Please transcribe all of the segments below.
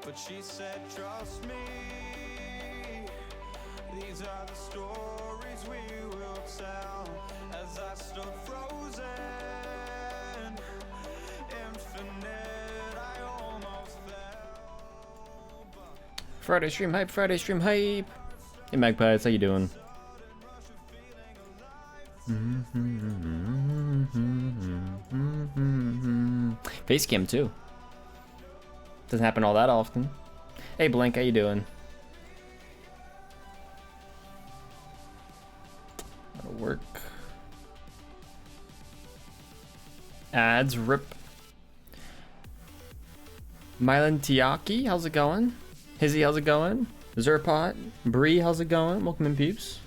but she said trust me, these are the stories we will tell. As I stood frozen, infinite, I almost fell, but Friday stream hype, Friday stream hype. Hey Magpies, how you doing? Facecam too. Doesn't happen all that often. Hey Blank, how you doing? That'll work. Ads rip. Mylan Tiaki, how's it going? Hizzy, how's it going? Zerpot, Bree, how's it going? Welcome in, peeps.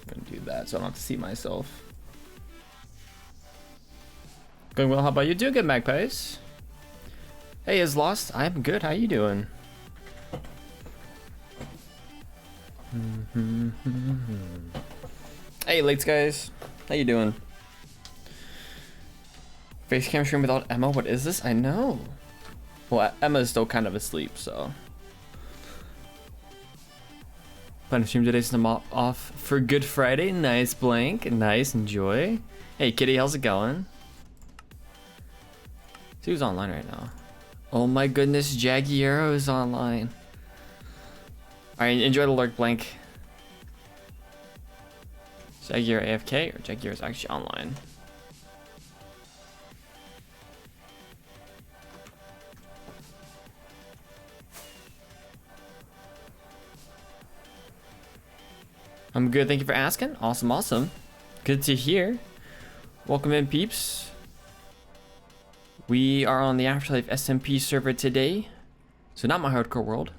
I'm gonna do that so I don't have to see myself. Going well, how about you? Doing good, Magpies. Hey, is Lost? I'm good, how you doing? Hey, late guys, how you doing? Facecam stream without Emma, what is this? I know. Well, Emma's still kind of asleep, so. Plan to stream today since I'm off for Good Friday. Nice, Blank. Nice, enjoy. Hey, Kitty, how's it going? See who's online right now. Oh my goodness, Jagiero is online. Alright, enjoy the lurk, Blank. Jagiero AFK or Jagiero is actually online? I'm good, thank you for asking. Awesome, awesome. Good to hear. Welcome in, peeps. We are on the AfterLife SMP server today. So not my hardcore world.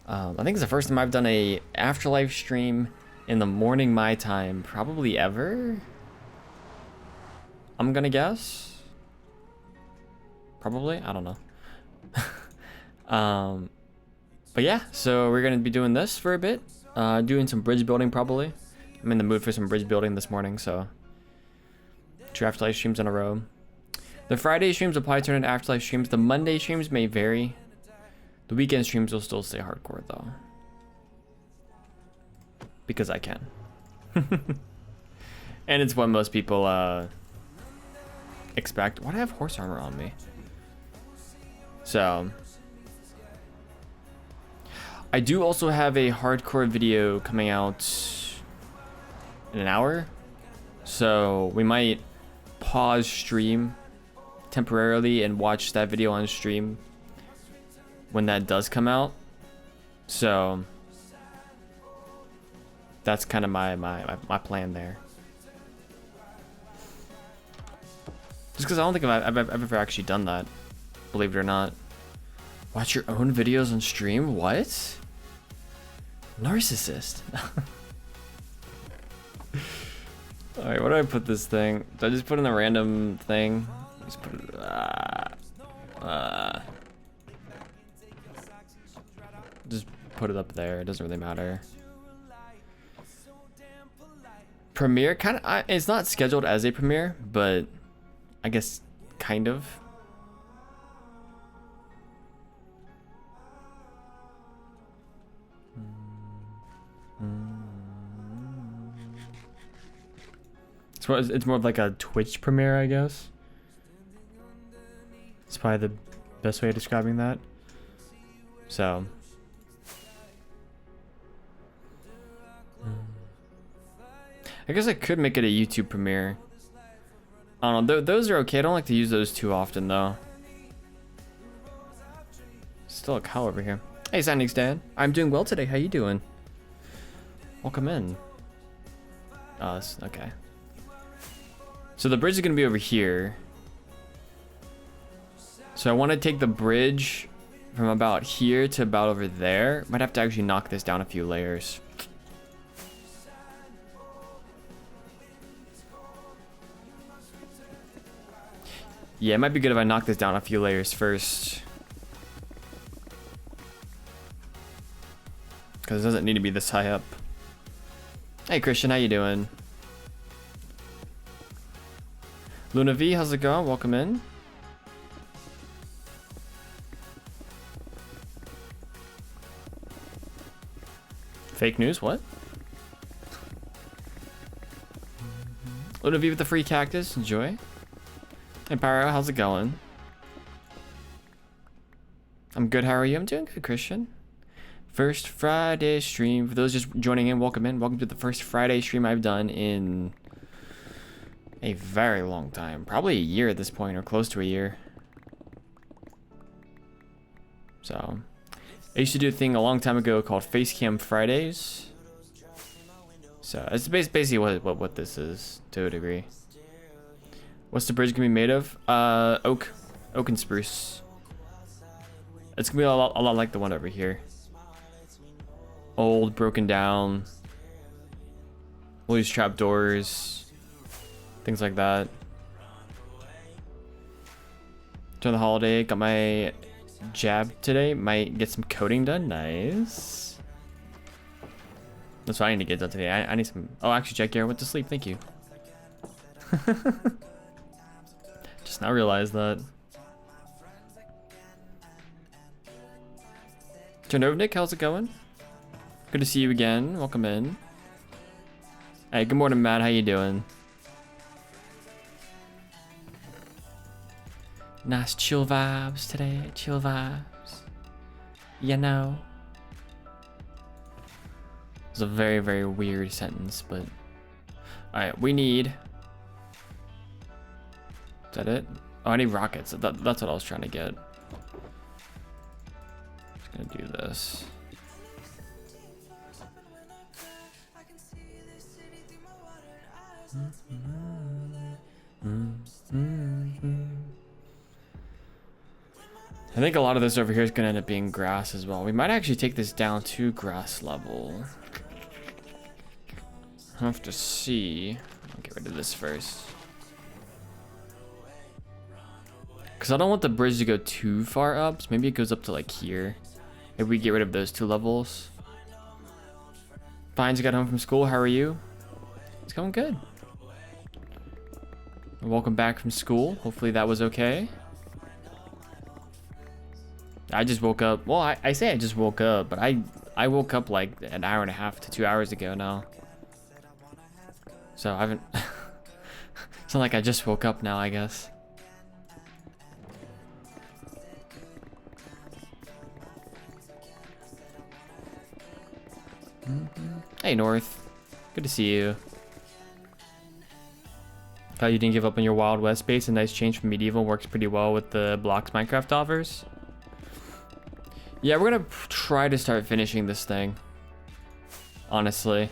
I think it's the first time I've done a AfterLife stream in the morning my time, probably ever. I'm gonna guess. Probably, I don't know. But yeah, so we're gonna be doing this for a bit. Doing some bridge building probably. I'm in the mood for some bridge building this morning, so 2 AfterLife streams in a row. The Friday streams will probably turn into AfterLife streams. The Monday streams may vary. The weekend streams will still stay hardcore though. Because I can. And it's what most people expect. Why do I have horse armor on me? So I do also have a hardcore video coming out in an hour, so we might pause stream temporarily and watch that video on stream when that does come out. So that's kind of my plan there. Just because I don't think I've ever actually done that, believe it or not. Watch your own videos on stream? What? Narcissist. Alright, where do I put this thing? Do I just put in a random thing? Just put it. Just put it up there. It doesn't really matter. Premiere kind of. It's not scheduled as a premiere, but I guess kind of. It's more of like a Twitch premiere, I guess. It's probably the best way of describing that. So I guess I could make it a YouTube premiere. I don't know, those are okay. I don't like to use those too often though. Still a cow over here. Hey Sandix Dad, I'm doing well today. How you doing? Welcome in. Okay. So the bridge is gonna be over here. So I want to take the bridge from about here to about over there. Might have to actually knock this down a few layers. Yeah, it might be good if I knock this down a few layers first. Because it doesn't need to be this high up. Hey Christian, how you doing? Luna V, how's it going? Welcome in. Fake news? What? Ludovic with the free cactus. Enjoy. Hey, Pyro. How's it going? I'm good. How are you? I'm doing good, Christian. First Friday stream. For those just joining in, welcome in. Welcome to the first Friday stream I've done in a very long time. Probably a year at this point, or close to a year. So, I used to do a thing a long time ago called Facecam Fridays. So, it's basically what this is, to a degree. What's the bridge gonna be made of? Oak and spruce. It's gonna be a lot like the one over here. Old, broken down. We'll use trapdoors. Things like that. During the holiday, got my jab today. Might get some coding done. Nice. That's what I need to get done today. I need some. Oh, actually, Jack Garrett went to sleep. Thank you. Just now realized that. Turn over, Nick. How's it going? Good to see you again. Welcome in. Hey, good morning, Matt. How you doing? Nice chill vibes today. Chill vibes. You know. It's a very, very weird sentence, but... Alright, we need... Is that it? Oh, I need rockets. That's what I was trying to get. Just gonna do this. I think a lot of this over here is gonna end up being grass as well. We might actually take this down to grass level. I'll have to see. I'll get rid of this first. Because I don't want the bridge to go too far up. So maybe it goes up to like here. Maybe we get rid of those two levels. Fines, got home from school. How are you? It's going good. Welcome back from school. Hopefully that was okay. I just woke up. Well, I say I just woke up, but I woke up like an hour and a half to 2 hours ago now. So I haven't... It's not like I just woke up now, I guess. Hey, North. Good to see you. Thought you didn't give up on your Wild West base. A nice change from medieval. Works pretty well with the blocks Minecraft offers. Yeah, we're gonna try to start finishing this thing. Honestly.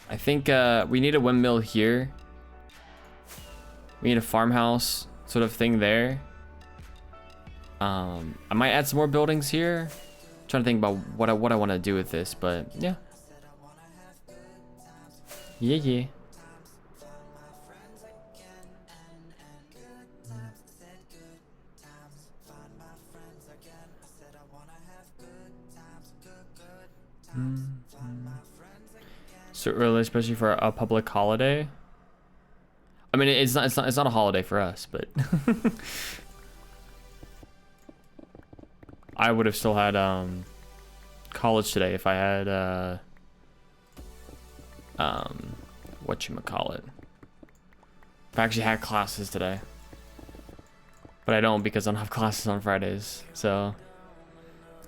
I think we need a windmill here. We need a farmhouse sort of thing there. I might add some more buildings here. I'm trying to think about what I want to do with this, but yeah. Yeah. So early, especially for a public holiday. I mean, it's not a holiday for us, but I would have still had college today if I had whatchamacallit. If I actually had classes today. But I don't because I don't have classes on Fridays. So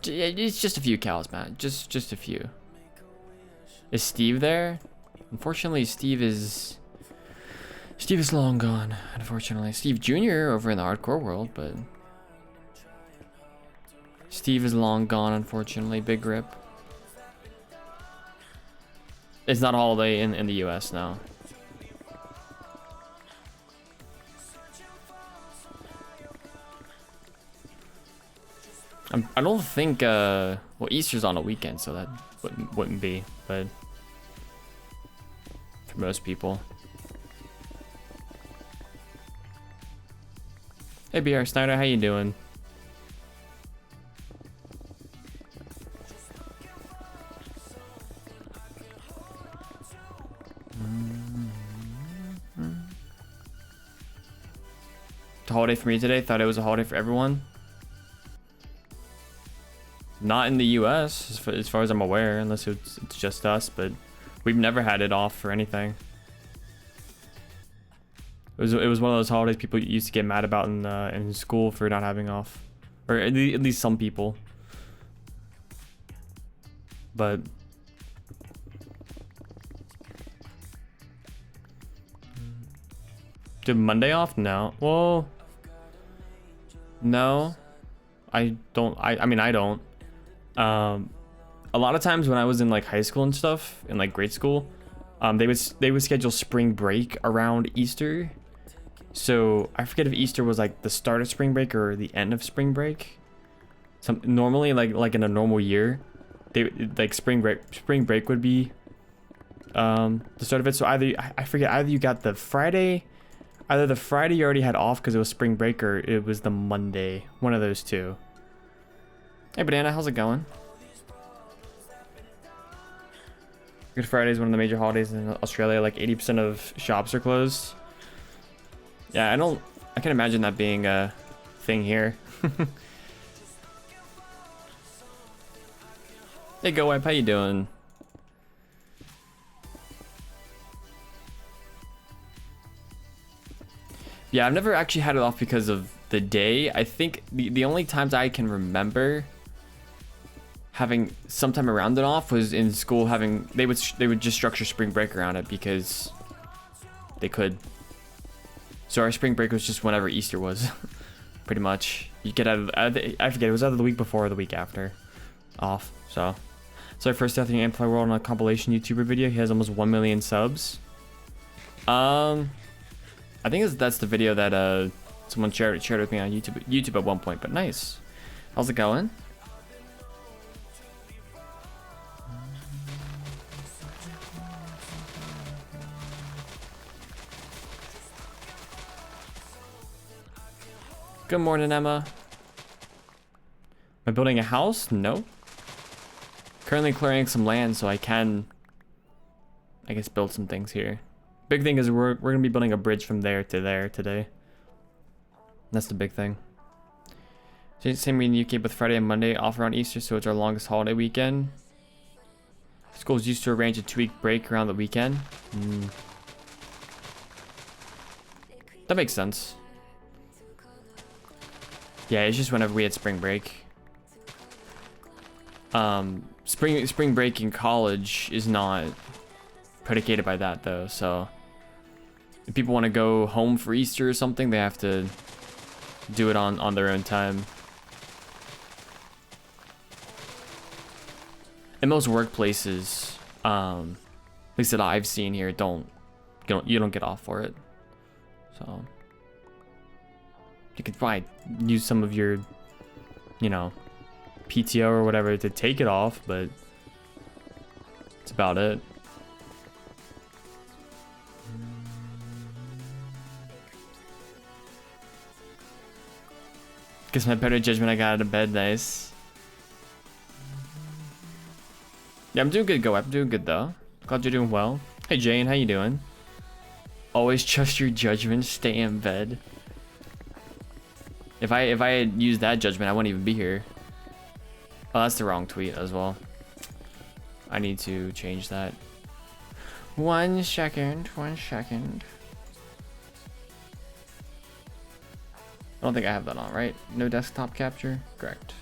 it's just a few cows, man. Just a few. Is Steve there? Unfortunately, Steve is long gone. Unfortunately, Steve Jr. over in the hardcore world, but Steve is long gone. Unfortunately, big rip. It's not a holiday in the U.S. now. I don't think well, Easter's on a weekend, so that wouldn't be, but for most people. Hey BR Snyder, how you doing? It's a holiday for me today. Thought it was a holiday for everyone. Not in the US, as far as I'm aware, unless it's just us, but we've never had it off for anything. It was one of those holidays people used to get mad about in school for not having off, or at least some people. But did Monday off? No. Well, no, I don't. I mean, I don't. A lot of times when I was in like high school and stuff, in like grade school, they would schedule spring break around Easter. So I forget if Easter was like the start of spring break or the end of spring break. Normally like in a normal year, they like spring break would be the start of it. So I forget, either you got the Friday you already had off because it was spring break, or it was the Monday, one of those two. Hey Banana, how's it going? Good Friday is one of the major holidays in Australia. Like 80% of shops are closed. Yeah, I can imagine that being a thing here. Hey Go Wipe, how you doing? Yeah, I've never actually had it off because of the day. I think the only times I can remember having sometime around it off was in school. They would just structure spring break around it because they could. So our spring break was just whenever Easter was, pretty much. You get out of, I forget, it was either the week before or the week after off. So first death in Amplify World on a compilation YouTuber video. He has almost 1 million subs. I think that's the video that someone shared with me on YouTube at one point. But nice. How's it going? Good morning, Emma. Am I building a house? No. Currently clearing some land so I can, I guess, build some things here. Big thing is we're gonna be building a bridge from there to there today. That's the big thing. Same week in the UK, with Friday and Monday off around Easter, so it's our longest holiday weekend. Schools used to arrange a 2-week break around the weekend. That makes sense. Yeah, it's just whenever we had spring break. Spring break in college is not predicated by that though, so if people want to go home for Easter or something, they have to do it on their own time. In most workplaces, at least that I've seen here, you don't get off for it. So you could probably use some of your, PTO or whatever to take it off, but that's about it. Guess my better judgment, I got out of bed. Nice. Yeah, I'm doing good, Go. I'm doing good though. Glad you're doing well. Hey Jane, how you doing? Always trust your judgment. Stay in bed. If I had used that judgment, I wouldn't even be here. Oh, that's the wrong tweet as well. I need to change that. 1 second. 1 second. I don't think I have that on, right? No desktop capture? Correct.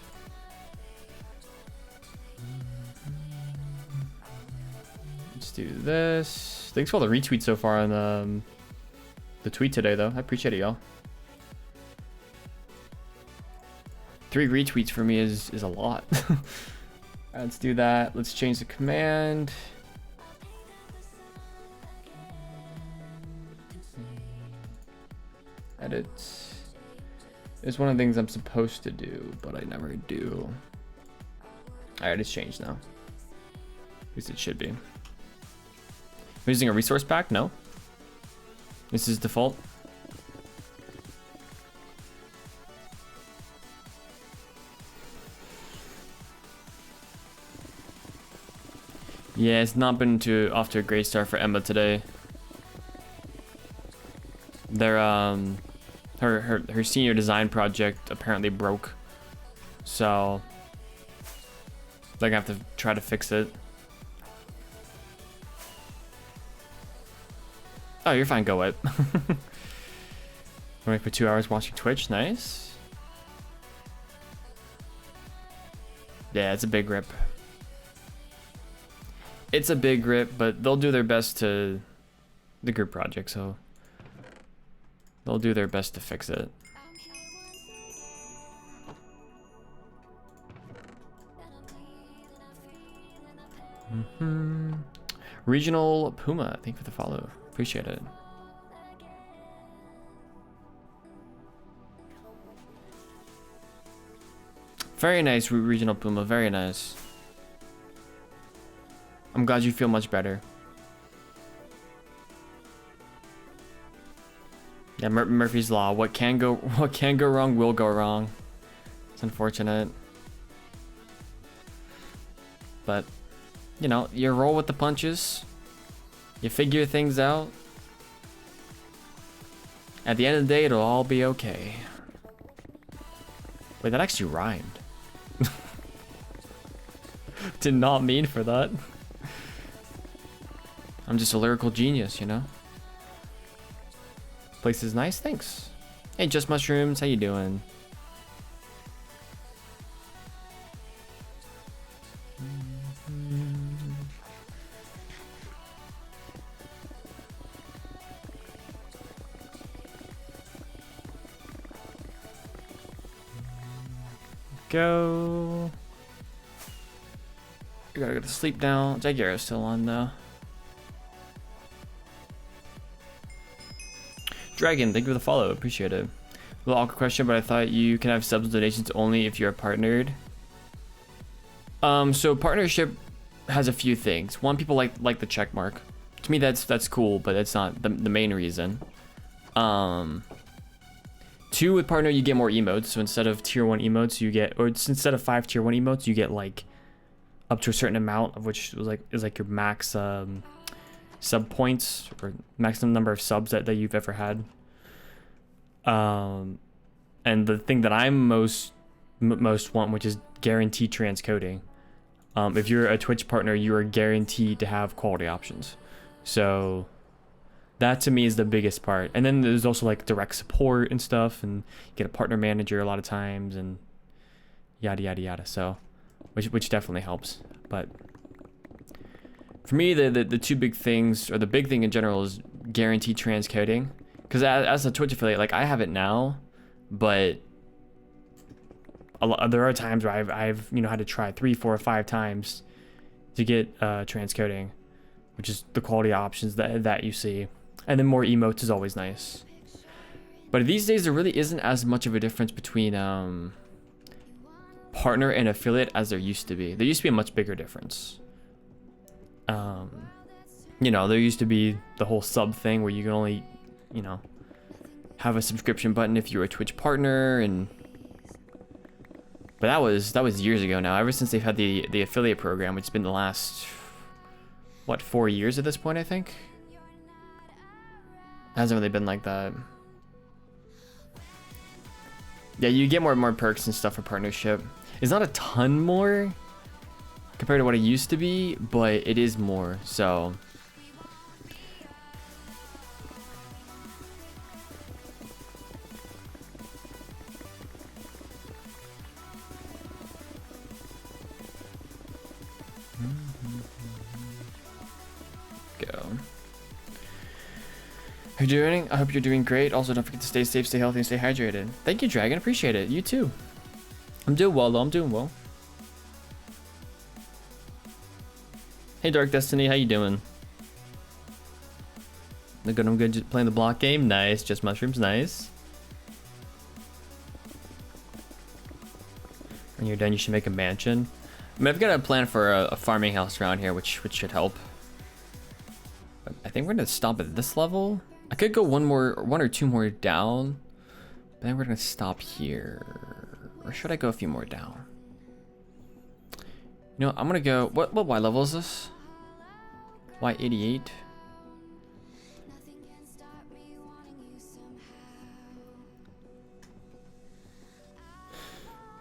Let's do this. Thanks for all the retweets so far on the tweet today, though. I appreciate it, y'all. 3 retweets for me is a lot. Let's do that. Let's change the command. Edit. It's one of the things I'm supposed to do, but I never do. Alright, it's changed now. At least it should be. I'm using a resource pack? No. This is default. Yeah, it's not been off to a great start for Emma today. Their her senior design project apparently broke, so They're gonna have to try to fix it. Oh, you're fine, go it. Wait for 2 hours watching Twitch, nice. Yeah, it's a big rip. It's a big rip, but they'll do their best to the group project, so they'll do their best to fix it. Regional Puma, thank you for the follow. Appreciate it. Very nice, Regional Puma, very nice. I'm glad you feel much better. Yeah, Murphy's Law. What can go wrong will go wrong. It's unfortunate. But, you know, you roll with the punches. You figure things out. At the end of the day, it'll all be okay. Wait, that actually rhymed. Did not mean for that. I'm just a lyrical genius, you know? Place is nice, thanks. Hey, Just Mushrooms, how you doing? Go. I gotta go to sleep now. Jaguar's still on though. Dragon, thank you for the follow. Appreciate it. A little awkward question, but I thought you can have subs donations only if you're partnered. So partnership has a few things. One, people like the check mark. To me, that's cool, but it's not the main reason. Two, with partner, you get more emotes. So instead of tier 1 emotes, you get, or instead of 5 tier 1 emotes, you get like up to a certain amount, of which is like your max sub points or maximum number of subs that you've ever had. And the thing that I'm most want, which is guaranteed transcoding. If you're a Twitch partner, you are guaranteed to have quality options. So that to me is the biggest part. And then there's also like direct support and stuff, and you get a partner manager a lot of times, and yada yada yada. So which definitely helps. But for me, the two big things, or the big thing in general, is guaranteed transcoding. Because as a Twitch affiliate, like I have it now, but there are times where I've had to try 3, 4, or 5 times to get transcoding, which is the quality options that you see. And then more emotes is always nice. But these days, there really isn't as much of a difference between partner and affiliate as there used to be. There used to be a much bigger difference. There used to be the whole sub thing where you can only, have a subscription button if you're a Twitch partner, but that was years ago now. Ever since they've had the affiliate program, which has been the last 4 years at this point, I think. Hasn't really been like that. Yeah, you get more and more perks and stuff for partnership. It's not a ton more compared to what it used to be, but it is more, so. Go. How you doing? I hope you're doing great. Also, don't forget to stay safe, stay healthy, and stay hydrated. Thank you, Dragon. Appreciate it. You too. I'm doing well, though. I'm doing well. Hey, Dark Destiny. How you doing? I'm good. Just playing the block game. Nice. Just mushrooms. Nice. When you're done, you should make a mansion. I mean, I've got a plan for a farming house around here, which should help. But I think we're gonna stop at this level. I could go one or two more down, but then we're gonna stop here. Or should I go a few more down? I'm gonna go. What Y level is this? Y88.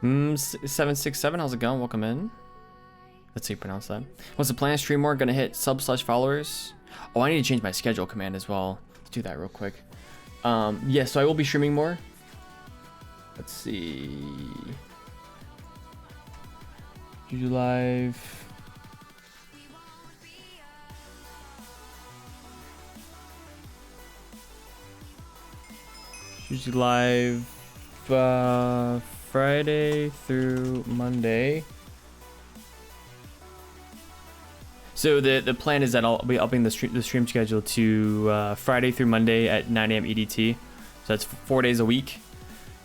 767. How's it going? Welcome in. Let's see, pronounce that. What's the plan? Stream more? Gonna hit sub/followers? Oh, I need to change my schedule command as well. Let's do that real quick. Yeah, so I will be streaming more. Let's see. AfterLife. AfterLife Friday through Monday. So the plan is that I'll be upping the stream schedule to Friday through Monday at 9 a.m. EDT. So that's 4 days a week.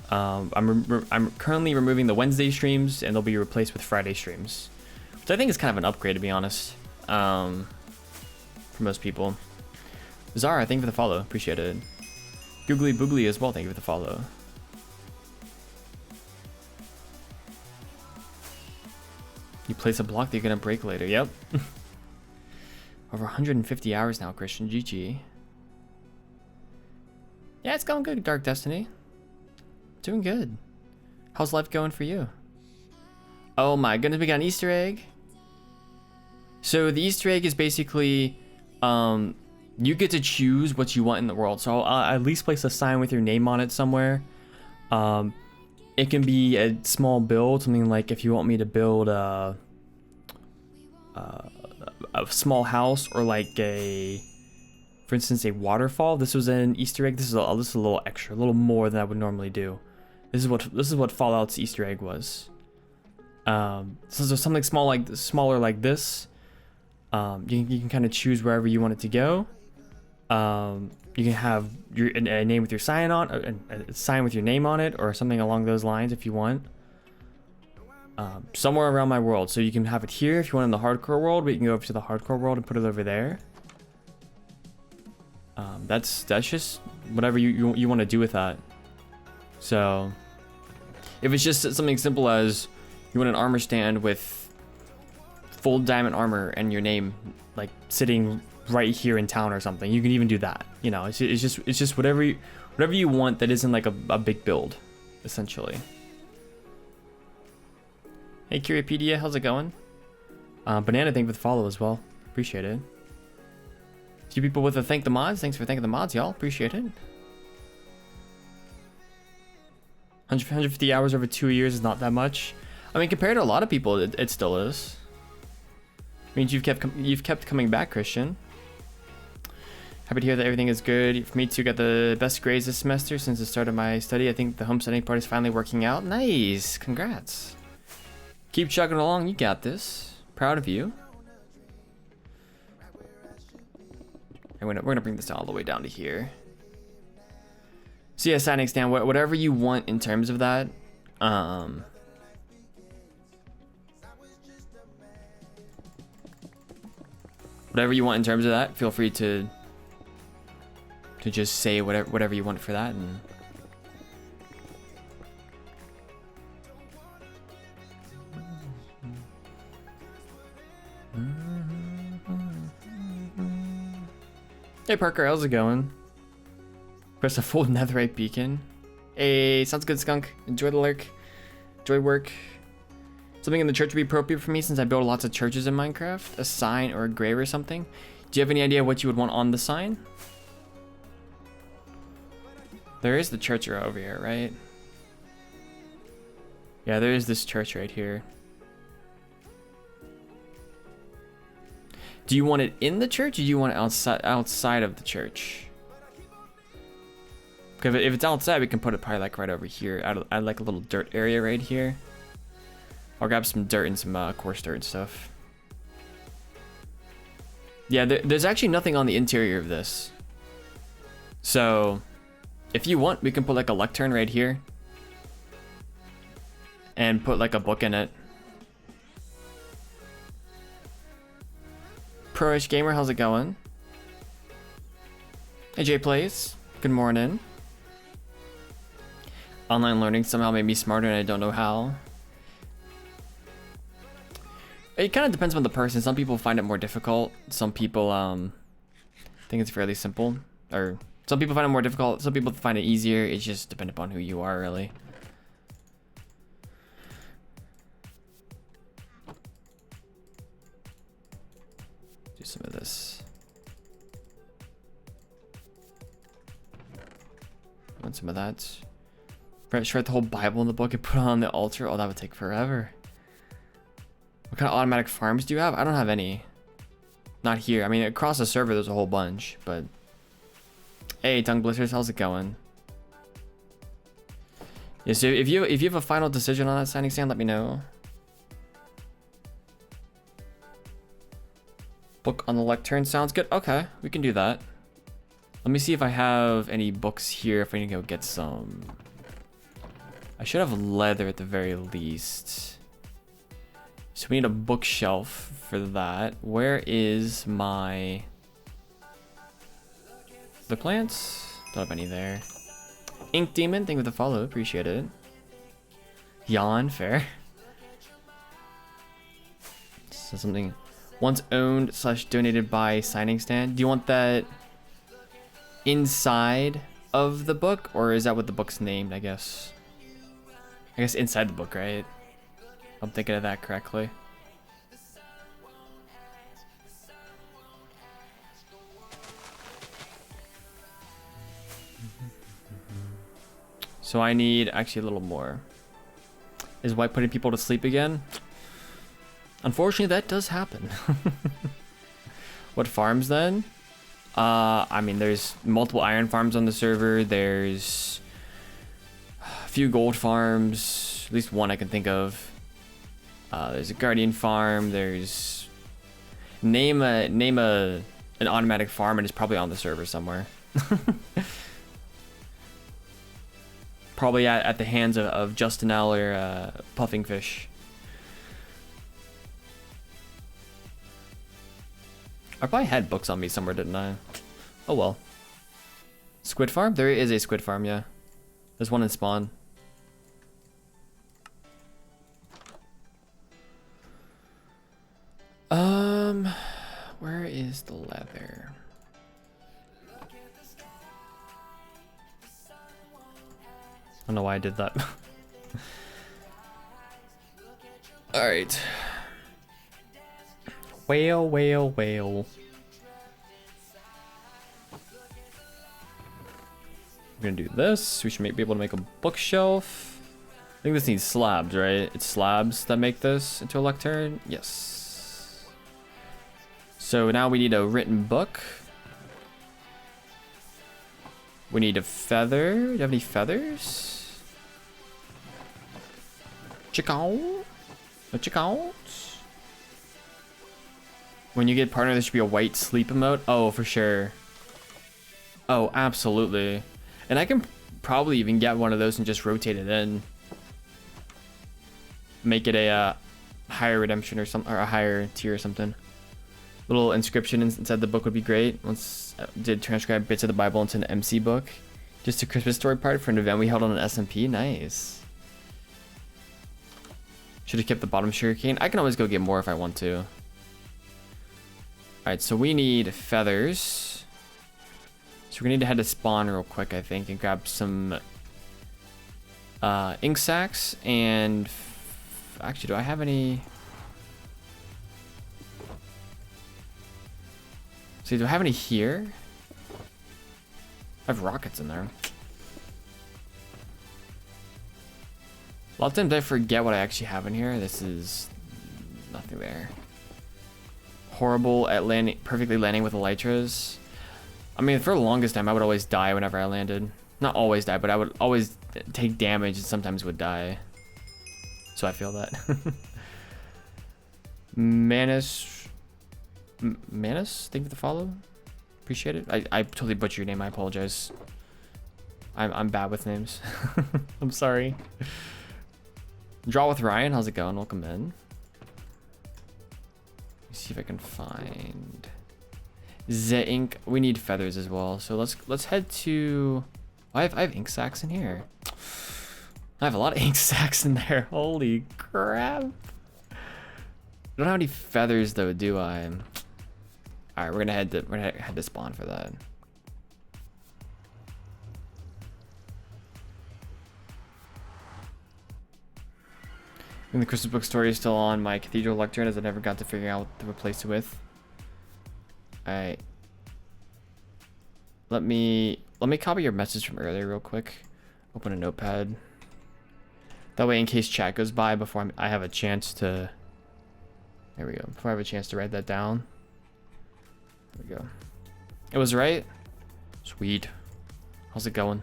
I'm currently removing the Wednesday streams, and they'll be replaced with Friday streams, which I think is kind of an upgrade, to be honest, for most people. Zara, thank you for the follow. Appreciate it. Googly Boogly as well, thank you for the follow. You place a block that you're going to break later. Yep. Over 150 hours now, Christian. GG. Yeah, it's going good, Dark Destiny. Doing good. How's life going for you? Oh my goodness, we got an Easter egg. So the Easter egg is basically, you get to choose what you want in the world. So I'll at least place a sign with your name on it somewhere. It can be a small build, something like if you want me to build a small house, or like for instance, a waterfall. This was an Easter egg. This is a little extra, a little more than I would normally do. This is what Fallout's Easter egg was. So there's something smaller like this. You can kind of choose wherever you want it to go. You can have a name with your sign on, a sign with your name on it, or something along those lines if you want. Somewhere around my world. So you can have it here if you want in the hardcore world, but you can go over to the hardcore world and put it over there. That's just whatever you want to do with that. So if it's just something simple as you want an armor stand with full diamond armor and your name like sitting right here in town or something, you can even do that. You know, it's just whatever you want that isn't like a big build, essentially. Hey Curiopedia, how's it going? Banana, thank you for the follow as well. Appreciate it. Two people with a thank the mods. Thanks for thanking the mods, y'all. Appreciate it. 150 hours over 2 years is not that much. I mean, compared to a lot of people, it still is. Means you've kept coming back, Christian. Happy to hear that everything is good. For me too, got the best grades this semester since the start of my study. I think the homesteading part is finally working out. Nice, congrats. Keep chugging along. You got this. Proud of you. And we're gonna bring this all the way down to here. So yeah, signing stand, whatever you want in terms of that. Whatever you want in terms of that, feel free to just say whatever you want for that. And hey Parker, how's it going? Press a full netherite beacon. Hey, sounds good, Skunk. Enjoy the lurk. Enjoy work. Something in the church would be appropriate for me since I build lots of churches in Minecraft. A sign or a grave or something. Do you have any idea what you would want on the sign? There is the church over here, right? Yeah, there is this church right here. Do you want it in the church, or do you want it outside of the church? Because if it's outside, we can put it probably like right over here. Add like a little dirt area right here. I'll grab some dirt and some coarse dirt and stuff. Yeah, there's actually nothing on the interior of this. So, if you want, we can put like a lectern right here. And put like a book in it. Pro-ish Gamer, how's it going? AJ Plays, good morning. Online learning somehow made me smarter and I don't know how. It kind of depends on the person. Some people find it more difficult. Some people think it's fairly simple. Or some people find it more difficult. Some people find it easier. It's just dependent upon who you are, really. some of this. Want some of that. Should write the whole Bible in the book and put it on the altar? Oh, that would take forever. What kind of automatic farms do you have? I don't have any. Not here. I mean, across the server, there's a whole bunch, but... Hey, Tongue Blisters, how's it going? Yeah, so if you have a final decision on that signing stand, let me know. Book on the lectern sounds good. Okay, we can do that. Let me see if I have any books here, if I need to go get some. I should have leather at the very least. So we need a bookshelf for that. Where is my... The plants? Don't have any there. Ink Demon, thank you for the follow, appreciate it. Yawn, fair. So something once owned / donated by signing stand. Do you want that inside of the book, or is that what the book's named? I guess inside the book, right? I'm thinking of that correctly. So I need actually a little more. Is white putting people to sleep again? Unfortunately, that does happen. What farms then? I mean, there's multiple iron farms on the server. There's a few gold farms, at least one I can think of. There's a guardian farm. There's name an automatic farm, and it's probably on the server somewhere. Probably at the hands of Justin L or Puffing Fish. I probably had books on me somewhere, didn't I? Oh well. Squid farm? There is a squid farm, yeah. There's one in spawn. Where is the leather? I don't know why I did that. Alright. Whale. We're gonna do this. We should be able to make a bookshelf. I think this needs slabs, right? It's slabs that make this into a lectern. Yes. So now we need a written book. We need a feather. Do you have any feathers? Chicken? No chickens? When you get partner, there should be a white sleep emote. Oh, for sure. Oh, absolutely. And I can probably even get one of those and just rotate it in. Make it a higher redemption or something, or a higher tier or something. Little inscription inside the book would be great. Once did transcribe bits of the Bible into an MC book. Just a Christmas story part for an event we held on an SMP. Nice. Should have kept the bottom sugarcane. I can always go get more if I want to. Alright, so we need feathers. So we're gonna need to head to spawn real quick, I think, and grab some ink sacks and actually, do I have any? See, do I have any here? I have rockets in there. A lot of times I forget what I actually have in here. This is nothing there. Horrible at landing, perfectly landing with elytras. I mean, for the longest time, I would always die whenever I landed. Not always die, but I would always take damage and sometimes would die. So I feel that. Manus, thank you for the follow. Appreciate it. I totally butchered your name. I apologize. I'm bad with names. I'm sorry. Draw with Ryan. How's it going? Welcome in. Let's see if I can find the ink. We need feathers as well. So let's head to. I have ink sacks in here. I have a lot of ink sacks in there. Holy crap! I don't have any feathers though, do I? All right, we're gonna head to spawn for that. And the Christmas book story is still on my cathedral lectern, as I never got to figure out what to replace it with. Alright. Let me copy your message from earlier real quick. Open a notepad. That way, in case chat goes by before I have a chance to... There we go. Before I have a chance to write that down. There we go. It was right? Sweet. How's it going?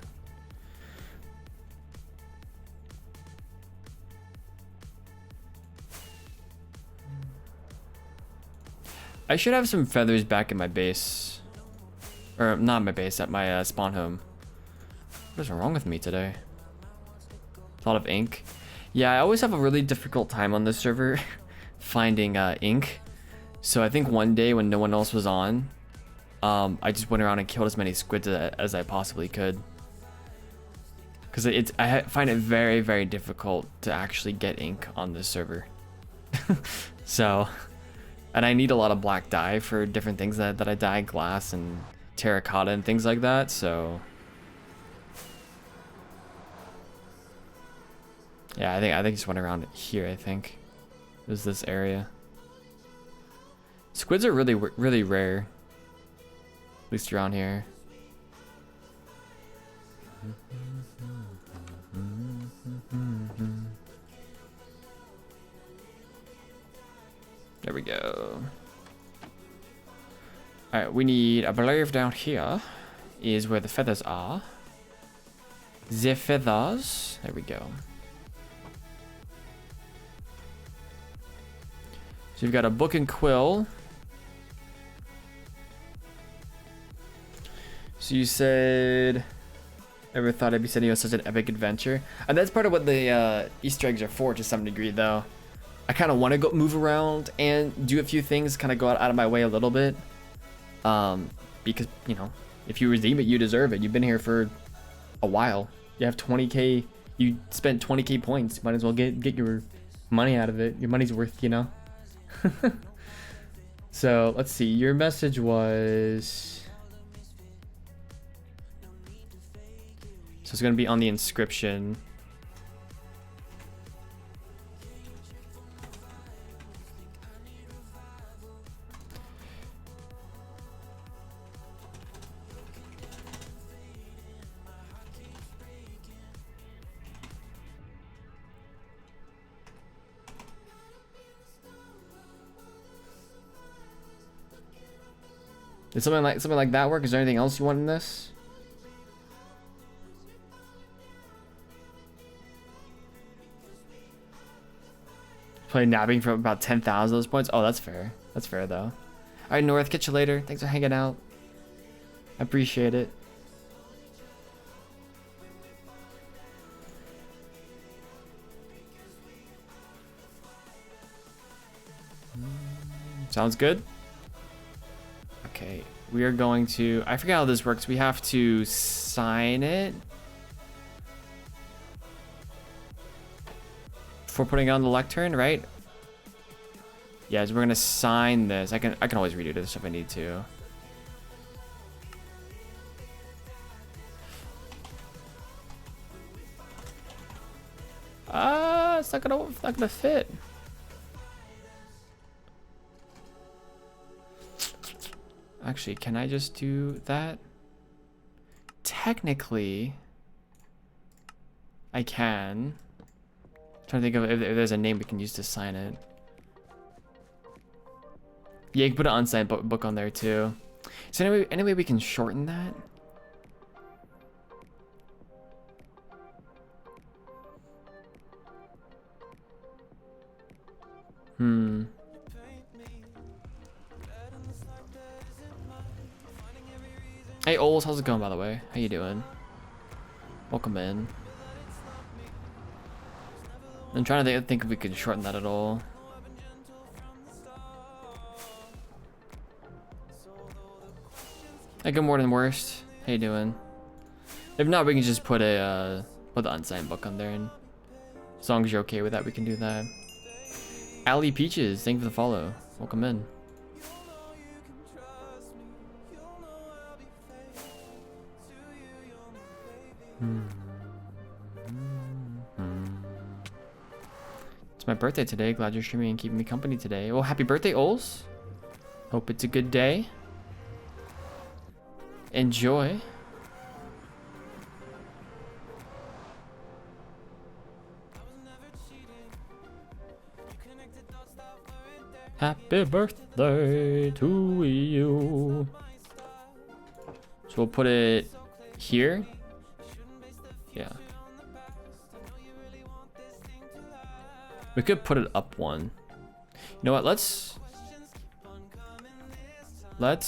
I should have some feathers back in my base. Or, not my base, at my spawn home. What is wrong with me today? A lot of ink. Yeah, I always have a really difficult time on this server finding ink. So I think one day when no one else was on, I just went around and killed as many squids as I possibly could. Because I find it very, very difficult to actually get ink on this server. So, and I need a lot of black dye for different things that I dye, glass and terracotta and things like that, so... Yeah, I think I just went around here, I think. It was this area. Squids are really, really rare. At least around here. There we go. Alright, we need, I believe down here is where the feathers are. The feathers. There we go. So you've got a book and quill. So you said, ever thought I'd be sending you on such an epic adventure? And that's part of what the Easter eggs are for, to some degree, though. I kind of want to go move around and do a few things, kind of go out of my way a little bit. Because, you know, if you redeem it, you deserve it. You've been here for a while. You have 20k. You spent 20k points. Might as well get your money out of it. Your money's worth, you know. So let's see, your message was, so it's gonna be on the inscription. Did something like that work? Is there anything else you want in this? Play napping for about 10,000 of those points. Oh, that's fair. That's fair though. All right, North, catch you later. Thanks for hanging out. I appreciate it. Sounds good. Okay, we are going to, I forget how this works. We have to sign it before putting it on the lectern, right? Yeah, so we're gonna sign this. I can always redo this if I need to. It's not gonna fit. Actually, can I just do that? Technically, I can. I'm trying to think of if there's a name we can use to sign it. Yeah, you can put an unsigned book on there too. So anyway, we can shorten that. Hey, Ols, how's it going, by the way? How you doing? Welcome in. I'm trying to think if we could shorten that at all. Hey, good morning, worst. How you doing? If not, we can just put the unsigned book on there, and as long as you're okay with that, we can do that. Ali Peaches, thank you for the follow. Welcome in. It's my birthday today. Glad you're streaming and keeping me company today. Well, happy birthday, Ols. Hope it's a good day. enjoy. Happy birthday to you. So we'll put it here. Yeah. We could put it up one. You know what? Let's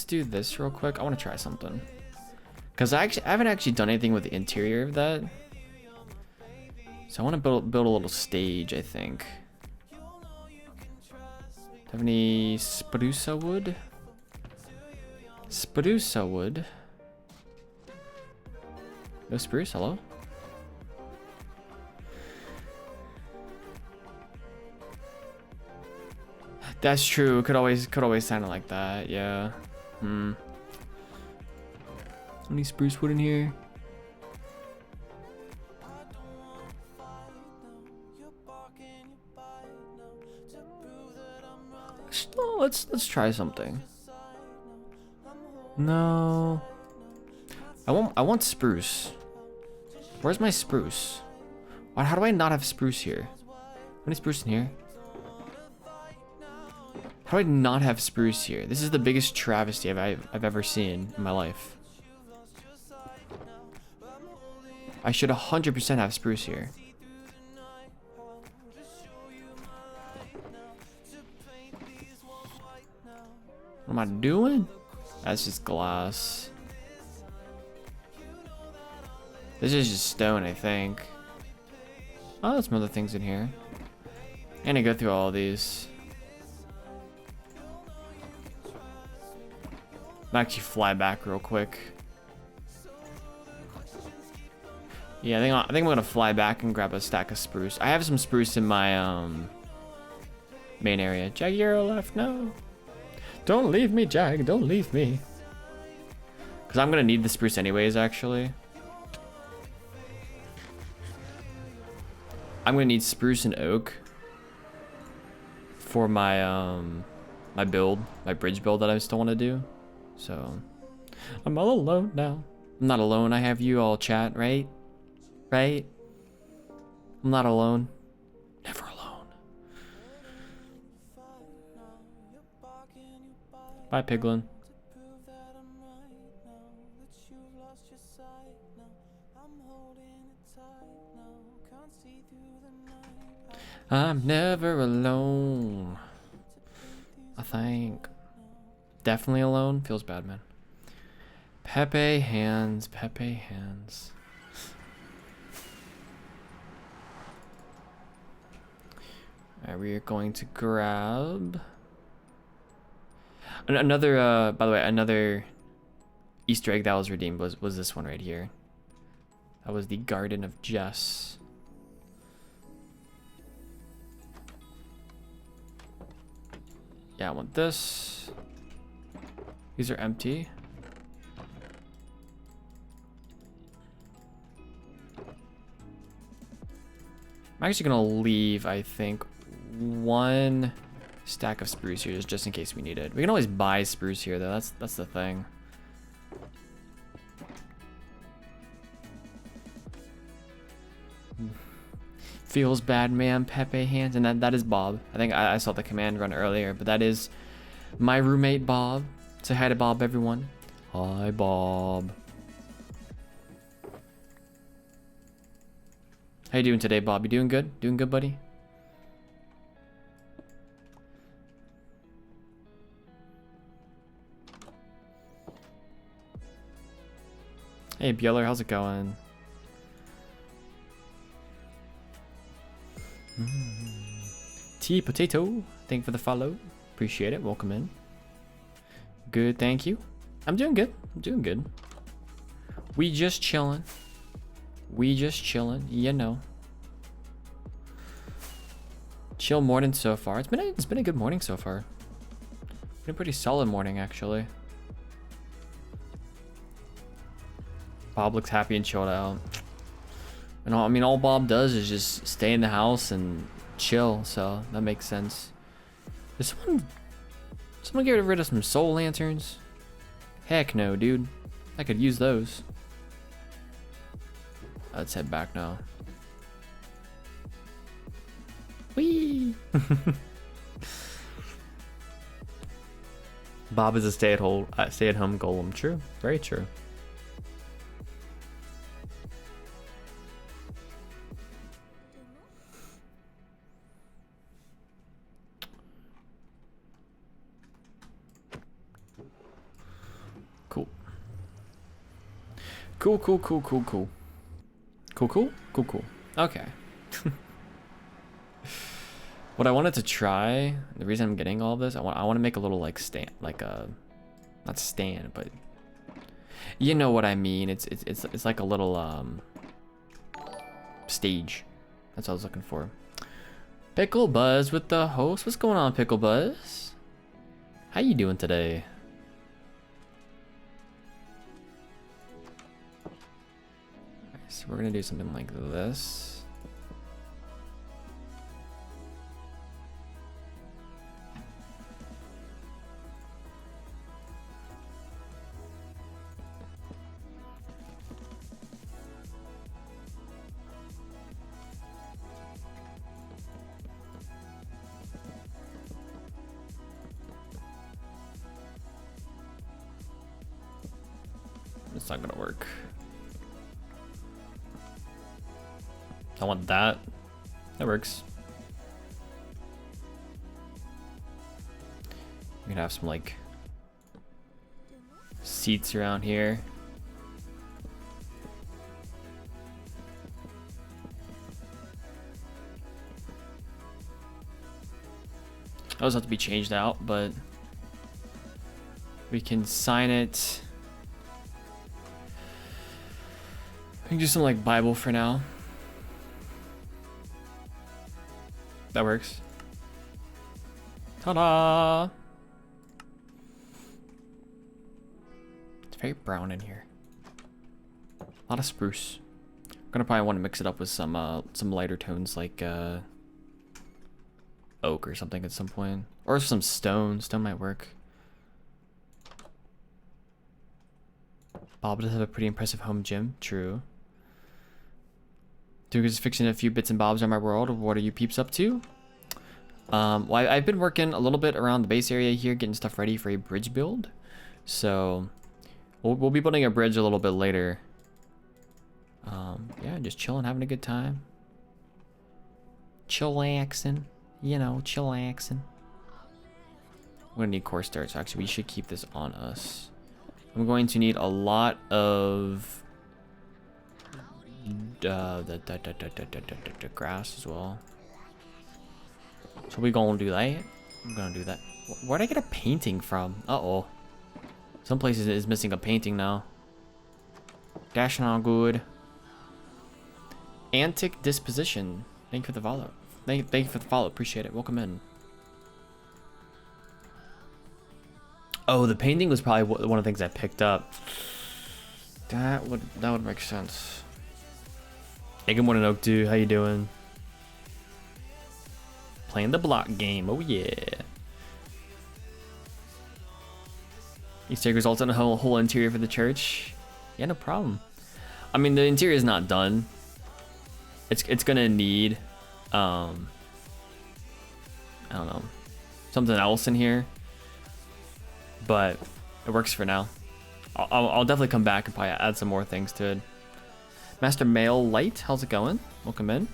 do this real quick. I want to try something. Because I haven't actually done anything with the interior of that. So I want to build a little stage, I think. Have any spruce wood? Spruce wood. No spruce, hello? That's true. Could always sound it like that. Yeah. Any spruce wood in here? Let's try something. No. I want spruce. Where's my spruce? How do I not have spruce here? Any spruce in here? How do I not have spruce here? This is the biggest travesty I've ever seen in my life. I should 100% have spruce here. What am I doing? That's just glass. This is just stone, I think. Oh, there's some other things in here. I'm gonna go through all of these. I'll actually fly back real quick. Yeah, I think I'm gonna fly back and grab a stack of spruce. I have some spruce in my main area. Jag, you're left. No. Don't leave me, Jag. Don't leave me. Because I'm gonna need the spruce anyways, actually. I'm gonna need spruce and oak for my my build, my bridge build that I still want to do. So I'm all alone now. I'm not alone. I have you all, chat, right? Right? I'm not alone. Never alone. Bye, Piglin. I'm never alone. I think. Definitely alone. Feels bad, man. Pepe hands. Pepe hands. Alright, we are going to grab another. By the way, another Easter egg that was redeemed was this one right here. That was the Garden of Jess. Yeah, I want this. These are empty. I'm actually gonna leave, I think, one stack of spruce here just in case we need it. We can always buy spruce here though. That's the thing. Feels bad, man. Pepe hands, and that is Bob. I think I saw the command run earlier, but that is my roommate Bob. Say hi to Bob, everyone. Hi, Bob. How you doing today, Bob? You doing good? Doing good, buddy? Hey, Bieler, how's it going? Tea Potato, thank you for the follow. Appreciate it. Welcome in. Good, thank you. I'm doing good. I'm doing good. We just chilling. You know. Chill morning so far. It's been a good morning so far. Been a pretty solid morning actually. Bob looks happy and chilled out. And I mean, all Bob does is just stay in the house and chill, so that makes sense. Did someone get rid of some soul lanterns? Heck no, dude. I could use those. Let's head back now. Whee! Bob is a stay-at-home golem. True, very true. Cool. Cool. Cool. Okay. What I wanted to try, the reason I'm getting all this, I want to make a little like stand, like a, not stand, but you know what I mean. It's like a little stage. That's what I was looking for. Pickle Buzz with the host. What's going on, Pickle Buzz? How you doing today? So we're gonna do something like this. It's not gonna work. I want that. That works. We can have some like seats around here. Those have to be changed out, but we can sign it. We can do some like Bible for now. That works. Ta-da! It's very brown in here. A lot of spruce. I'm gonna probably want to mix it up with some lighter tones like oak or something at some point, or some stone. Stone might work. Bob does have a pretty impressive home gym. True. Duke is fixing a few bits and bobs on my world. What are you peeps up to? Well, I've been working a little bit around the base area here, getting stuff ready for a bridge build. So we'll be building a bridge a little bit later. Yeah, just chilling, having a good time. Chillaxing, you know, chillaxing. We're gonna need core starts. So actually, we should keep this on us. I'm going to need a lot of the grass as well. So we're gonna do that. I'm gonna do that. Where'd I get a painting from? Uh-oh. Some places it is missing a painting now. Dash not good. Antic disposition. Thank you for the follow. Thank you for the follow. Appreciate it. Welcome in. Oh, the painting was probably one of the things I picked up. That would make sense. Hey, good morning, Oak Dude. How you doing? Playing the block game. Oh yeah. Easter egg results in a whole interior for the church. Yeah, no problem. I mean, the interior is not done. It's gonna need I don't know, something else in here, but it works for now. I'll definitely come back and probably add some more things to it. Master Male Light, how's it going? Welcome in.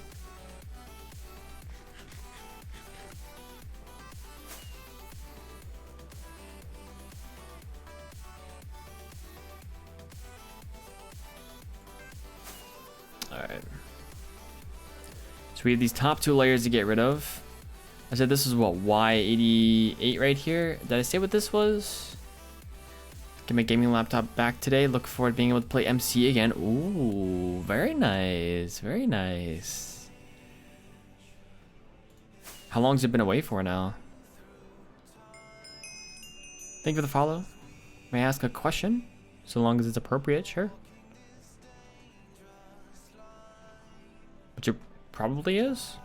Alright. So we have these top two layers to get rid of. I said this is what, Y88 right here? Did I say what this was? Get my gaming laptop back today. Look forward to being able to play MC again. Ooh, very nice. Very nice. How long's it been away for now? Thank you for the follow. May I ask a question? So long as it's appropriate, sure. Which it probably is.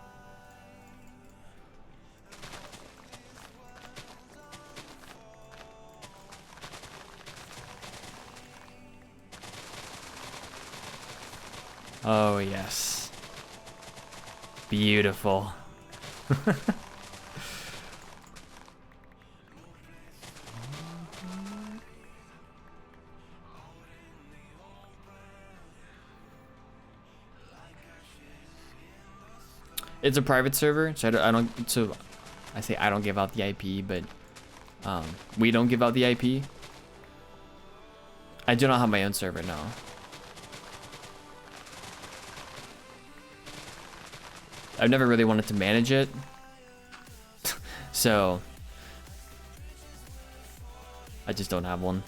Oh, yes. Beautiful. It's a private server, so I say I don't give out the IP, but we don't give out the IP. I do not have my own server now. I've never really wanted to manage it. So I just don't have one.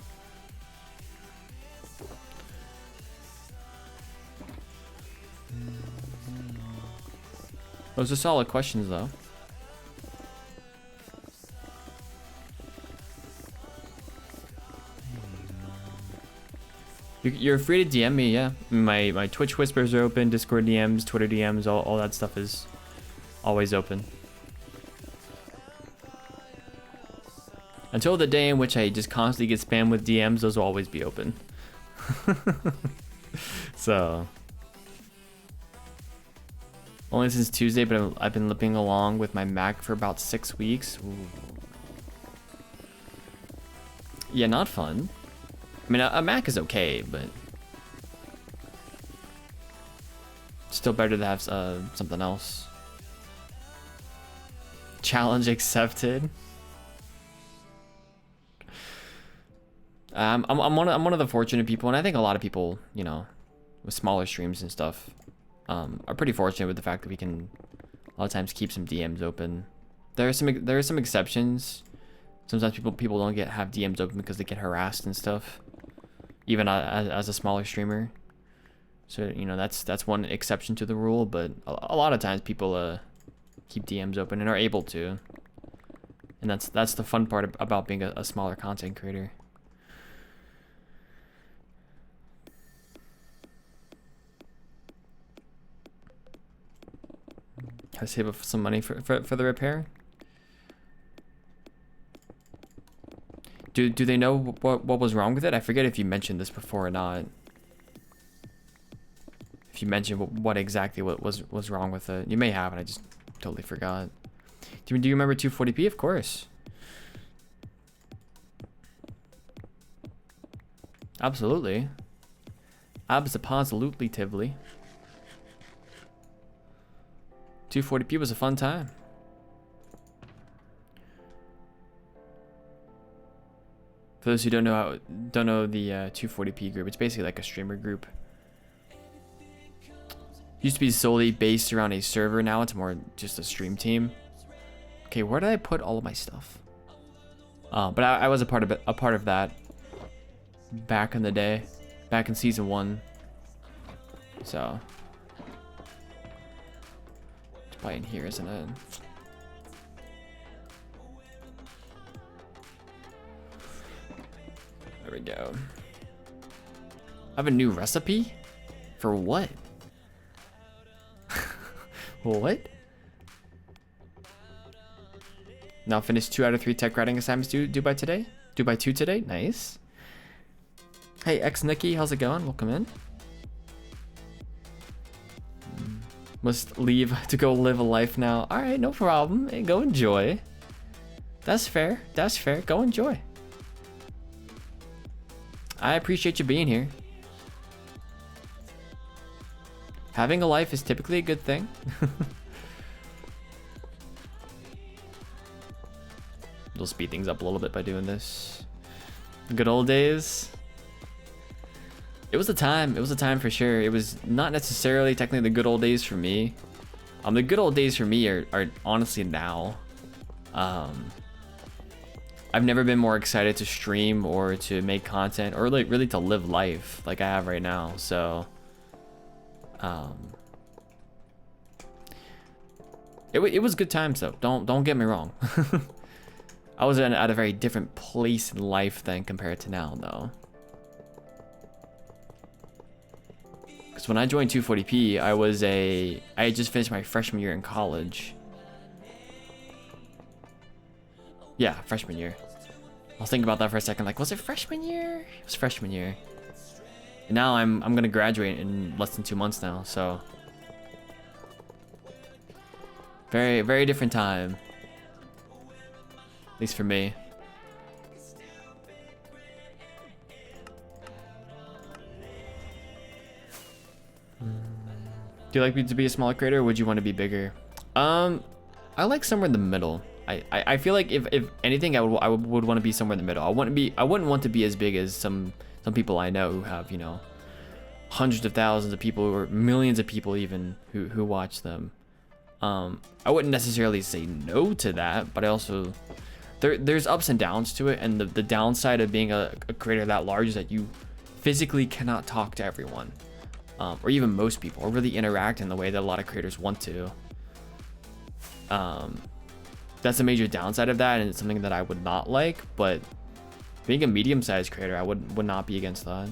Those are solid questions though. You're free to DM me, yeah. My Twitch whispers are open, Discord DMs, Twitter DMs, all that stuff is always open. Until the day in which I just constantly get spammed with DMs, those will always be open. So only since Tuesday, but I've been limping along with my Mac for about 6 weeks. Ooh. Yeah, not fun. I mean, a Mac is okay, but still better to have something else. Challenge accepted. I'm one of the fortunate people, and I think a lot of people, you know, with smaller streams and stuff, are pretty fortunate with the fact that we can a lot of times keep some DMs open. There are some exceptions. Sometimes people don't have DMs open because they get harassed and stuff, even as a smaller streamer. So, you know, that's one exception to the rule, but a lot of times people keep DMs open and are able to. And that's the fun part about being a smaller content creator. Can I save up some money for the repair? Do they know what was wrong with it? I forget if you mentioned this before or not. If you mentioned what exactly was wrong with it. You may have, and I just totally forgot. Do you remember 240p? Of course. Absolutely. Absolutely. 240p was a fun time. For those who don't know the 240p group, it's basically like a streamer group. Used to be solely based around a server. Now it's more just a stream team. Okay, where did I put all of my stuff? But I was a part of that back in the day, back in season 1. So it's probably in here, isn't it? There we go. I have a new recipe? For what? What? Now finish 2 out of 3 tech writing assignments due by today? Due by 2 today? Nice. Hey, Nikki, how's it going? Welcome in. Must leave to go live a life now. All right, no problem. Hey, go enjoy. That's fair. That's fair. Go enjoy. I appreciate you being here. Having a life is typically a good thing. We'll speed things up a little bit by doing this. Good old days. It was a time. It was a time for sure. It was not necessarily technically the good old days for me. The good old days for me are honestly now. I've never been more excited to stream or to make content or like really to live life like I have right now. So it was good times though. Don't get me wrong. I was at a very different place in life than compared to now though. Because when I joined 240p, I had just finished my freshman year in college. Yeah, freshman year. I was thinking about that for a second, like, was it freshman year? It was freshman year. And now I'm gonna graduate in less than 2 months now, so very, very different time. At least for me. Do you like me to be a smaller creator, or would you want to be bigger? I like somewhere in the middle. I feel like if anything, I would want to be somewhere in the middle. I wouldn't want to be as big as some people I know who have, you know, hundreds of thousands of people or millions of people even who watch them. I wouldn't necessarily say no to that, but I also there's ups and downs to it, and the downside of being a creator that large is that you physically cannot talk to everyone, or even most people, or really interact in the way that a lot of creators want to. That's a major downside of that, and it's something that I would not like, but being a medium-sized creator, I would not be against that.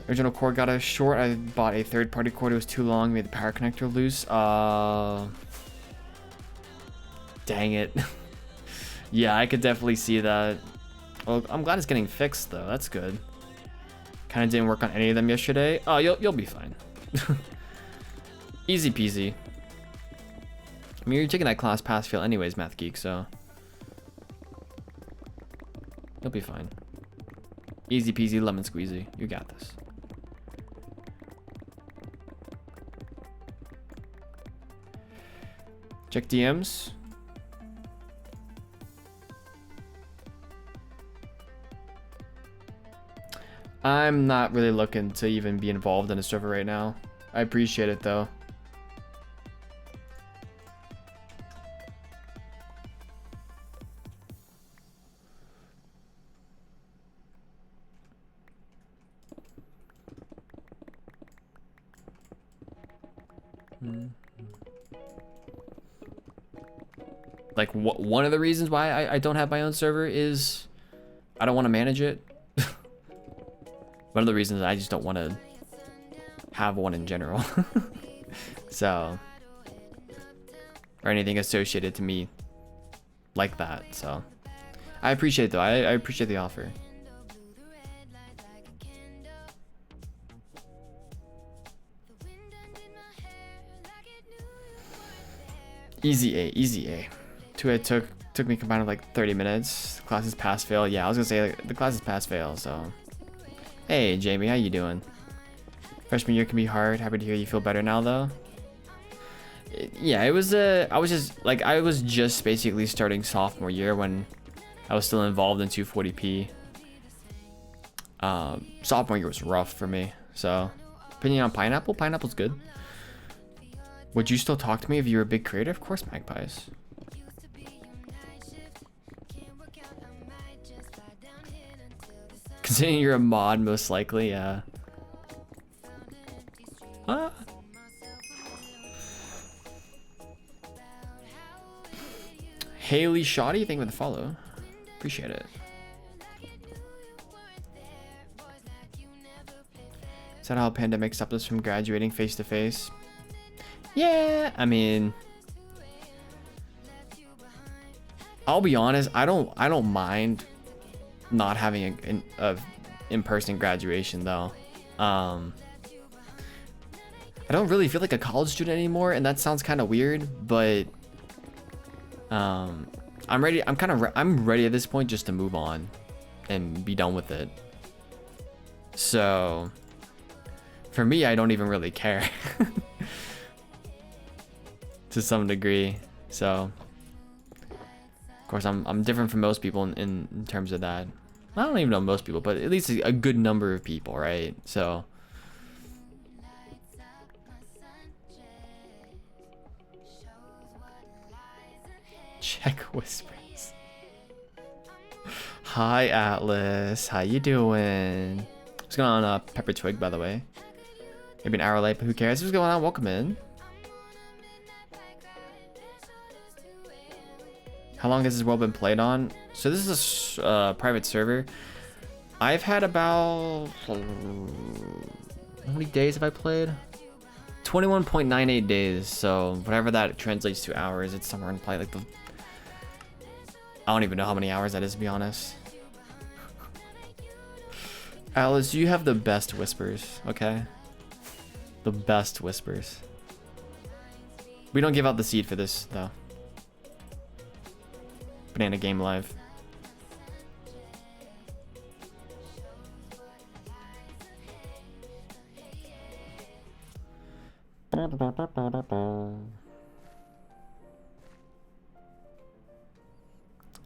Original cord got a short. I bought a third-party cord. It was too long. Made the power connector loose. Dang it. Yeah, I could definitely see that. Well, I'm glad it's getting fixed though. That's good. Kind of didn't work on any of them yesterday. Oh, you'll be fine. Easy peasy. I mean, you're taking that class pass fail anyways, Math Geek, so you'll be fine. Easy peasy lemon squeezy. You got this. Check DMs. I'm not really looking to even be involved in a server right now. I appreciate it though. Like one of the reasons why I don't have my own server is I don't want to manage it. One of the reasons I just don't want to have one in general. So, or anything associated to me like that. So I appreciate it though. I appreciate the offer. Easy A, easy A. 2A took me combined of like 30 minutes. Classes pass fail. Yeah, I was gonna say like, the classes pass fail. So, hey Jamie, how you doing? Freshman year can be hard. Happy to hear you feel better now though. Yeah, it was. I was just basically starting sophomore year when I was still involved in 240p. Sophomore year was rough for me. So, opinion on pineapple? Pineapple's good. Would you still talk to me if you were a big creator? Of course, magpies. Considering you're a mod, most likely, yeah. Ah. Haley Shoddy, thank you for the follow. Appreciate it. Is that how pandemic stopped us from graduating face to face? Yeah, I mean, I'll be honest. I don't mind not having a in-person graduation though. I don't really feel like a college student anymore, and that sounds kind of weird, but I'm ready. I'm ready at this point just to move on and be done with it. So for me, I don't even really care. To some degree. So of course I'm different from most people in terms of that. I don't even know most people, but at least a good number of people, right? So check whispers. Hi Atlas, how you doing? What's going on, Pepper Twig, by the way? Maybe an hour late, but who cares? What's going on? Welcome in. How long has this world been played on? So this is a private server. I've had about how many days have I played? 21.98 days. So whatever that translates to hours, it's somewhere in play like the. I don't even know how many hours that is, to be honest. Alice, you have the best whispers, okay? The best whispers. We don't give out the seed for this, though. Banana Game Live.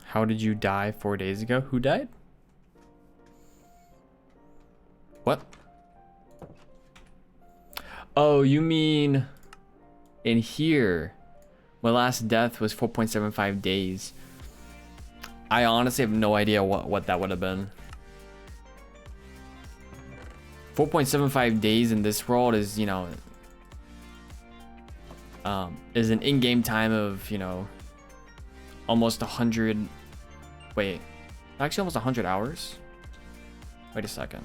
How did you die 4 days ago? Who died? What? Oh, you mean in here. My last death was 4.75 days. I honestly have no idea what that would have been. 4.75 days in this world is, you know, is an in-game time of, you know, almost 100. Wait, actually almost 100 hours. Wait a second.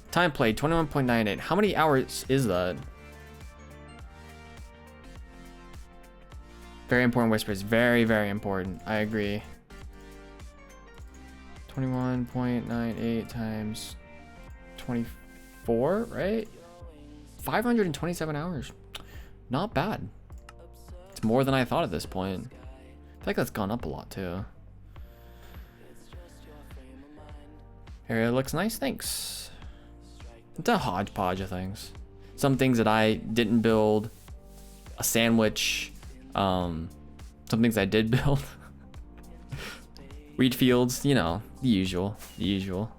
Time played 21.98. How many hours is that? Very important whispers. Very, very important. I agree. 21.98 times 24, right? 527 hours. Not bad. It's more than I thought at this point. I feel like that's gone up a lot too. Area looks nice, thanks. It's a hodgepodge of things. Some things that I didn't build. A sandwich. Some things I did build. Wheat fields, you know, the usual. The usual.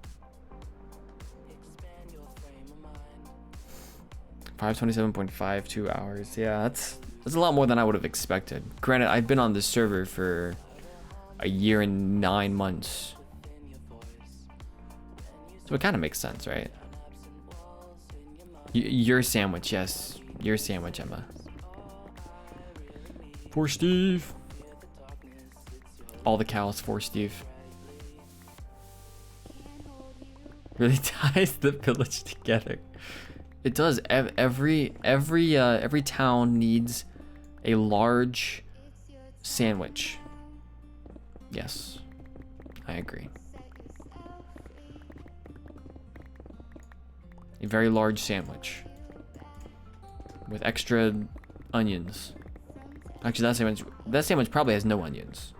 527.52 hours. Yeah, that's a lot more than I would have expected. Granted, I've been on this server for a year and 9 months. So it kind of makes sense, right? Your sandwich, yes. Your sandwich, Emma. For Steve. All the cows for Steve. Really ties the village together. It does. Every town needs a large sandwich. Yes, I agree. A very large sandwich with extra onions. Actually, that sandwich probably has no onions.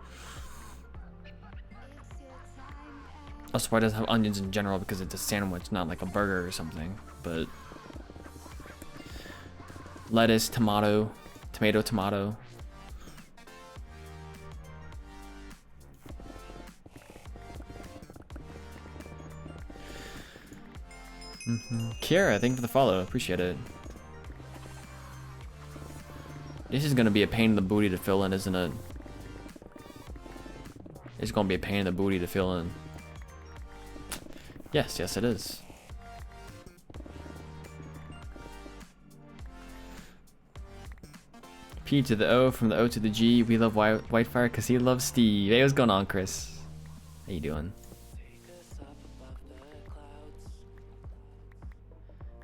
That's why it doesn't have onions in general, because it's a sandwich, not like a burger or something. But lettuce, tomato, tomato. Kiara, thank you for the follow. Appreciate it. This is gonna be a pain in the booty to fill in, isn't it? It's gonna be a pain in the booty to fill in. Yes, it is. P to the O, from the O to the G. We love Whitefire because he loves Steve. Hey, what's going on, Chris? How you doing?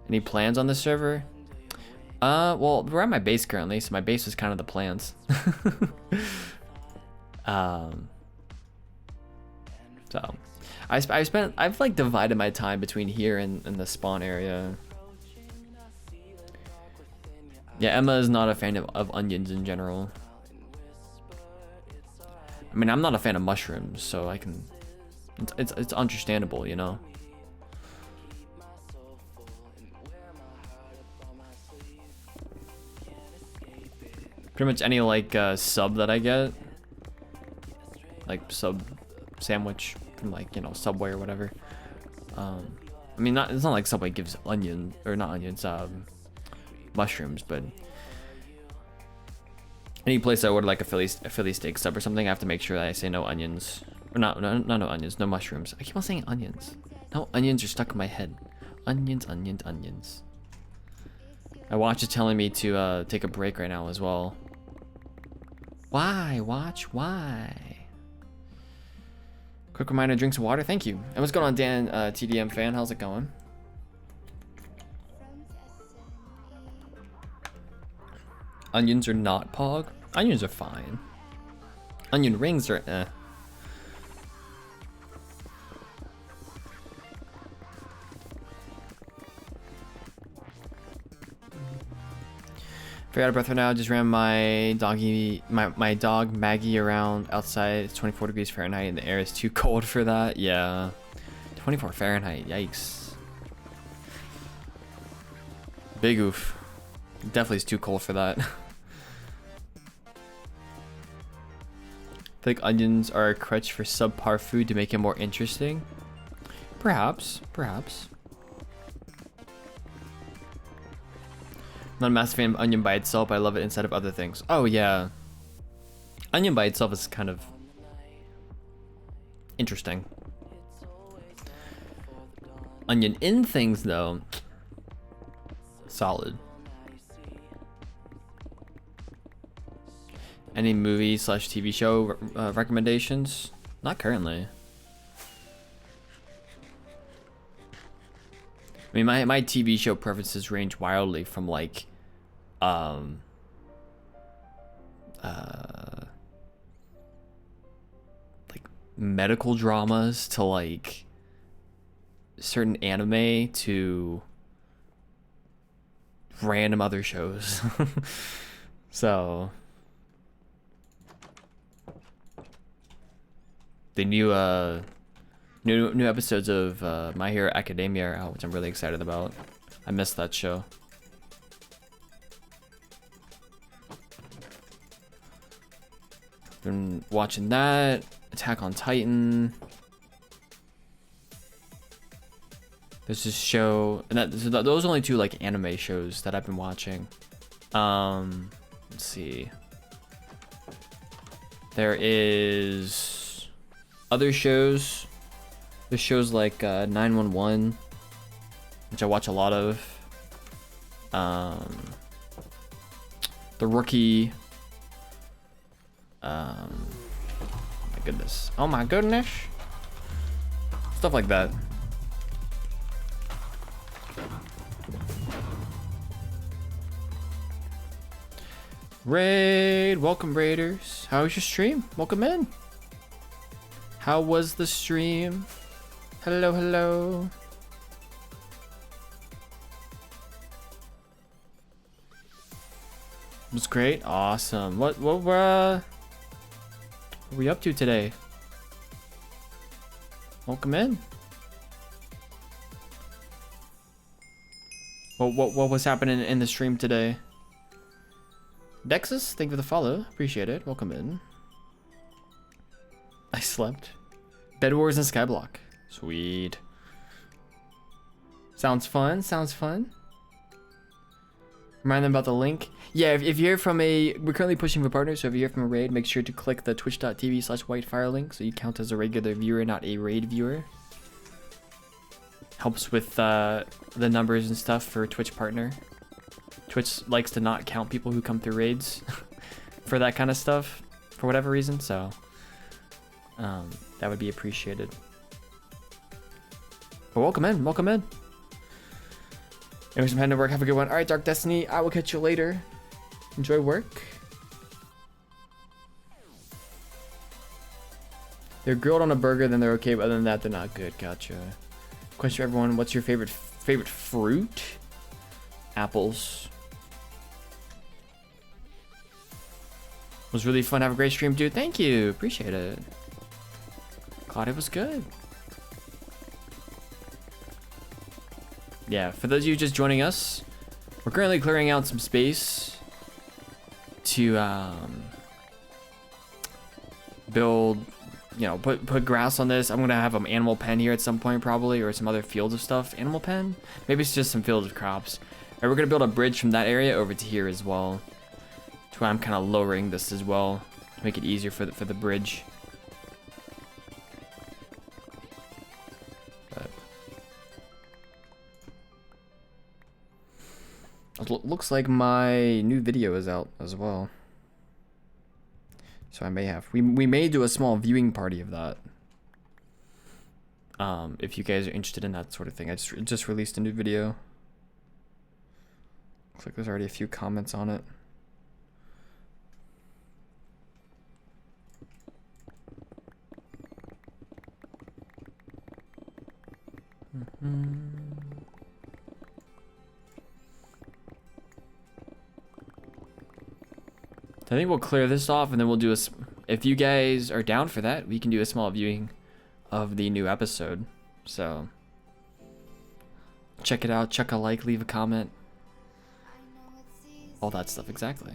Any plans on the server? Well, we're at my base currently, so my base is kind of the plans. So I've like divided my time between here and the spawn area. Yeah, Emma is not a fan of onions in general. I mean, I'm not a fan of mushrooms, so I can. It's understandable, you know. Pretty much any like sub that I get, like sub sandwich from like, you know, Subway or whatever. I mean, it's not like Subway gives mushrooms, but any place I order like a Philly steak sub or something, I have to make sure that I say no onions, or no onions, no mushrooms. I keep on saying onions. No, onions are stuck in my head. Onions. My watch is telling me to take a break right now as well. Why, watch? Why? Quick reminder, drink some water. Thank you. And what's going on, Dan, TDM fan? How's it going? Onions are not pog. Onions are fine. Onion rings are Very out of breath right now. Just ran my dog Maggie around outside. It's 24 degrees Fahrenheit and the air is too cold for that. Yeah. 24 Fahrenheit. Yikes. Big oof. Definitely is too cold for that. I think onions are a crutch for subpar food to make it more interesting. Perhaps. Perhaps. Not a massive fan of onion by itself, but I love it instead of other things. Oh yeah. Onion by itself is kind of interesting. Onion in things though, solid. Any movie / TV show recommendations? Not currently. I mean, my TV show preferences range wildly from like, like medical dramas to like certain anime to random other shows. So the new episodes of My Hero Academia are out, which I'm really excited about. I missed that show. Been watching that. Attack on Titan. There's this show, and those are only two like anime shows that I've been watching. Let's see. There is other shows. There's shows like 911, which I watch a lot of. The Rookie. My goodness. Oh my goodness. Stuff like that. Raid, welcome Raiders. How was your stream? Welcome in. How was the stream? Hello, hello. It was great. Awesome. What were we up to today? Welcome in. What was happening in the stream today? Dexus, thank you for the follow. Appreciate it. Welcome in. I slept. Bed Wars and Skyblock. Sweet. Sounds fun. Sounds fun. Remind them about the link. Yeah, if you hear from we're currently pushing for partners, so if you hear from a raid, make sure to click the twitch.tv/whitefire link so you count as a regular viewer, not a raid viewer. Helps with the numbers and stuff for Twitch partner. Twitch likes to not count people who come through raids for that kind of stuff for whatever reason, so that would be appreciated. But welcome in, welcome in. Anyways, I'm heading to work. Have a good one. All right, Dark Destiny, I will catch you later. Enjoy work. They're grilled on a burger, then they're okay, but other than that, they're not good. Gotcha. Question for everyone: what's your favorite fruit? Apples. Was really fun. Have a great stream, dude. Thank you. Appreciate it. Glad it was good. Yeah, for those of you just joining us, we're currently clearing out some space to build, you know, put grass on this. I'm gonna have an animal pen here at some point probably, or some other fields of stuff. Animal pen? Maybe it's just some fields of crops. And we're gonna build a bridge from that area over to here as well. To where I'm kind of lowering this as well to make it easier for the bridge. But looks like my new video is out as well. So I may have we may do a small viewing party of that. If you guys are interested in that sort of thing. I just released a new video. Looks like there's already a few comments on it. I think we'll clear this off and then we'll do a. If you guys are down for that, we can do a small viewing of the new episode. So check it out. Chuck a like, leave a comment, all that stuff. Exactly.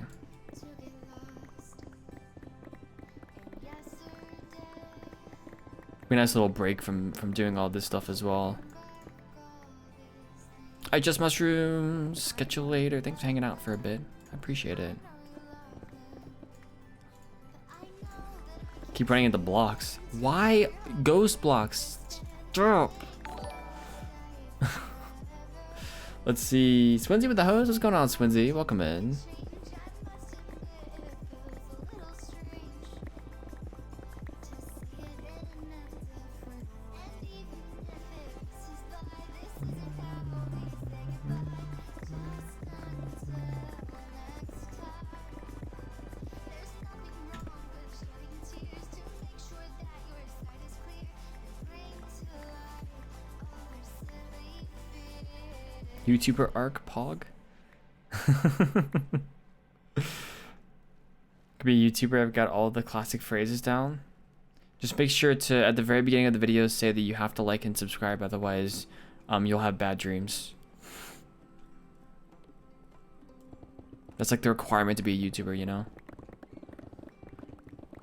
Be a nice little break from doing all this stuff as well. I just mushrooms. Catch you later. Thanks for hanging out for a bit. I appreciate it. Keep running into blocks. Why ghost blocks? Stop. Let's see. Swinsy with the hose. What's going on, Swinsy? Welcome in. YouTuber arc pog. Could be a YouTuber. I've got all the classic phrases down. Just make sure to, at the very beginning of the video, say that you have to like and subscribe, otherwise you'll have bad dreams. That's like the requirement to be a YouTuber, you know?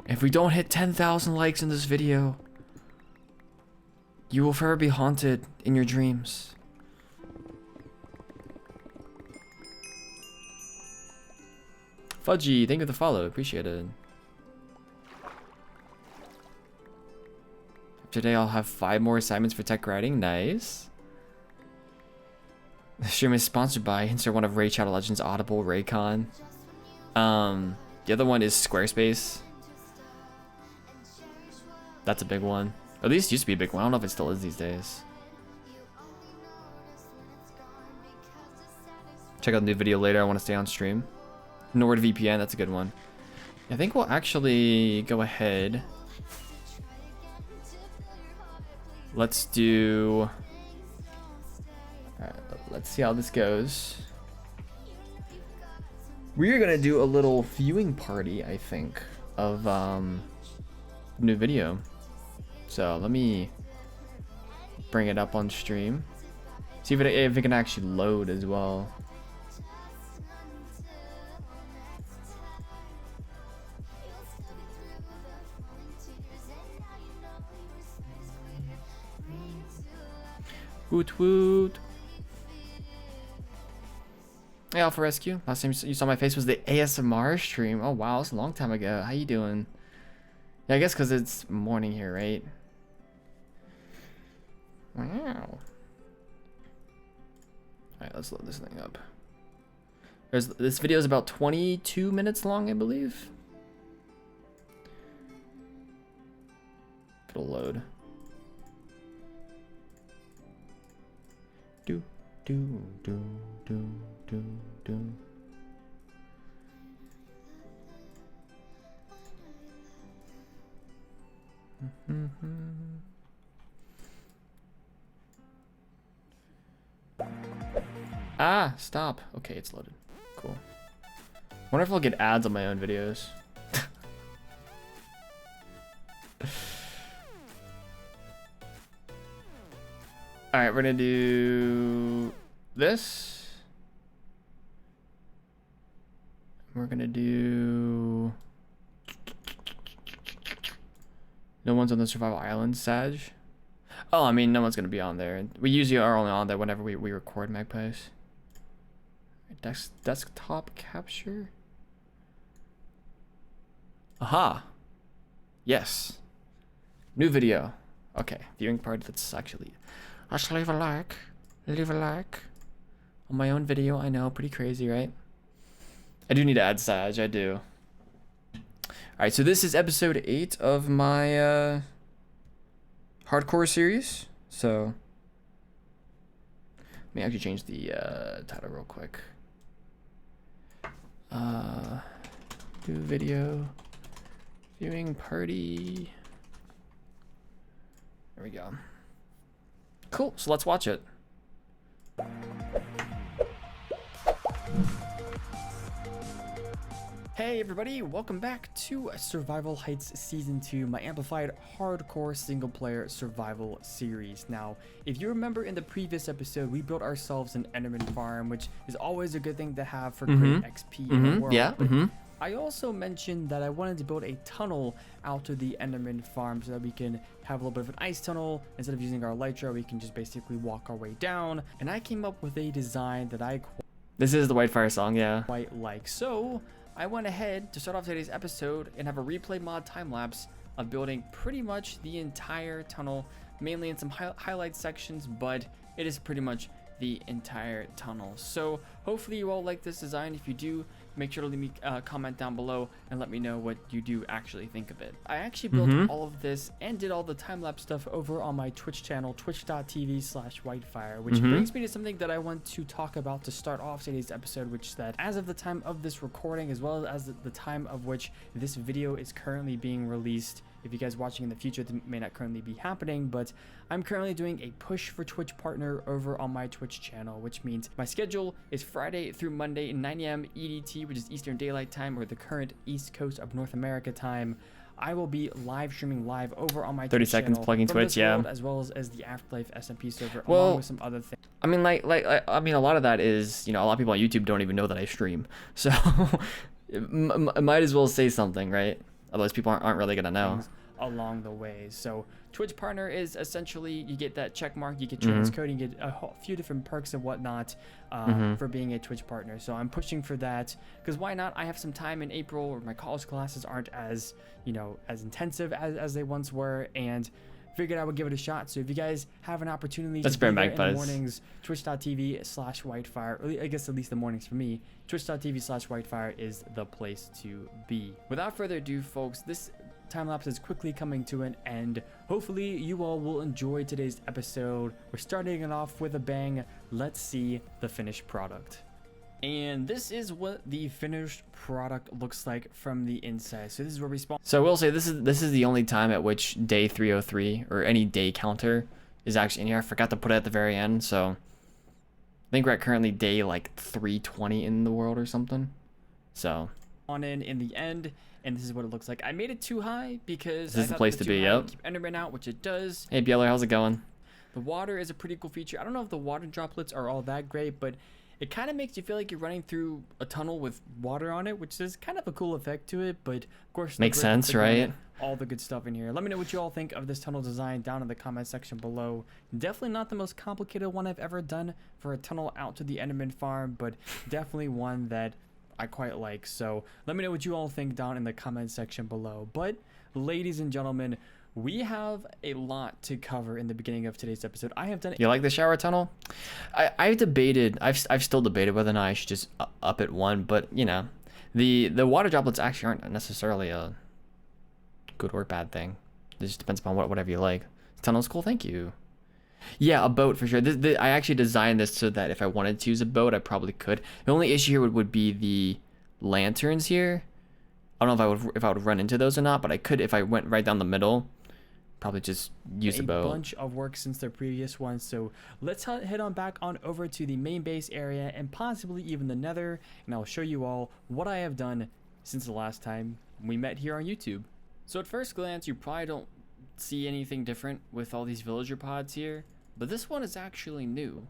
If we don't hit 10,000 likes in this video, you will forever be haunted in your dreams. Fudgy, thank you for the follow. Appreciate it. Today I'll have 5 more assignments for tech writing. Nice. The stream is sponsored by insert one of Raid Shadow Legends Audible Raycon. The other one is Squarespace. That's a big one. Or at least it used to be a big one. I don't know if it still is these days. Check out the new video later. I want to stay on stream. NordVPN, that's a good one. I think we'll actually go ahead. Let's do. Alright, let's see how this goes. We're gonna do a little viewing party, I think, of new video. So let me bring it up on stream. See if it can actually load as well. Woot woot. Hey, Alpha Rescue. Last time you saw my face was the ASMR stream. Oh wow, it's a long time ago. How you doing? Yeah, I guess because it's morning here, right? Wow. Alright, let's load this thing up. This video is about 22 minutes long, I believe. It'll load. Do, do, do, do, do, do. Ah, stop. Okay, it's loaded. Cool. Wonder if I'll get ads on my own videos. Alright, we're gonna do this. We're gonna do. No one's on the Survival Island, Sag. Oh, I mean, no one's gonna be on there. We usually are only on there whenever we record Magpies. Desktop capture. Aha. Yes. New video. Okay, viewing party. Let's actually leave a like. Leave a like on my own video. I know, pretty crazy, right? I do need to add Sag. I do. Alright, so this is episode 8 of my hardcore series. So let me actually change the title real quick. Do video viewing party. There we go. Cool, so let's watch it. Hey everybody, welcome back to Survival Heights Season 2, my amplified hardcore single player survival series. Now, if you remember in the previous episode, we built ourselves an Enderman farm, which is always a good thing to have for great XP in the world. Yeah. I also mentioned that I wanted to build a tunnel out to the Enderman farm so that we can have a little bit of an ice tunnel. Instead of using our elytra, we can just basically walk our way down. And I came up with a design that I This is the Whitefire song, yeah. quite like. So I went ahead to start off today's episode and have a replay mod time lapse of building pretty much the entire tunnel, mainly in some highlight sections, but it is pretty much the entire tunnel. So hopefully you all like this design. If you do, make sure to leave me a comment down below and let me know what you do actually think of it. I actually built all of this and did all the time-lapse stuff over on my Twitch channel, twitch.tv/whitefire, which brings me to something that I want to talk about to start off today's episode, which is that as of the time of this recording, as well as the time of which this video is currently being released, if you guys watching in the future, it may not currently be happening, but I'm currently doing a push for Twitch partner over on my Twitch channel, which means my schedule is Friday through Monday, 9 a.m. EDT, which is Eastern Daylight Time, or the current East Coast of North America time. I will be live streaming live over on my 30 Twitch seconds channel plugging from Twitch, this yeah. world, as well as the AfterLife SMP server, Well, along with some other things. I mean, I mean, a lot of that is, you know, a lot of people on YouTube don't even know that I stream. So, might as well say something, right? Otherwise, people aren't really gonna know. Along the way. So Twitch partner is essentially you get that check mark, you get trans code, you get a few different perks and whatnot for being a Twitch partner. So I'm pushing for that because why not? I have some time in April where my college classes aren't as, you know, as intensive as they once were, and figured I would give it a shot. So if you guys have an opportunity to be there in the mornings, twitch.tv/whitefire, or I guess at least the mornings for me, twitch.tv/whitefire is the place to be. Without further ado, folks, this time lapse is quickly coming to an end. Hopefully you all will enjoy today's episode. We're starting it off with a bang. Let's see the finished product. And this is what the finished product looks like from the inside. So this is where we spawn. So I will say this is the only time at which day 303 or any day counter is actually in here. I forgot to put it at the very end, so I think we're at currently day like 320 in the world or something. So on in the end, and this is what it looks like. I made it too high because this is the place to be. Yep. Keep Enderman out, which it does. Hey Bieler, how's it going? The water is a pretty cool feature. I don't know if the water droplets are all that great, but it kind of makes you feel like you're running through a tunnel with water on it, which is kind of a cool effect to it. But of course, Makes sense, right? All the good stuff in here. Let me know what you all think of this tunnel design down in the comment section below. Definitely not the most complicated one I've ever done for a tunnel out to the Enderman farm, but definitely one that I quite like. So let me know what you all think down in the comment section below. But ladies and gentlemen, we have a lot to cover in the beginning of today's episode. I have done it. You like the shower tunnel? I've still debated whether or not I should just up it one, but you know, the water droplets actually aren't necessarily a good or bad thing. It just depends upon whatever you like. The tunnel's cool, thank you. Yeah, a boat for sure. I actually designed this so that if I wanted to use a boat, I probably could. The only issue here would be the lanterns here. I don't know if I would run into those or not, but I could if I went right down the middle. Probably just use a boat. A bunch of work since their previous one. So let's head on back on over to the main base area and possibly even the nether, and I'll show you all what I have done since the last time we met here on YouTube. So at first glance, you probably don't see anything different with all these villager pods here, but this one is actually new.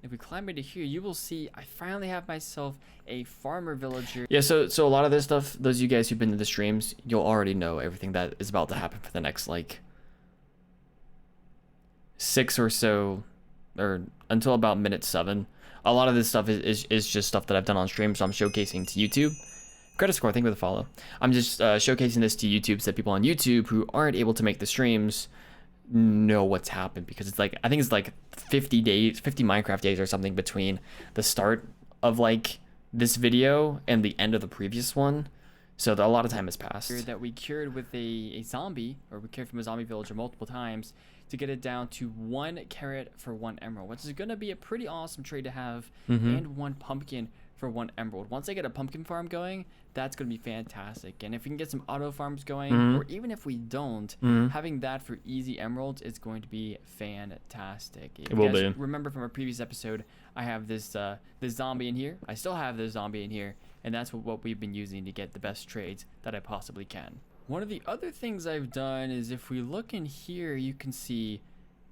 If we climb into here, you will see I finally have myself a farmer villager. Yeah, so a lot of this stuff, those of you guys who've been to the streams, you'll already know everything that is about to happen for the next like 6 or so, or until about minute 7. A lot of this stuff is just stuff that I've done on stream, so I'm showcasing to YouTube. Credit score, thank you for the follow. I'm just showcasing this to YouTube so that people on YouTube who aren't able to make the streams know what's happened, because it's like, I think it's like 50 Minecraft days or something between the start of like this video and the end of the previous one. So a lot of time has passed. That we cured with a zombie, or we cured from a zombie villager multiple times to get it down to 1 carrot for 1 emerald, which is going to be a pretty awesome trade to have, and 1 pumpkin for 1 emerald. Once I get a pumpkin farm going, that's going to be fantastic. And if we can get some auto farms going, or even if we don't, having that for easy emeralds is going to be fantastic. If it will be. Remember from our previous episode, I have this this zombie in here. I still have this zombie in here, and that's what we've been using to get the best trades that I possibly can. One of the other things I've done is, if we look in here, you can see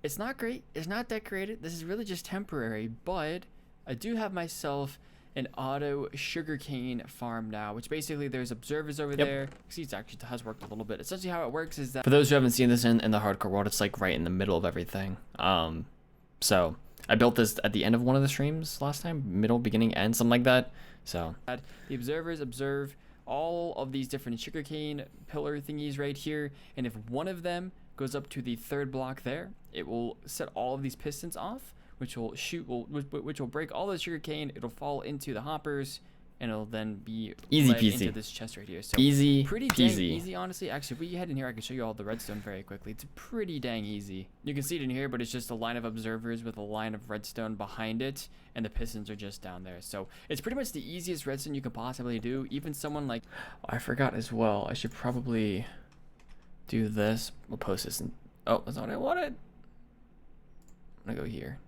it's not great, it's not decorated, this is really just temporary, but I do have myself an auto sugarcane farm now, which basically there's observers over there. See, it actually has worked a little bit. Essentially how it works is that, for those who haven't seen this in the hardcore world, it's like right in the middle of everything. So I built this at the end of one of the streams last time, middle, beginning, end, something like that. So the observers observe all of these different sugarcane pillar thingies right here, and if one of them goes up to the third block there, it will set all of these pistons off, which will which will break all the sugarcane. It'll fall into the hoppers, and it'll then be Easy led peasy. into this chest right here. So Easy pretty peasy. dang easy, honestly. Actually, if we head in here, I can show you all the redstone very quickly. It's pretty dang easy. You can see it in here, but it's just a line of observers with a line of redstone behind it, and the pistons are just down there. So it's pretty much the easiest redstone you could possibly do. Even someone like... I forgot as well. I should probably do this. We'll post this in... Oh, that's not what I wanted. I'm gonna go here.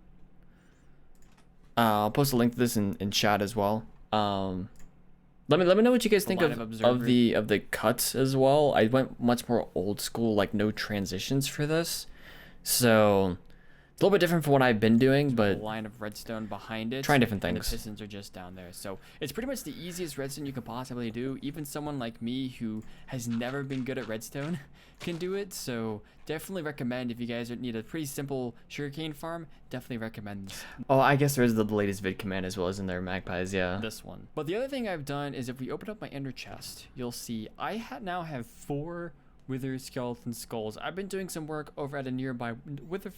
I'll post a link to this in chat as well. Let me know what you guys think of the cuts as well. I went much more old school, like no transitions for this, so it's a little bit different from what I've been doing, but a line of redstone behind it, trying different and things. the pistons are just down there. So it's pretty much the easiest redstone you could possibly do. Even someone like me who has never been good at redstone can do it. So definitely recommend, if you guys need a pretty simple sugarcane farm, definitely recommend this. Oh, I guess there is the latest vid command as well as in there, magpies. Yeah. This one. But the other thing I've done is, if we open up my ender chest, you'll see I now have 4 wither skeleton skulls. I've been doing some work over at a nearby wither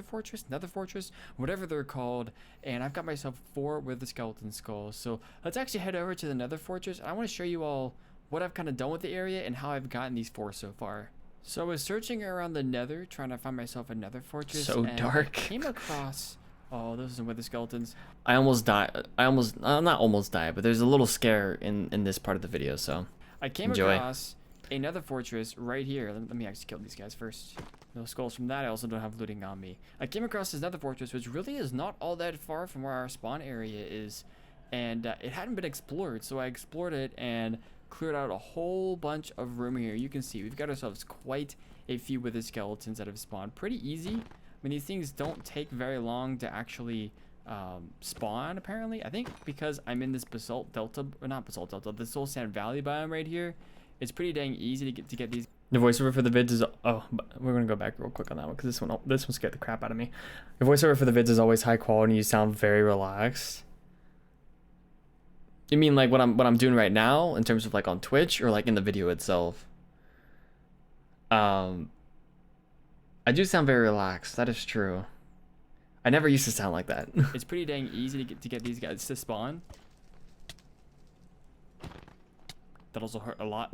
fortress, nether fortress, whatever they're called, and I've got myself 4 wither skeleton skulls. So let's actually head over to the nether fortress. I want to show you all what I've kind of done with the area and how I've gotten these 4 so far. So I was searching around the nether, trying to find myself a nether fortress. So and dark. I came across... Oh, those are some wither skeletons. I almost died. Not almost died, but there's a little scare in this part of the video, so I came enjoy. across another fortress right here. Let me actually kill these guys first. No skulls from that. I also don't have looting on me. I came across this nether fortress, which really is not all that far from where our spawn area is, and it hadn't been explored, so I explored it and cleared out a whole bunch of room here. You can see we've got ourselves quite a few wither skeletons that have spawned. Pretty easy. I mean, these things don't take very long to actually spawn, apparently. I think because I'm in this basalt delta, or not basalt delta, the soul sand valley biome right here, it's pretty dang easy to get these. The voiceover for the vids is... Oh, we're gonna go back real quick on that one, because this one scared the crap out of me. The voiceover for the vids is always high quality. You sound very relaxed. You mean like what I'm doing right now in terms of like on Twitch, or like in the video itself? I do sound very relaxed. That is true. I never used to sound like that. It's pretty dang easy to get these guys to spawn. That also hurt a lot.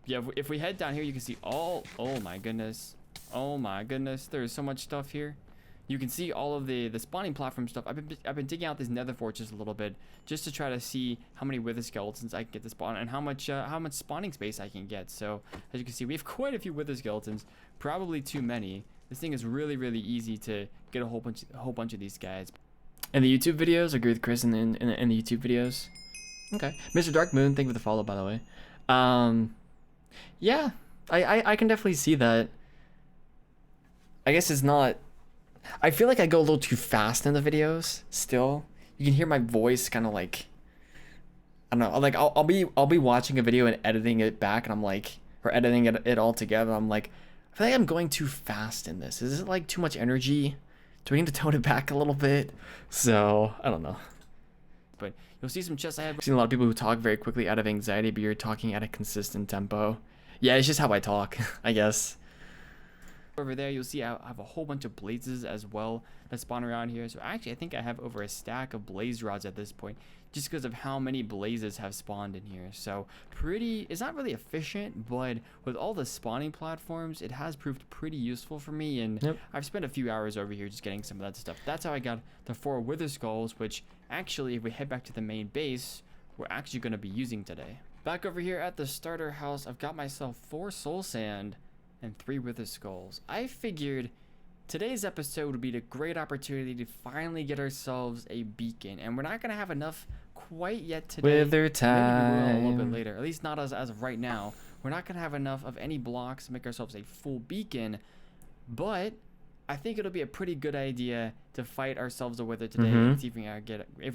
Yeah, if we head down here, you can see all... Oh my goodness. Oh my goodness. There's so much stuff here. You can see all of the spawning platform stuff. I've been digging out this nether fortress a little bit just to try to see how many wither skeletons I can get to spawn and how much spawning space I can get. So as you can see, we have quite a few wither skeletons, probably too many. This thing is really, really easy to get a whole bunch of these guys. In the YouTube videos, I agree with Chris in the YouTube videos. Okay, Mr. Dark Moon, thank you for the follow, by the way. Yeah, I can definitely see that. I guess it's not... I feel like I go a little too fast in the videos still. You can hear my voice kind of like... I don't know, like I'll be watching a video and editing it back, and I'm like... Or editing it all together, I'm like... I feel like I'm going too fast in this. Is it like too much energy? Do we need to tone it back a little bit? So, I don't know. But you'll see some chests I have. I've seen a lot of people who talk very quickly out of anxiety, but you're talking at a consistent tempo. Yeah, it's just how I talk, I guess. Over there, you'll see I have a whole bunch of blazes as well that spawn around here. So actually, I think I have over a stack of blaze rods at this point, just because of how many blazes have spawned in here. So it's not really efficient, but with all the spawning platforms, it has proved pretty useful for me. And yep. I've spent a few hours over here just getting some of that stuff. That's how I got the 4 wither skulls, which actually, if we head back to the main base, we're actually going to be using today. Back over here at the starter house, I've got myself 4 soul sand and 3 wither skulls. I figured today's episode would be a great opportunity to finally get ourselves a beacon, and we're not going to have enough quite yet today. Wither Maybe we will a little bit time. later. At least not as of right now. We're not gonna have enough of any blocks to make ourselves a full beacon, but I think it'll be a pretty good idea to fight ourselves a wither today and see if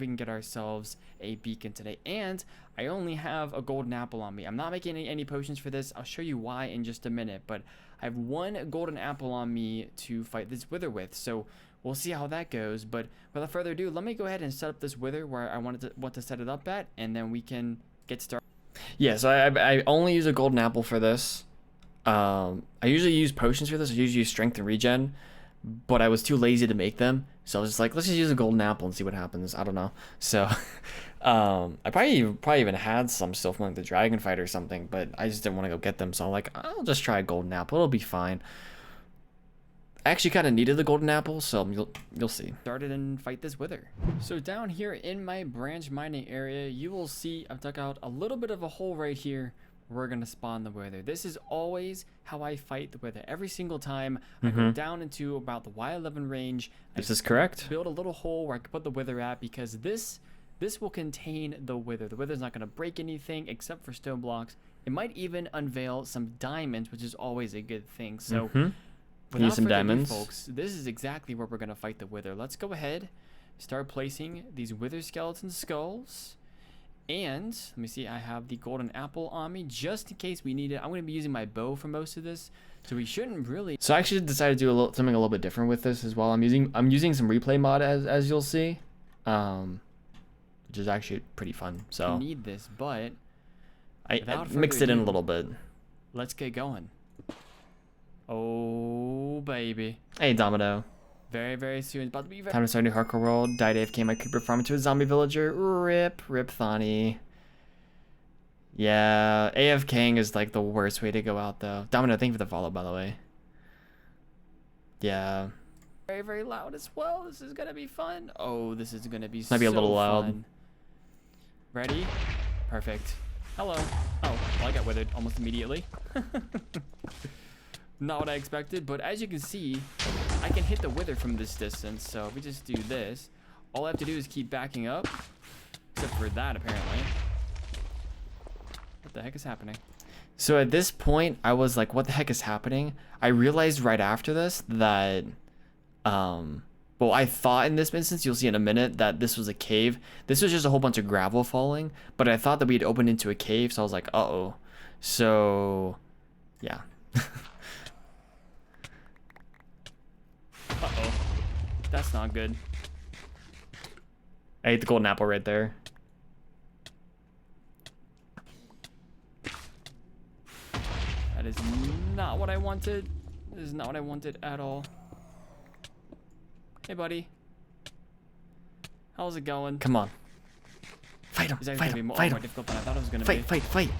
we can get ourselves a beacon today. And I only have a golden apple on me. I'm not making any potions for this. I'll show you why in just a minute, but I have one golden apple on me to fight this wither with. So we'll see how that goes. But without further ado, let me go ahead and set up this wither where I want to set it up at, and then we can get started. Yeah, so I only use a golden apple for this. I usually use potions for this. I usually use strength and regen, but I was too lazy to make them, so I was just like, let's just use a golden apple and see what happens. I don't know. So I probably even had some still from like the dragon fight or something, but I just didn't want to go get them, so I'm like, I'll just try a golden apple. It'll be fine. I actually kind of needed the golden apple, so you'll see. Started and fight this wither. So down here in my branch mining area, you will see I've dug out a little bit of a hole right here. We're gonna spawn the wither. This is always how I fight the wither. Every single time I go down into about the Y11 range. This is correct. Build a little hole where I can put the wither at, because this will contain the wither. The wither's not gonna break anything except for stone blocks. It might even unveil some diamonds, which is always a good thing. So without Use some further ado, diamonds, folks, this is exactly where we're gonna fight the wither. Let's go ahead, start placing these wither skeleton skulls. And let me see, I have the golden apple on me just in case we need it. I'm going to be using my bow for most of this, so we shouldn't really. So I actually decided to do something a little bit different with this as well. I'm using some replay mod as you'll see, which is actually pretty fun. So need this, but I mixed it in a little bit. Let's get going. Oh baby. Hey Domino. Very, very soon. It's about to be very. Time to start a new hardcore world. Died AFK my creeper farm into a zombie villager. Rip Thani. Yeah, AFKing is like the worst way to go out though. Domino, thank you for the follow, by the way. Yeah. Very, very loud as well. This is gonna be fun. Oh, this is gonna be Might be a little loud. fun. Ready? Perfect. Hello. Oh, well, I got withered almost immediately. Not what I expected, but as you can see, I can hit the wither from this distance. So if we just do this, all I have to do is keep backing up, except for that apparently. What the heck is happening? So at this point, I was like, what the heck is happening? I realized right after this that, well, I thought in this instance, you'll see in a minute, that this was a cave. This was just a whole bunch of gravel falling, but I thought that we'd opened into a cave, so I was like, uh-oh. So, yeah. Uh-oh. That's not good. I ate the golden apple right there. That is not what I wanted. This is not what I wanted at all. Hey, buddy. How's it going? Come on. Fight him, It's actually fight gonna be him, more fight him. difficult than I thought it was gonna be. Fight.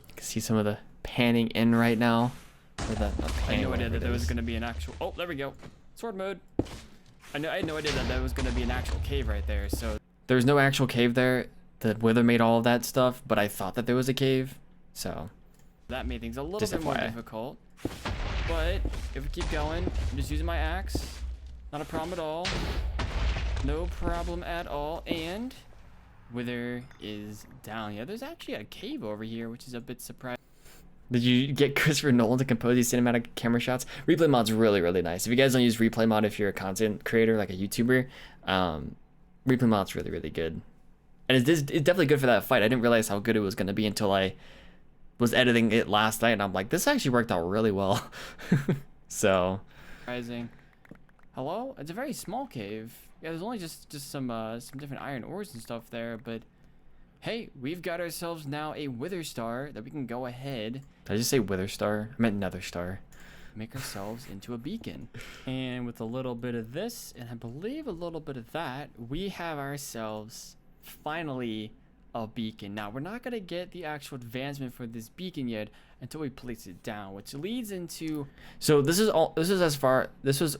You can see some of the panning in right now. Or the, not I had panning, no idea whatever that it there was is. gonna be an actual. Oh, there we go. Sword mode. I had no idea that there was gonna be an actual cave right there. So There's no actual cave there. The wither made all of that stuff, but I thought that there was a cave. So that made things a little Just bit more FYI. difficult. But if we keep going, I'm just using my axe. Not a problem at all. No problem at all. And wither is down. Yeah, there's actually a cave over here, which is a bit surprising. did you get Christopher Nolan to compose these cinematic camera shots? Replay mod's really, really nice. If you guys don't use replay mod, if you're a content creator, like a YouTuber, replay mod's really, really good. And it's definitely good for that fight. I didn't realize how good it was going to be until I was editing it last night, and I'm like, this actually worked out really well. So Surprising. Hello? It's a very small cave. Yeah, there's only just some different iron ores and stuff there, but hey, we've got ourselves now a wither star that we can go ahead did I just say Wither Star? I meant Nether Star. make ourselves into a beacon. And with a little bit of this, and I believe a little bit of that, we have ourselves finally a beacon. Now, we're not going to get the actual advancement for this beacon yet until we place it down, which leads into... So this was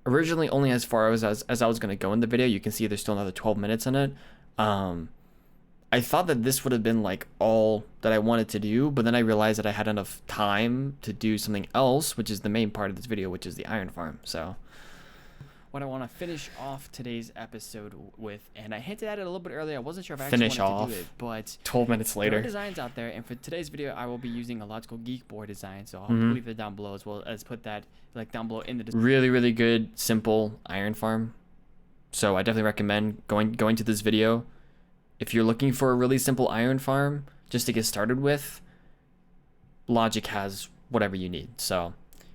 originally only as far as I was going to go in the video. You can see there's still another 12 minutes in it. I thought that this would have been like all that I wanted to do, but then I realized that I had enough time to do something else, which is the main part of this video, which is the iron farm. So what I want to finish off today's episode with, and I hinted at it a little bit earlier, I wasn't sure if I actually wanted to do it, but 12 minutes later. There are designs out there, and for today's video, I will be using a Logical Geek board design, so I'll leave it down below, as well as put that like down below in the description. Really, really good, simple iron farm. So I definitely recommend going to this video. If you're looking for a really simple iron farm just to get started with, Logic has whatever you need. So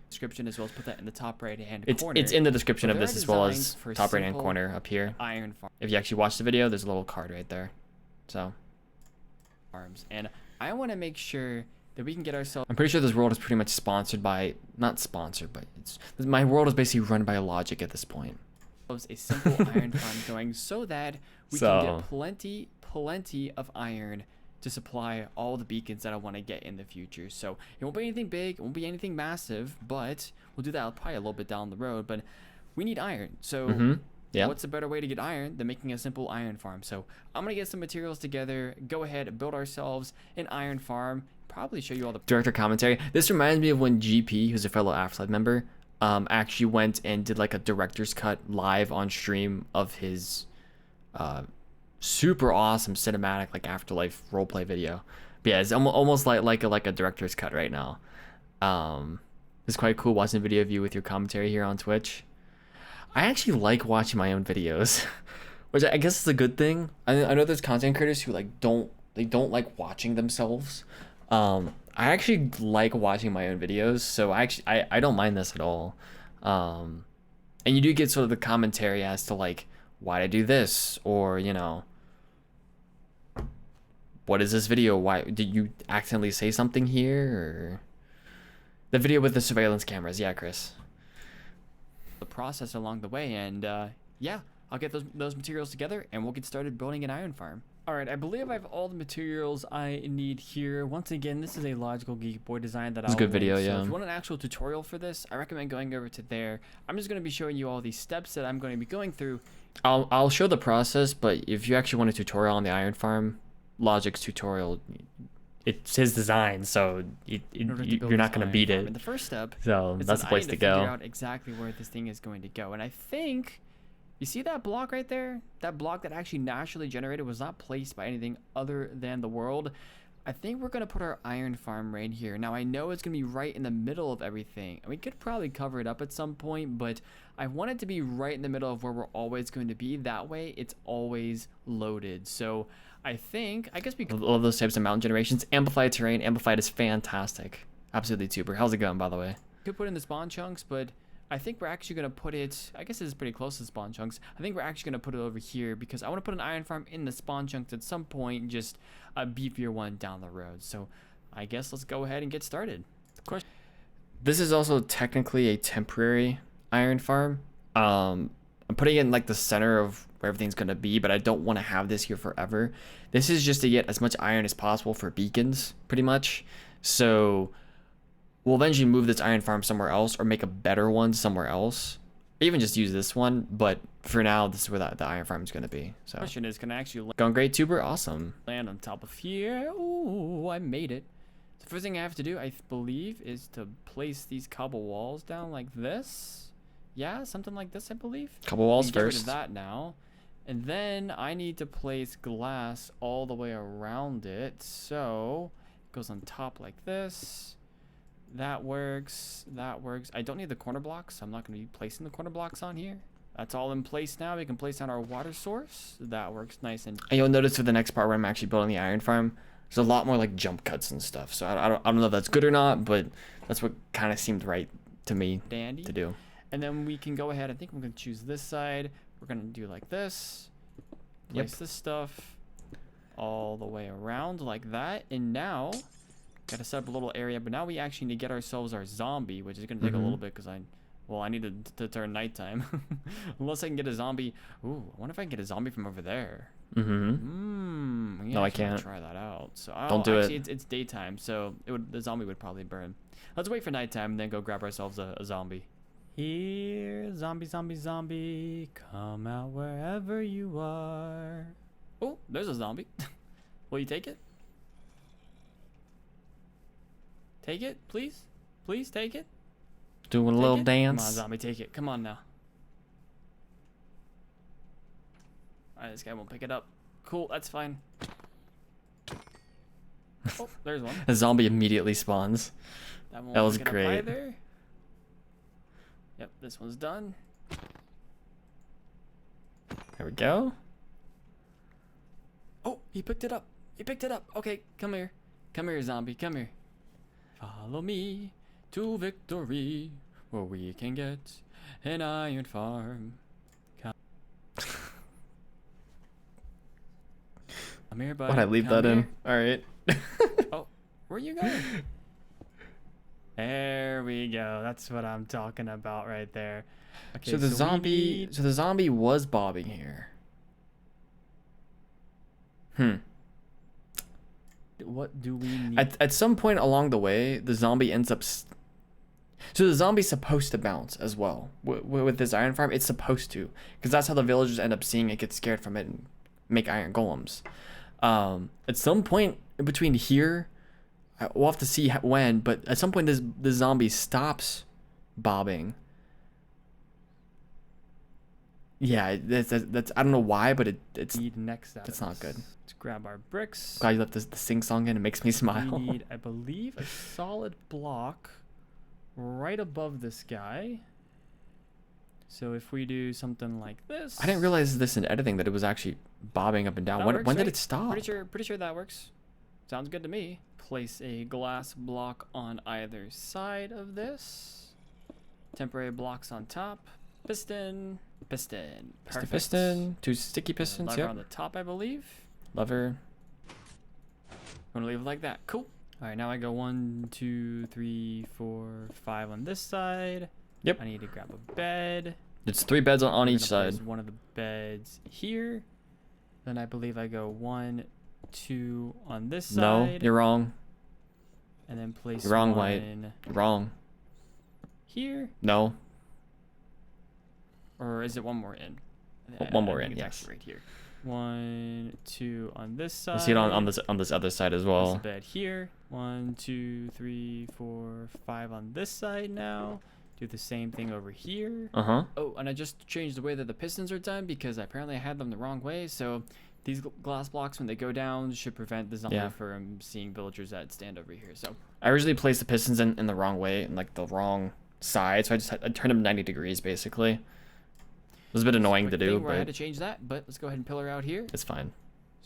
description, as well as put that in the top right hand corner. It's in the description of this, as well as top right hand corner up here. Iron farm. If you actually watch the video, there's a little card right there. So farms, and I want to make sure that we can get ourselves. I'm pretty sure this world is pretty much sponsored by, not sponsored, but my world is basically run by Logic at this point. A simple iron farm going so that we can get plenty of iron to supply all the beacons that I want to get in the future. So it won't be anything big, it won't be anything massive, but we'll do that probably a little bit down the road. But we need iron, so what's a better way to get iron than making a simple iron farm? So I'm gonna get some materials together, go ahead and build ourselves an iron farm, probably show you all the director commentary. This reminds me of when GP, who's a fellow AfterLife member, actually went and did like a director's cut live on stream of his super awesome cinematic like AfterLife roleplay video. But yeah, it's almost like a director's cut right now. It's quite cool watching a video of you with your commentary here on Twitch. I actually like watching my own videos, which I guess is a good thing. I know there's content creators who like don't like watching themselves. I actually like watching my own videos, so I don't mind this at all. And you do get sort of the commentary as to like, why'd I do this, or you know, what is this video, why did you accidentally say something here, or the video with the surveillance cameras. Yeah, Chris, the process along the way. And yeah, I'll get those materials together and we'll get started building an iron farm. Alright, I believe I have all the materials I need here. Once again, this is a Logical Geek board design that I'll a good video, yeah. So if you want an actual tutorial for this, I recommend going over to there. I'm just going to be showing you all these steps that I'm going to be going through. I'll show the process, but if you actually want a tutorial on the iron farm, Logic's tutorial, it's his design, so you're not going to beat it. And the first step, so that's the place to go. Figure out exactly where this thing is going to go, and I think. You see that block right there? That block that actually naturally generated was not placed by anything other than the world. I think we're going to put our iron farm right here. Now, I know it's going to be right in the middle of everything. And we could probably cover it up at some point, but I want it to be right in the middle of where we're always going to be. That way, it's always loaded. So I guess we could... All of those types of mountain generations. Amplified terrain. Amplified is fantastic. Absolutely super. How's it going, by the way? Could put in the spawn chunks, but... I think we're actually going to put it, I guess it's pretty close to spawn chunks. I think we're actually going to put it over here because I want to put an iron farm in the spawn chunks at some point, just a beefier one down the road. So I guess let's go ahead and get started. Of course, this is also technically a temporary iron farm. I'm putting it in like the center of where everything's going to be, but I don't want to have this here forever. This is just to get as much iron as possible for beacons, pretty much. So... we'll eventually move this iron farm somewhere else or make a better one somewhere else. Or even just use this one, but for now, this is where the iron farm is going to be. So, question is, can I actually going great, Tuber? Awesome. Land on top of here. Ooh, I made it. The first thing I have to do, I believe, is to place these cobble walls down like this. Yeah, something like this, I believe. Cobble walls first. Get rid of that now. And then I need to place glass all the way around it. So, it goes on top like this. That works. That works. I don't need the corner blocks, so I'm not going to be placing the corner blocks on here. That's all in place now. We can place down our water source. That works nice. And you'll notice for the next part where I'm actually building the iron farm, there's a lot more like jump cuts and stuff. So I don't know if that's good or not, but that's what kind of seemed right to me to do. And then we can go ahead. I think I'm going to choose this side. We're going to do like this. Place this stuff all the way around like that. And now... got to set up a little area, but now we actually need to get ourselves our zombie, which is going to take a little bit because I need to turn nighttime. Unless I can get a zombie. Ooh, I wonder if I can get a zombie from over there. No, I can't. Try that out. So don't do it. It's daytime, so the zombie would probably burn. Let's wait for nighttime and then go grab ourselves a zombie. Here, zombie, zombie, zombie, come out wherever you are. Oh, there's a zombie. Will you take it? Take it, please? Please take it. Doing a Take little it? dance. Come on, zombie, take it. Come on now. Alright, this guy won't pick it up. Cool, that's fine. Oh, there's one. A zombie immediately spawns. That won't That was pick it up great. either. Yep, this one's done. There we go. Oh, he picked it up. He picked it up. Okay, come here. Come here, zombie. Come here. Follow me to victory, where we can get an iron farm. Come here, buddy. Why'd I leave Come that in? here. All right. Oh, where you going? There we go. That's what I'm talking about right there. Okay, So the we zombie, need- so the zombie was bobbing here. What do we need? At some point along the way, the zombie ends up. So the zombie's supposed to bounce as well with this iron farm. It's supposed to, because that's how the villagers end up seeing it, get scared from it, and make iron golems. At some point in between here, we'll have to see when. But at some point, the zombie stops bobbing. Yeah, that's I don't know why, but it's need next out it's of not this. good. Let's grab our bricks. glad you left the sing song in. It makes me smile. We need, I believe, a solid block right above this guy. So if we do something like this, I didn't realize this in editing that it was actually bobbing up and down. That When works, did right? it stop? Pretty sure that works. Sounds good to me. Place a glass block on either side of this. Temporary blocks on top. Piston. Just a Perfect. piston, two sticky pistons. Lever Yep. on the top, I believe. Lever. I'm gonna leave it like that. Cool. All right, now I go 1, 2, 3, 4, 5 on this side. Yep. I need to grab a bed. It's 3 beds on I'm each gonna side. place one of the beds here. Then I believe I go 1, 2 on this No, side. you're wrong. And then place You're wrong, one White. You're wrong. here. No. Or is it one more in? One more I think in, it's yes. actually right here. 1, 2 on this side. You see it on this other side as There's well. a bed here. 1, 2, 3, 4, 5 on this side now. Do the same thing over here. Uh-huh. Oh, and I just changed the way that the pistons are done because apparently I had them the wrong way. So these glass blocks, when they go down, should prevent the zombie Yeah. from seeing villagers that stand over here. So I originally placed the pistons in the wrong way, in like the wrong side, so I turned them 90 degrees basically. It was a bit annoying to quick do, thing where I had but to change that. But let's go ahead and pillar out here it's fine.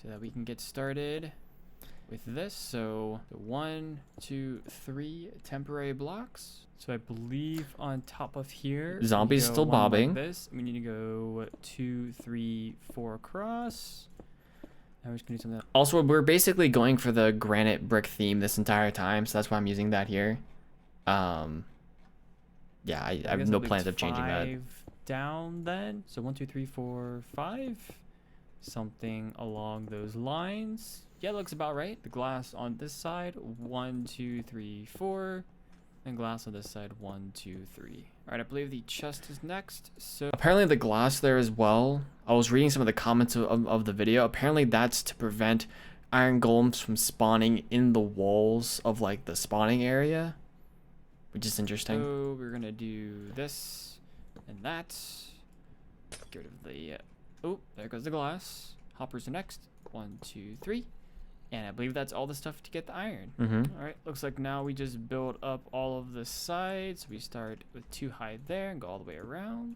so that we can get started with this. So the 1, 2, 3 temporary blocks. So I believe on top of here, we Zombie's go still one like bobbing. this. We need to go 2, 3, 4 across. Now we're just gonna do something. Also, we're basically going for the granite brick theme this entire time, so that's why I'm using that here. Yeah, I guess have I'll no do plans of changing that. 5 down then. So 1, 2, 3, 4, 5. Something along those lines. Yeah, looks about right. The glass on this side, 1, 2, 3, 4. And glass on this side, 1, 2, 3. All right, I believe the chest is next. So Apparently the glass there as well. I was reading some of the comments of the video. Apparently that's to prevent iron golems from spawning in the walls of like the spawning area, which is interesting. So we're gonna do this and that. Get rid of the. Oh, there goes the glass. Hoppers are next. 1, 2, 3. And I believe that's all the stuff to get the iron. Mm-hmm. All right, looks like now we just build up all of the sides. We start with 2 high there and go all the way around.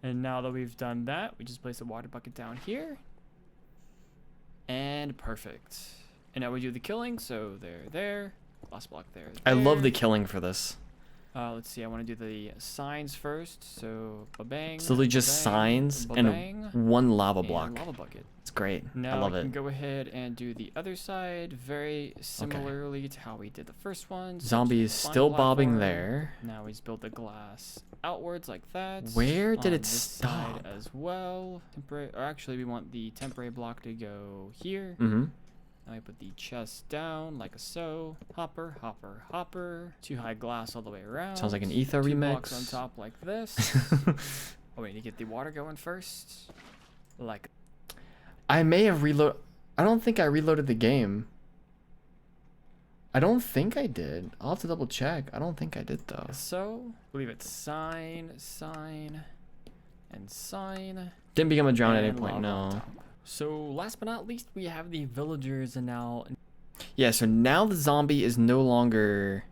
And now that we've done that, we just place a water bucket down here. And perfect. And now we do the killing. So there. Glass block there. I love there. the killing for this. Let's see. I want to do the signs first. So ba-bang. It's literally just ba-bang, signs ba-bang, and one lava and block. lava bucket. It's great. Now I love can it. go ahead and do the other side very similarly to how we did the first one. So Zombie is just one still bobbing platform. there. Now we build the glass outwards like that. Where did on it this side stop? as well? Temporary, or actually, we want the temporary block to go here. Mm-hmm. Now we put the chest down like so. Hopper, hopper, hopper. 2 high glass all the way around. Sounds like an Etho 2 remix. blocks on top like this. Oh, we need to get the water going first. Like, I may have reload. I don't think I reloaded the game. I don't think I did. I'll have to double check. I don't think I did though. So, I believe it's sign, and sign. Didn't become a drown at any and point, lava on no. top. So, last but not least, we have the villagers and now. Yeah, so now the zombie is no longer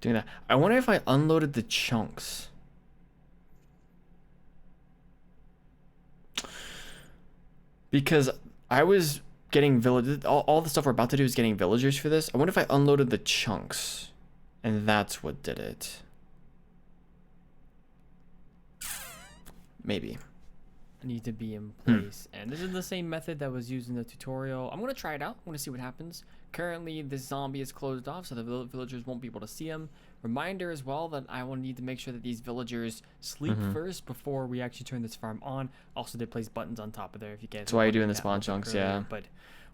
doing that. I wonder if I unloaded the chunks. Because I was getting village. All the stuff we're about to do is getting villagers for this. I wonder if I unloaded the chunks, and that's what did it. Maybe. Need to be in place, and this is the same method that was used in the tutorial. I'm gonna try it out. I'm gonna see what happens. Currently, this zombie is closed off, so the villagers won't be able to see him. Reminder as well that I will need to make sure that these villagers sleep first before we actually turn this farm on. Also, they place buttons on top of there if you guys. That's why you're doing the that spawn real quick chunks, earlier. yeah. But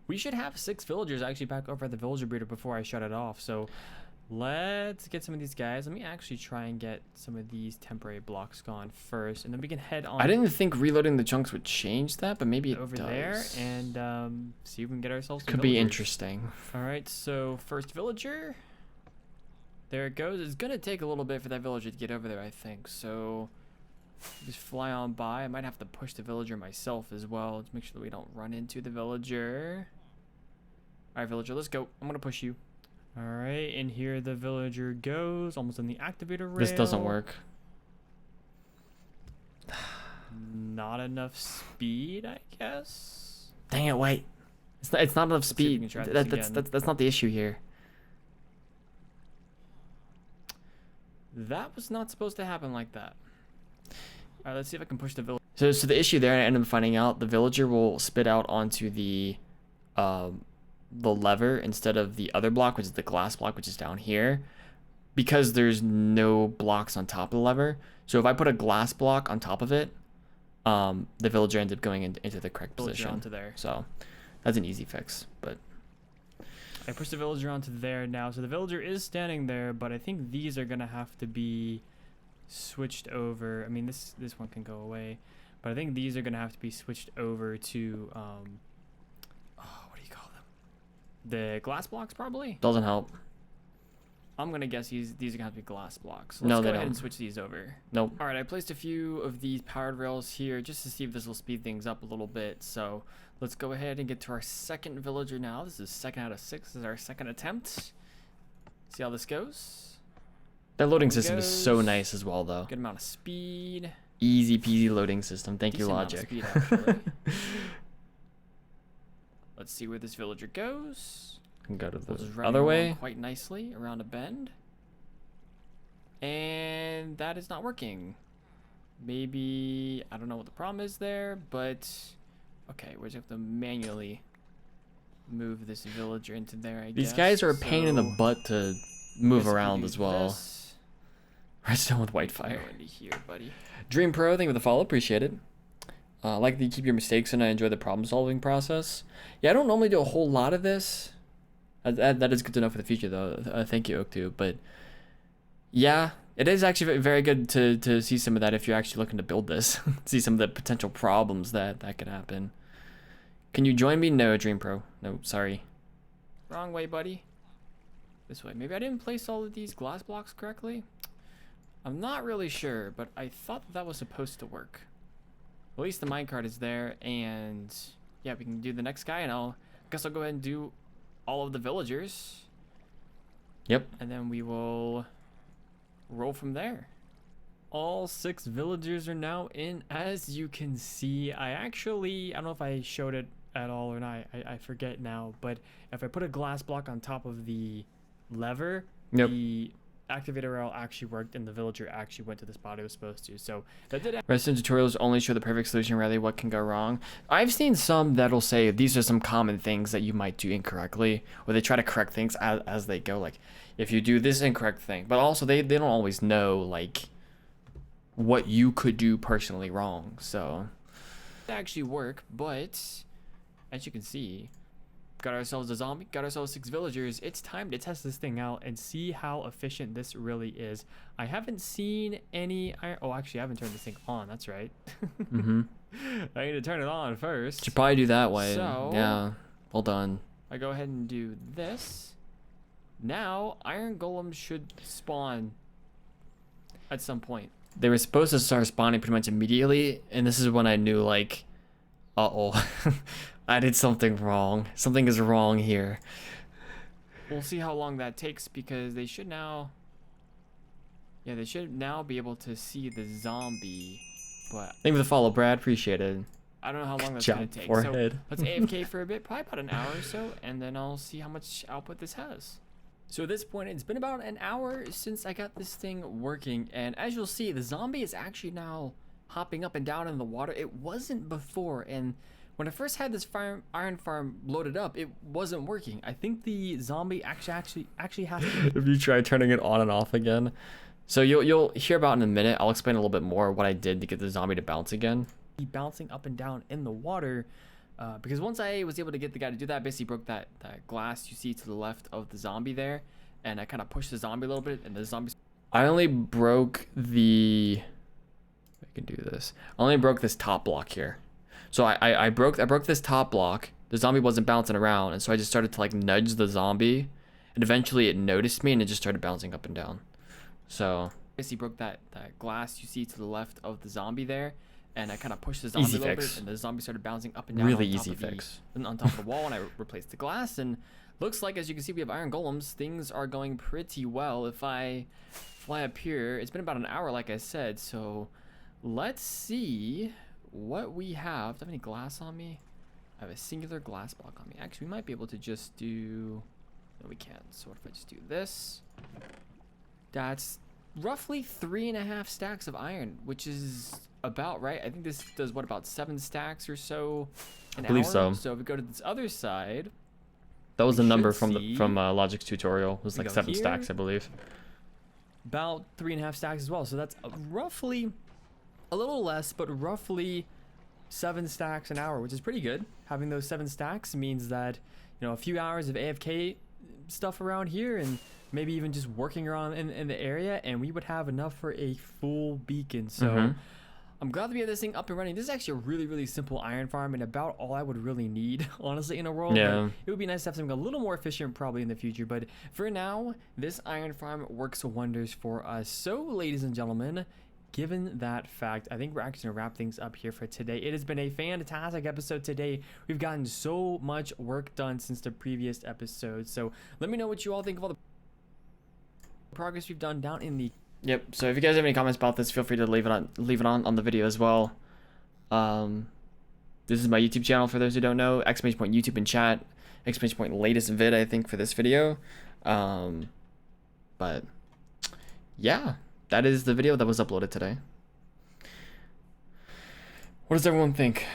we should have 6 villagers actually back over at the villager breeder before I shut it off. So let's get some of these guys. Let me actually try and get some of these temporary blocks gone first, and then we can head on. I didn't think reloading the chunks would change that, but maybe it over does. there and see if we can get ourselves some Could be villagers. interesting. All right, so first villager, there it goes. It's gonna take a little bit for that villager to get over there, I think. So just fly on by. I might have to push the villager myself as well to make sure that we don't run into the villager. All right, villager, let's go. I'm gonna push you. All right, and here the villager goes, almost on the activator rail. This doesn't work. Not enough speed, I guess. Dang it, wait. It's not enough see if we speed. can try this That's not the issue here. That was not supposed to happen like that. All right, let's see if I can push the villager. So the issue there, I ended up finding out, the villager will spit out onto the lever instead of the other block, which is the glass block, which is down here, because there's no blocks on top of the lever. So if I put a glass block on top of it, the villager ends up going into the correct Villager position. onto there. So that's an easy fix, but I pushed the villager onto there now. So the villager is standing there, but I think these are gonna have to be switched over. I mean, this one can go away, but I think these are gonna have to be switched over to what do you call them? The glass blocks, probably. doesn't help. I'm gonna guess these are gonna have to be glass blocks. No, Let's they go ahead don't. and switch these over. Nope. All right, I placed a few of these powered rails here just to see if this will speed things up a little bit. So let's go ahead and get to our second villager now. This is 2nd out of 6. This is our second attempt. See how this goes. That loading There it system is so goes. nice as well, though. Good amount of speed. Easy peasy loading system. Thank you, Decent amount of Logic. speed, actually. Let's see where this villager goes. Can go to the Villager's running other along way. quite nicely around a bend. And that is not working. Maybe, I don't know what the problem is there, but okay, we just have to manually move this villager into there, I guess. These guys are a pain in the So, butt to guess move if we around do as well. this, Redstone with white go fire. into here, buddy. Dream Pro, thank you for the follow. Appreciate it. I like that you keep your mistakes and I enjoy the problem solving process. Yeah, I don't normally do a whole lot of this. That is good to know for the future, though. Thank you, Oak2. But yeah, it is actually very good to see some of that if you're actually looking to build this. See some of the potential problems that could happen. Can you join me? No, Dream Pro. No, sorry. Wrong way, buddy. This way. Maybe I didn't place all of these glass blocks correctly. I'm not really sure, but I thought that was supposed to work. At least the minecart is there, and yeah, we can do the next guy, and I guess I'll go ahead and do all of the villagers, Yep. and then we will roll from there. All 6 villagers are now in, as you can see. I don't know if I showed it at all or not. I forget now, but if I put a glass block on top of the lever, Yep. the activator rail actually worked and the villager actually went to the spot it was supposed to. So that did. Redstone tutorials only show the perfect solution, rarely what can go wrong. I've seen some that'll say these are some common things that you might do incorrectly, or they try to correct things as they go. Like, if you do this incorrect thing, but also they don't always know, like, what you could do personally wrong. So actually work, but as you can see, got ourselves a zombie, got ourselves 6 villagers. It's time to test this thing out and see how efficient this really is. I haven't seen any iron. Oh, actually, I haven't turned this thing on. That's right. I need to turn it on first. Should probably do that way. So- Yeah. Hold on. I go ahead and do this. Now, iron golems should spawn at some point. They were supposed to start spawning pretty much immediately, and this is when I knew, like, uh-oh, I did something wrong. Something is wrong here. We'll see how long that takes because they should now... Yeah, they should now be able to see the zombie, but Thank you for the follow, Brad. Appreciate it. I don't know how long that's Job going to take. forehead. So let's AFK for a bit, probably about an hour or so, and then I'll see how much output this has. So at this point, it's been about an hour since I got this thing working, and as you'll see, the zombie is actually now hopping up and down in the water. It wasn't before, and when I first had this iron farm loaded up, it wasn't working. I think the zombie actually has to... If you try turning it on and off again. So you'll hear about in a minute. I'll explain a little bit more what I did to get the zombie to bounce again. Be bouncing up and down in the water because once I was able to get the guy to do that, I basically broke that glass you see to the left of the zombie there, and I kind of pushed the zombie a little bit, and the zombie... I only broke the... I can do this. I only broke this top block here. So I broke this top block. The zombie wasn't bouncing around, and so I just started to like nudge the zombie, and eventually it noticed me and it just started bouncing up and down. So basically broke that glass you see to the left of the zombie there, and I kind of pushed the zombie Easy a little fix. bit, and the zombie started bouncing up and down. Really on top easy of the- fix. on top of the wall, and I replaced the glass, and looks like, as you can see, we have iron golems. Things are going pretty well. If I fly up here, it's been about an hour, like I said, so let's see what we have. Do I have any glass on me? I have a singular glass block on me. Actually, we might be able to just do... No, we can't. So what if I just do this? That's roughly 3.5 stacks of iron, which is about right. I think this does, what, about 7 stacks or so an I believe hour? so. So if we go to this other side, that was the we number should from see- Logic's tutorial. It was We like go 7 here. stacks, I believe. about 3.5 stacks as well. So that's roughly a little less, but roughly 7 stacks an hour, which is pretty good. Having those 7 stacks means that, you know, a few hours of AFK stuff around here and maybe even just working around in the area, and we would have enough for a full beacon. So Mhm. I'm glad that we have this thing up and running. This is actually a really, really simple iron farm and about all I would really need, honestly, in a world. Yeah. But it would be nice to have something a little more efficient probably in the future. But for now, this iron farm works wonders for us. So, ladies and gentlemen, given that fact, I think we're actually going to wrap things up here for today. It has been a fantastic episode today. We've gotten so much work done since the previous episode. So let me know what you all think of all the progress we've done down in the... Yep. So if you guys have any comments about this, feel free to leave it on the video as well. This is my YouTube channel for those who don't know. ! YouTube in chat. ! Latest vid, I think, for this video. But yeah, that is the video that was uploaded today. What does everyone think?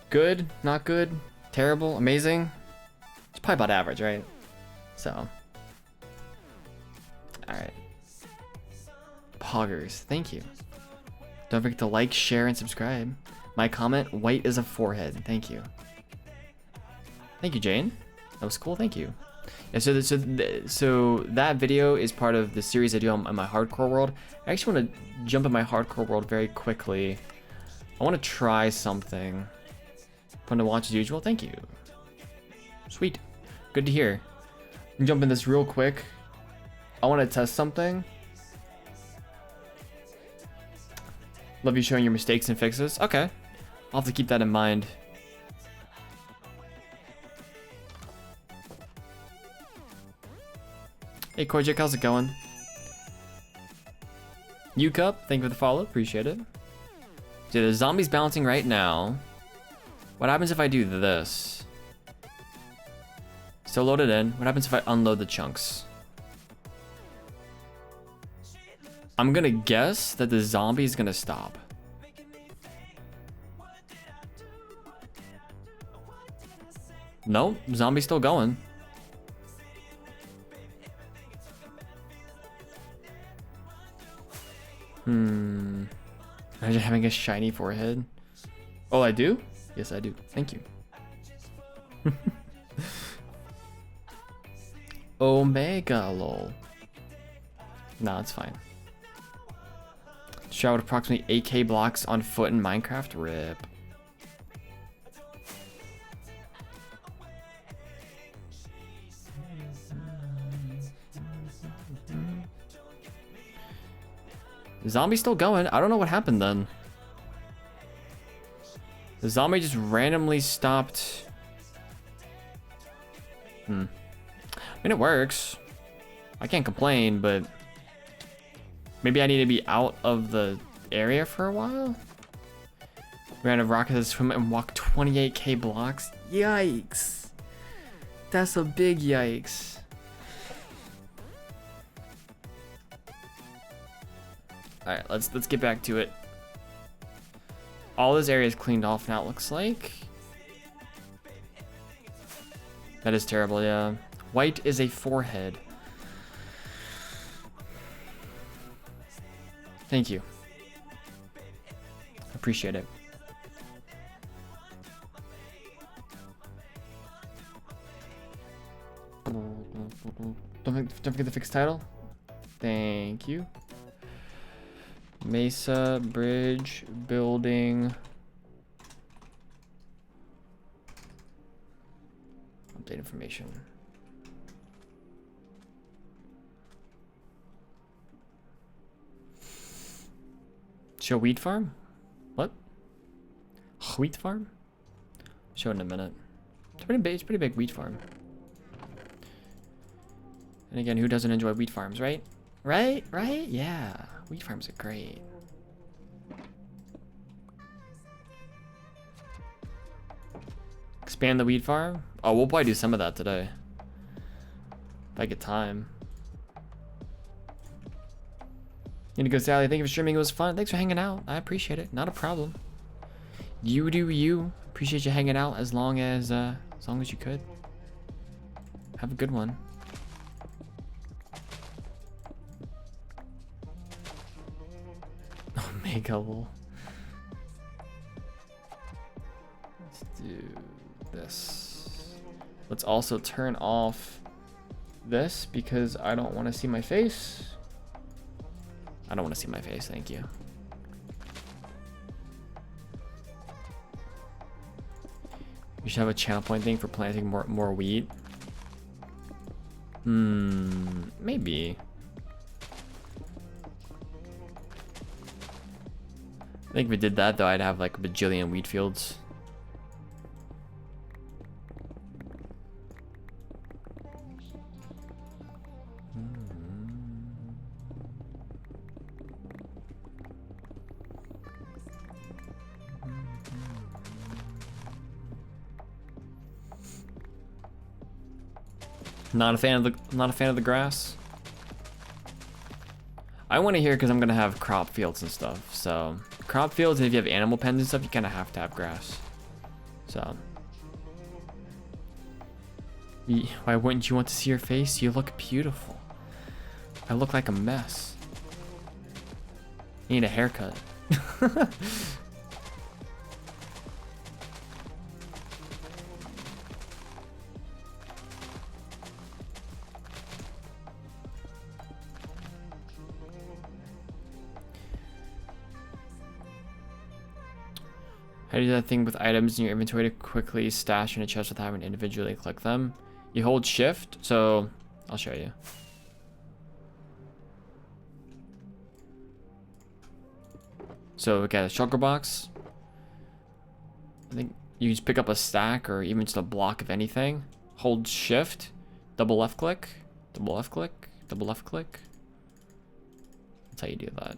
Good? Not good? Terrible? Amazing? It's probably about average, right? So, alright. Poggers, thank you. Don't forget to like, share, and subscribe. My comment, white is a forehead. Thank you. Thank you, Jane. That was cool, thank you. Yeah, so that video is part of the series I do on my hardcore world. I actually want to jump in my hardcore world very quickly. I want to try something. Fun to watch as usual. Thank you. Sweet. Good to hear. Jump in this real quick. I want to test something. Love you showing your mistakes and fixes. Okay. I'll have to keep that in mind. Hey Kojik, how's it going? U-Cup, thank you for the follow, appreciate it. So the zombie's bouncing right now. What happens if I do this? Still loaded in. What happens if I unload the chunks? I'm gonna guess that the zombie's gonna stop. Nope, zombie's still going. Imagine having a shiny forehead. Oh, I do? Yes, I do. Thank you. Omega lol. Nah, it's fine. Shroud approximately 8k blocks on foot in Minecraft. Rip. Zombie's still going. I don't know what happened then. The zombie just randomly stopped. I mean, it works. I can't complain, but maybe I need to be out of the area for a while. Ran a rocket to swim and walk 28k blocks. Yikes. That's a big yikes. Alright, let's get back to it. All this area is cleaned off now, it looks like. That is terrible, yeah. White is a forehead. Thank you. Appreciate it. Don't forget the fixed title. Thank you. Mesa bridge building. Update information. Show wheat farm? What? Wheat farm? Show it in a minute. It's pretty big wheat farm. And again, who doesn't enjoy wheat farms, right? Right? Yeah. Wheat farms are great. Expand the wheat farm? Oh, we'll probably do some of that today. If I get time. Indigo Sally, thank you for streaming. It was fun. Thanks for hanging out. I appreciate it. Not a problem. You do you. Appreciate you hanging out as long as you could. Have a good one. Omega lol. Let's do this. Let's also turn off this because I don't want to see my face. I don't want to see my face, thank you. We should have a channel point thing for planting more wheat. Maybe. I think if we did that though, I'd have like a bajillion wheat fields. Not a fan of the grass. I want to hear because I'm gonna have crop fields and stuff. So crop fields, and if you have animal pens and stuff, you kind of have to have grass. So why wouldn't you want to see your face? You look beautiful. I look like a mess. You need a haircut. How do you do that thing with items in your inventory to quickly stash in a chest without having to individually click them? You hold shift, so I'll show you. So we got a shulker box. I think you just pick up a stack or even just a block of anything. Hold shift, double left click, double left click, double left click. That's how you do that.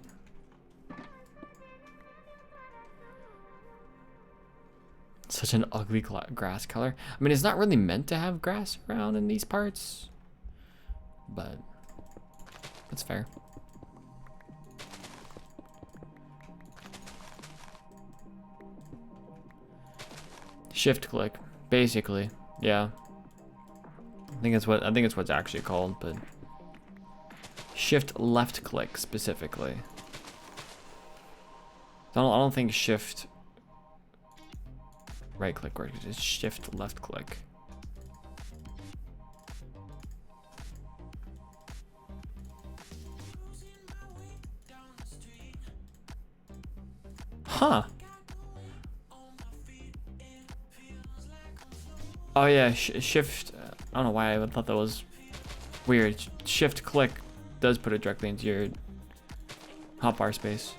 Such an ugly grass color. I mean, it's not really meant to have grass around in these parts, but that's fair. Shift click, basically. Yeah. I think it's what it's actually called, but shift left click specifically. I don't think shift right click works. It's shift left click. Huh. Oh yeah, shift. I don't know why I thought that was weird. Shift click does put it directly into your. hotbar space.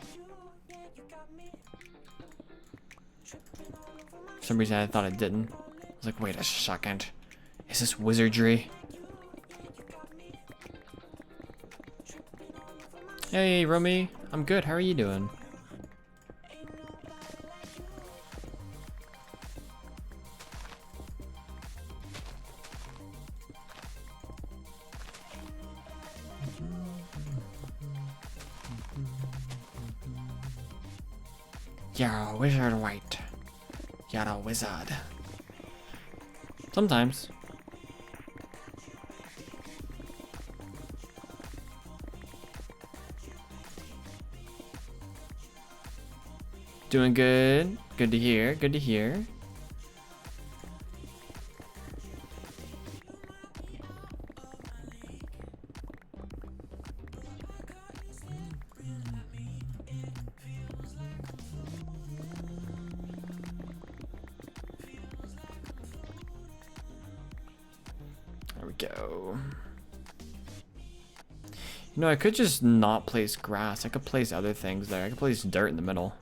For some reason I thought it didn't. I was like, wait a second. Is this wizardry? Hey, Romy. I'm good. How are you doing? You're a wizard, White. You're a wizard. Sometimes. Doing good. Good to hear. Good to hear. There we go. You know, I could just not place grass. I could place other things there. I could place dirt in the middle.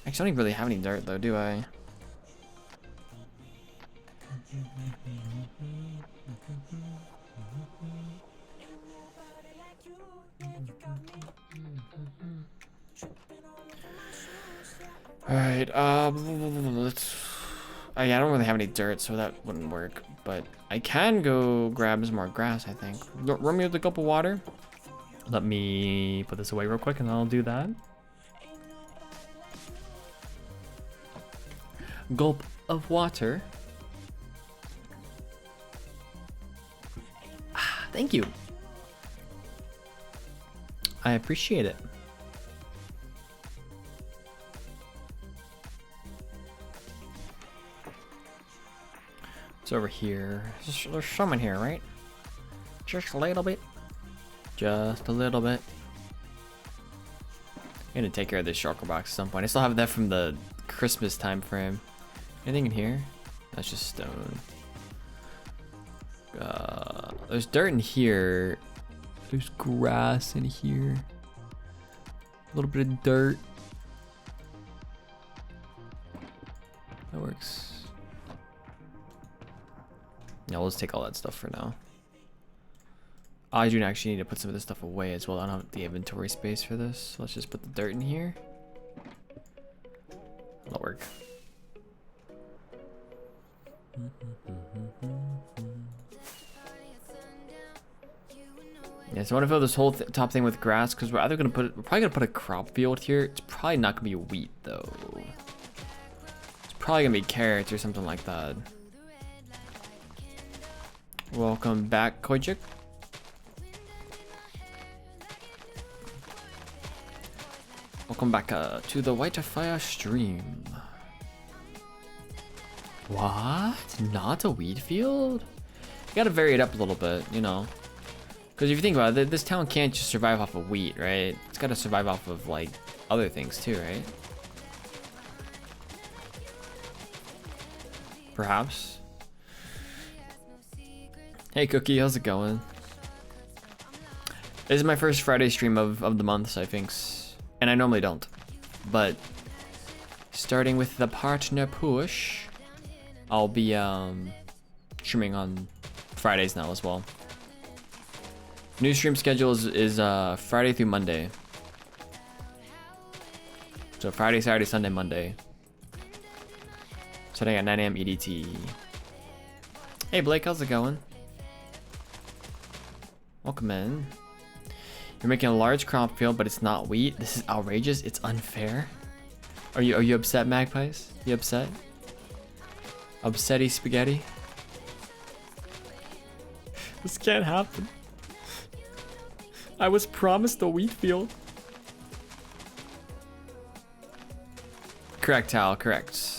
Actually, I don't even really have any dirt though, do I? Alright, let's... Oh, yeah, I don't really have any dirt, so that wouldn't work. But I can go grab some more grass, I think. Run me with a cup of water. Let me put this away real quick, and I'll do that. Gulp of water. Ah, thank you. I appreciate it. It's over here. There's some in here, right? Just a little bit. Just a little bit. I'm gonna take care of this shulker box at some point. I still have that from the Christmas time frame. Anything in here? That's just stone. There's dirt in here. There's grass in here. A little bit of dirt. That works. Yeah, we'll just take all that stuff for now. I do actually need to put some of this stuff away as well. I don't have the inventory space for this. So let's just put the dirt in here. That'll work. Yeah, so I want to fill this whole top thing with grass because we're probably gonna put a crop field here. It's probably not gonna be wheat though. It's probably gonna be carrots or something like that. Welcome back, Kojic. Welcome back to the White Fire stream. What? Not a wheat field? You gotta vary it up a little bit, you know. Because if you think about it, this town can't just survive off of wheat, right? It's gotta survive off of, like, other things too, right? Perhaps. Hey Cookie, how's it going? This is my first Friday stream of the month, so I think. And I normally don't. But starting with the partner push, I'll be streaming on Fridays now as well. New stream schedule is Friday through Monday. So Friday, Saturday, Sunday, Monday. Starting at 9 AM EDT. Hey Blake, how's it going? Welcome in. You're making a large crop field, but it's not wheat. This is outrageous. It's unfair. Are you upset, Magpies? You upset? Upsetty spaghetti? This can't happen. I was promised a wheat field. Correct, Hal, correct.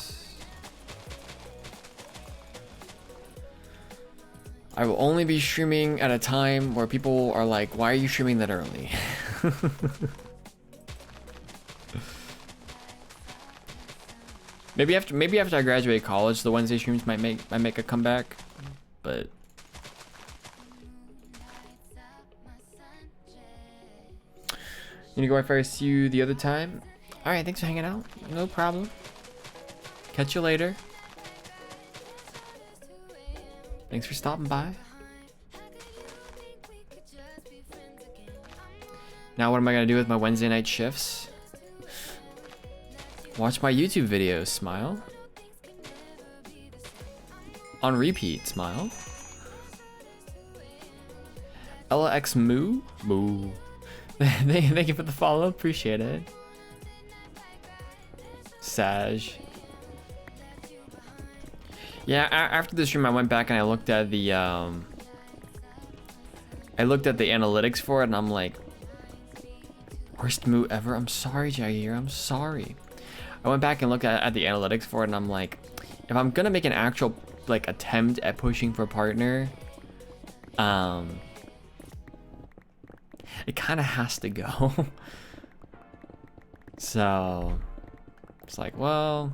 I will only be streaming at a time where people are like, why are you streaming that early? maybe after I graduate college, the Wednesday streams might make a comeback, but gonna go Wi-Fi, see you the other time. All right, thanks for hanging out. No problem. Catch you later. Thanks for stopping by. Now what am I gonna do with my Wednesday night shifts? Watch my YouTube videos, smile. On repeat, smile. LX Moo? Moo. Thank you for the follow, appreciate it. Saj. Yeah, after the stream I went back and I looked at the analytics for it and I'm like, worst moo ever. I'm sorry, Jair, I'm sorry. I went back and looked at the analytics for it and I'm like, if I'm gonna make an actual like attempt at pushing for a partner, it kind of has to go. So it's like, well,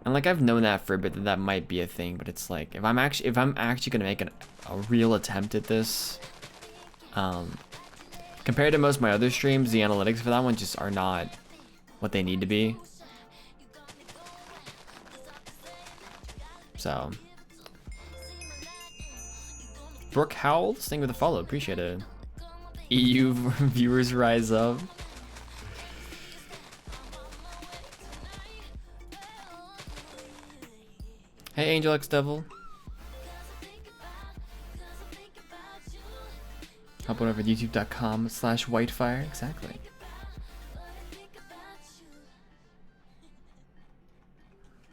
and like I've known that for a bit that might be a thing, but it's like if I'm actually gonna make a real attempt at this, compared to most of my other streams, the analytics for that one just are not what they need to be. So Brooke Howell, thank you for the follow, appreciate it. EU viewers rise up. Hey Angel X Devil. Hop on over to youtube.com/whitefire, exactly.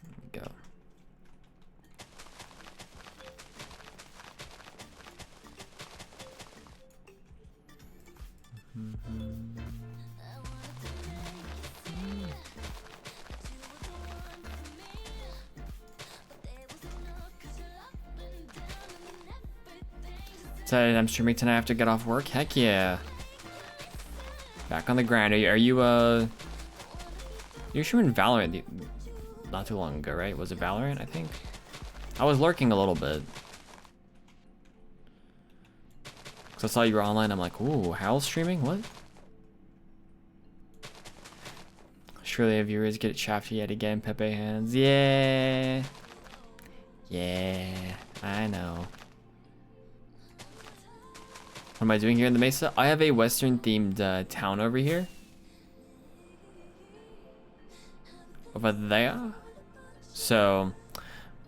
There we go. So I'm streaming tonight after I get off work. Heck yeah. Back on the grind. Are you streaming Valorant not too long ago, right? Was it Valorant, I think? I was lurking a little bit. Cause I saw you were online. I'm like, ooh, Howl's streaming? What? Surely our viewers get shafted yet again, Pepe hands. Yeah. Yeah, I know. What am I doing here in the Mesa? I have a Western themed town over here. Over there. So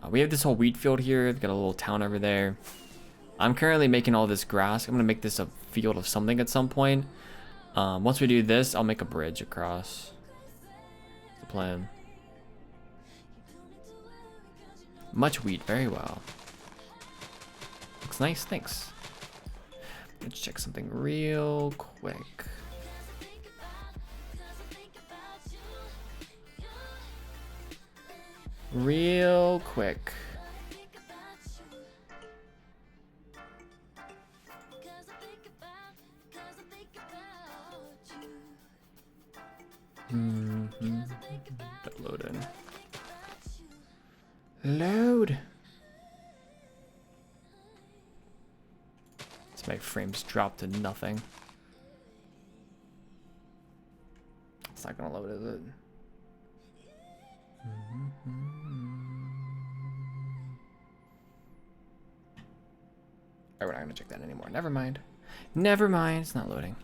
we have this whole wheat field here. We've got a little town over there. I'm currently making all this grass. I'm gonna make this a field of something at some point. Once we do this, I'll make a bridge across. That's the plan. Much wheat, very well. Looks nice, thanks. Let's check something real quick. Real quick. Load in. Load. My frames dropped to nothing. It's not gonna load, is it? Alright, we're not gonna check that anymore. Never mind. Never mind, it's not loading.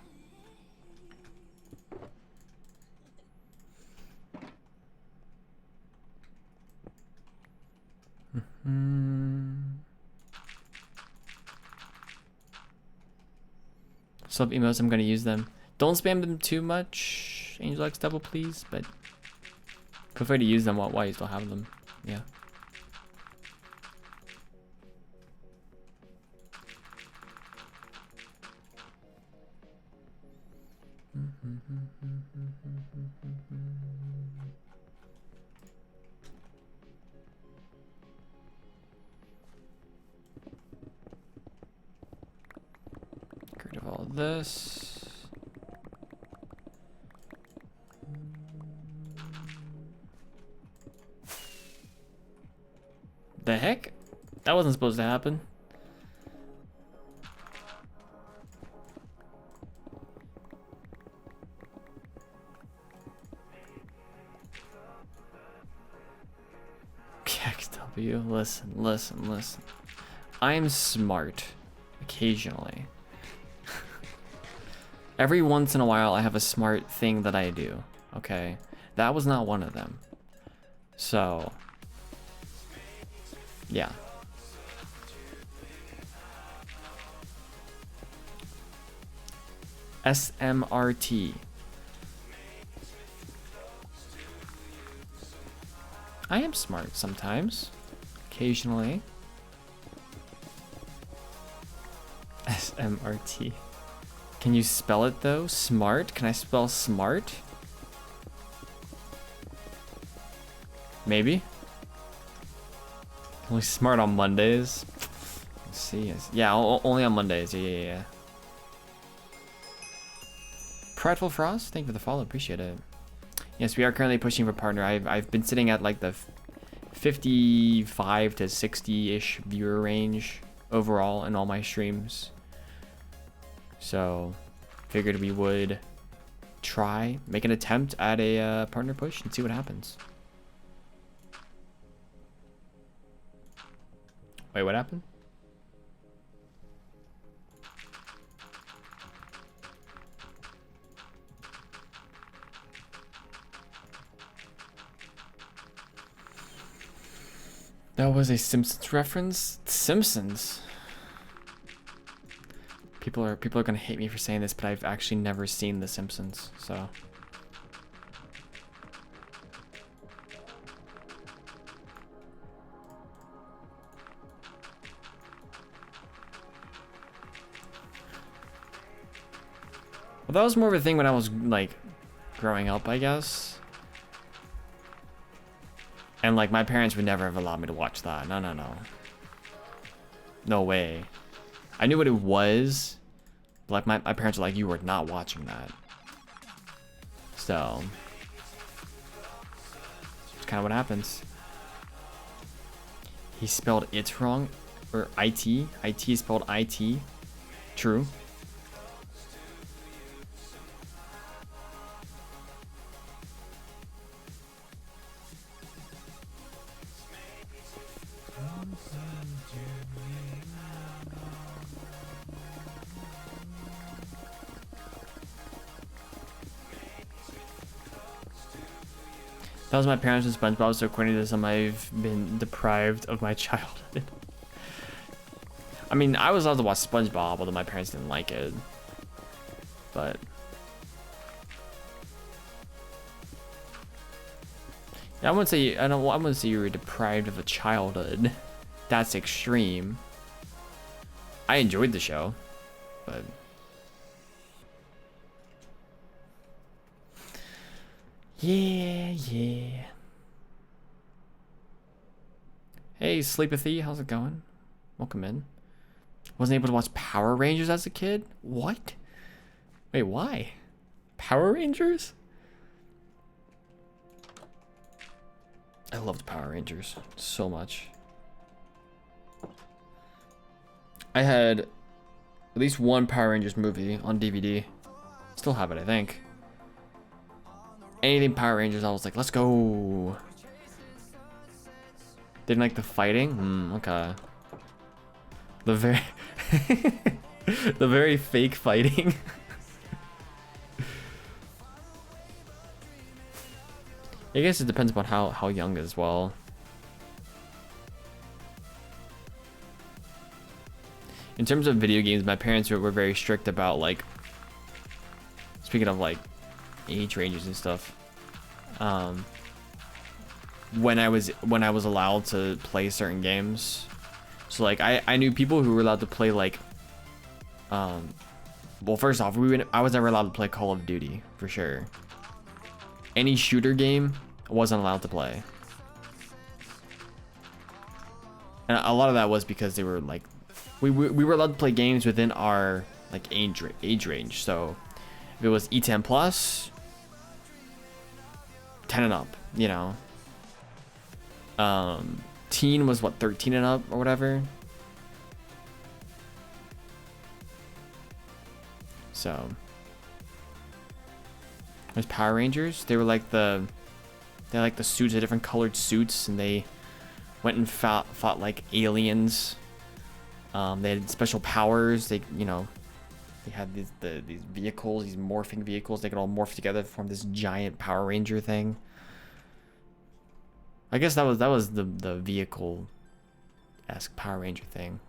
Sub emos, I'm gonna use them. Don't spam them too much, Angel X Double, please, but feel free to use them while you still have them. Yeah. Get rid of all this. The heck? That wasn't supposed to happen. You listen. I'm smart. Occasionally. Every once in a while I have a smart thing that I do. Okay? That was not one of them. So. Yeah. SMRT. I am smart sometimes. Occasionally. SMRT. Can you spell it though? Smart? Can I spell smart? Maybe. Only smart on Mondays. Let's see. Yeah, only on Mondays. Yeah. Prideful Frost, thank you for the follow. Appreciate it. Yes, we are currently pushing for partner. I've been sitting at like the 55 to 60-ish viewer range overall in all my streams. So, figured we would make an attempt at a partner push and see what happens. Wait, what happened? That was a Simpsons reference? Simpsons. People are gonna hate me for saying this, but I've actually never seen The Simpsons, so. Well, that was more of a thing when I was like growing up, I guess. And like my parents would never have allowed me to watch that. No. No way. I knew what it was. But like my parents were like, you were not watching that. So it's kind of what happens. He spelled it wrong. Or IT. IT is spelled IT. True. That was my parents with SpongeBob, so according to this, I've been deprived of my childhood. I mean, I was allowed to watch SpongeBob, although my parents didn't like it. But yeah, I wouldn't say you were deprived of a childhood. That's extreme. I enjoyed the show, but yeah. Hey, Sleepathy, how's it going? Welcome in. Wasn't able to watch Power Rangers as a kid? What? Wait, why? Power Rangers? I loved Power Rangers so much. I had at least one Power Rangers movie on DVD. Still have it, I think. Anything Power Rangers, I was like, let's go. Didn't like the fighting? Okay. The very the very fake fighting. I guess it depends upon how young as well. In terms of video games, my parents were very strict about like, speaking of like age ranges and stuff. When I was allowed to play certain games. So like I knew people who were allowed to play like well, first off, I was never allowed to play Call of Duty for sure. Any shooter game I wasn't allowed to play. And a lot of that was because they were like we were allowed to play games within our like age range. So if it was E10 plus, 10 and up, you know. Teen was what, 13 and up or whatever. So there's Power Rangers. They were like they had like the suits, the different colored suits, and they went and fought like aliens. They had special powers. They, you know, they had these vehicles, these morphing vehicles. They could all morph together to form this giant Power Ranger thing. I guess that was the vehicle-esque Power Ranger thing.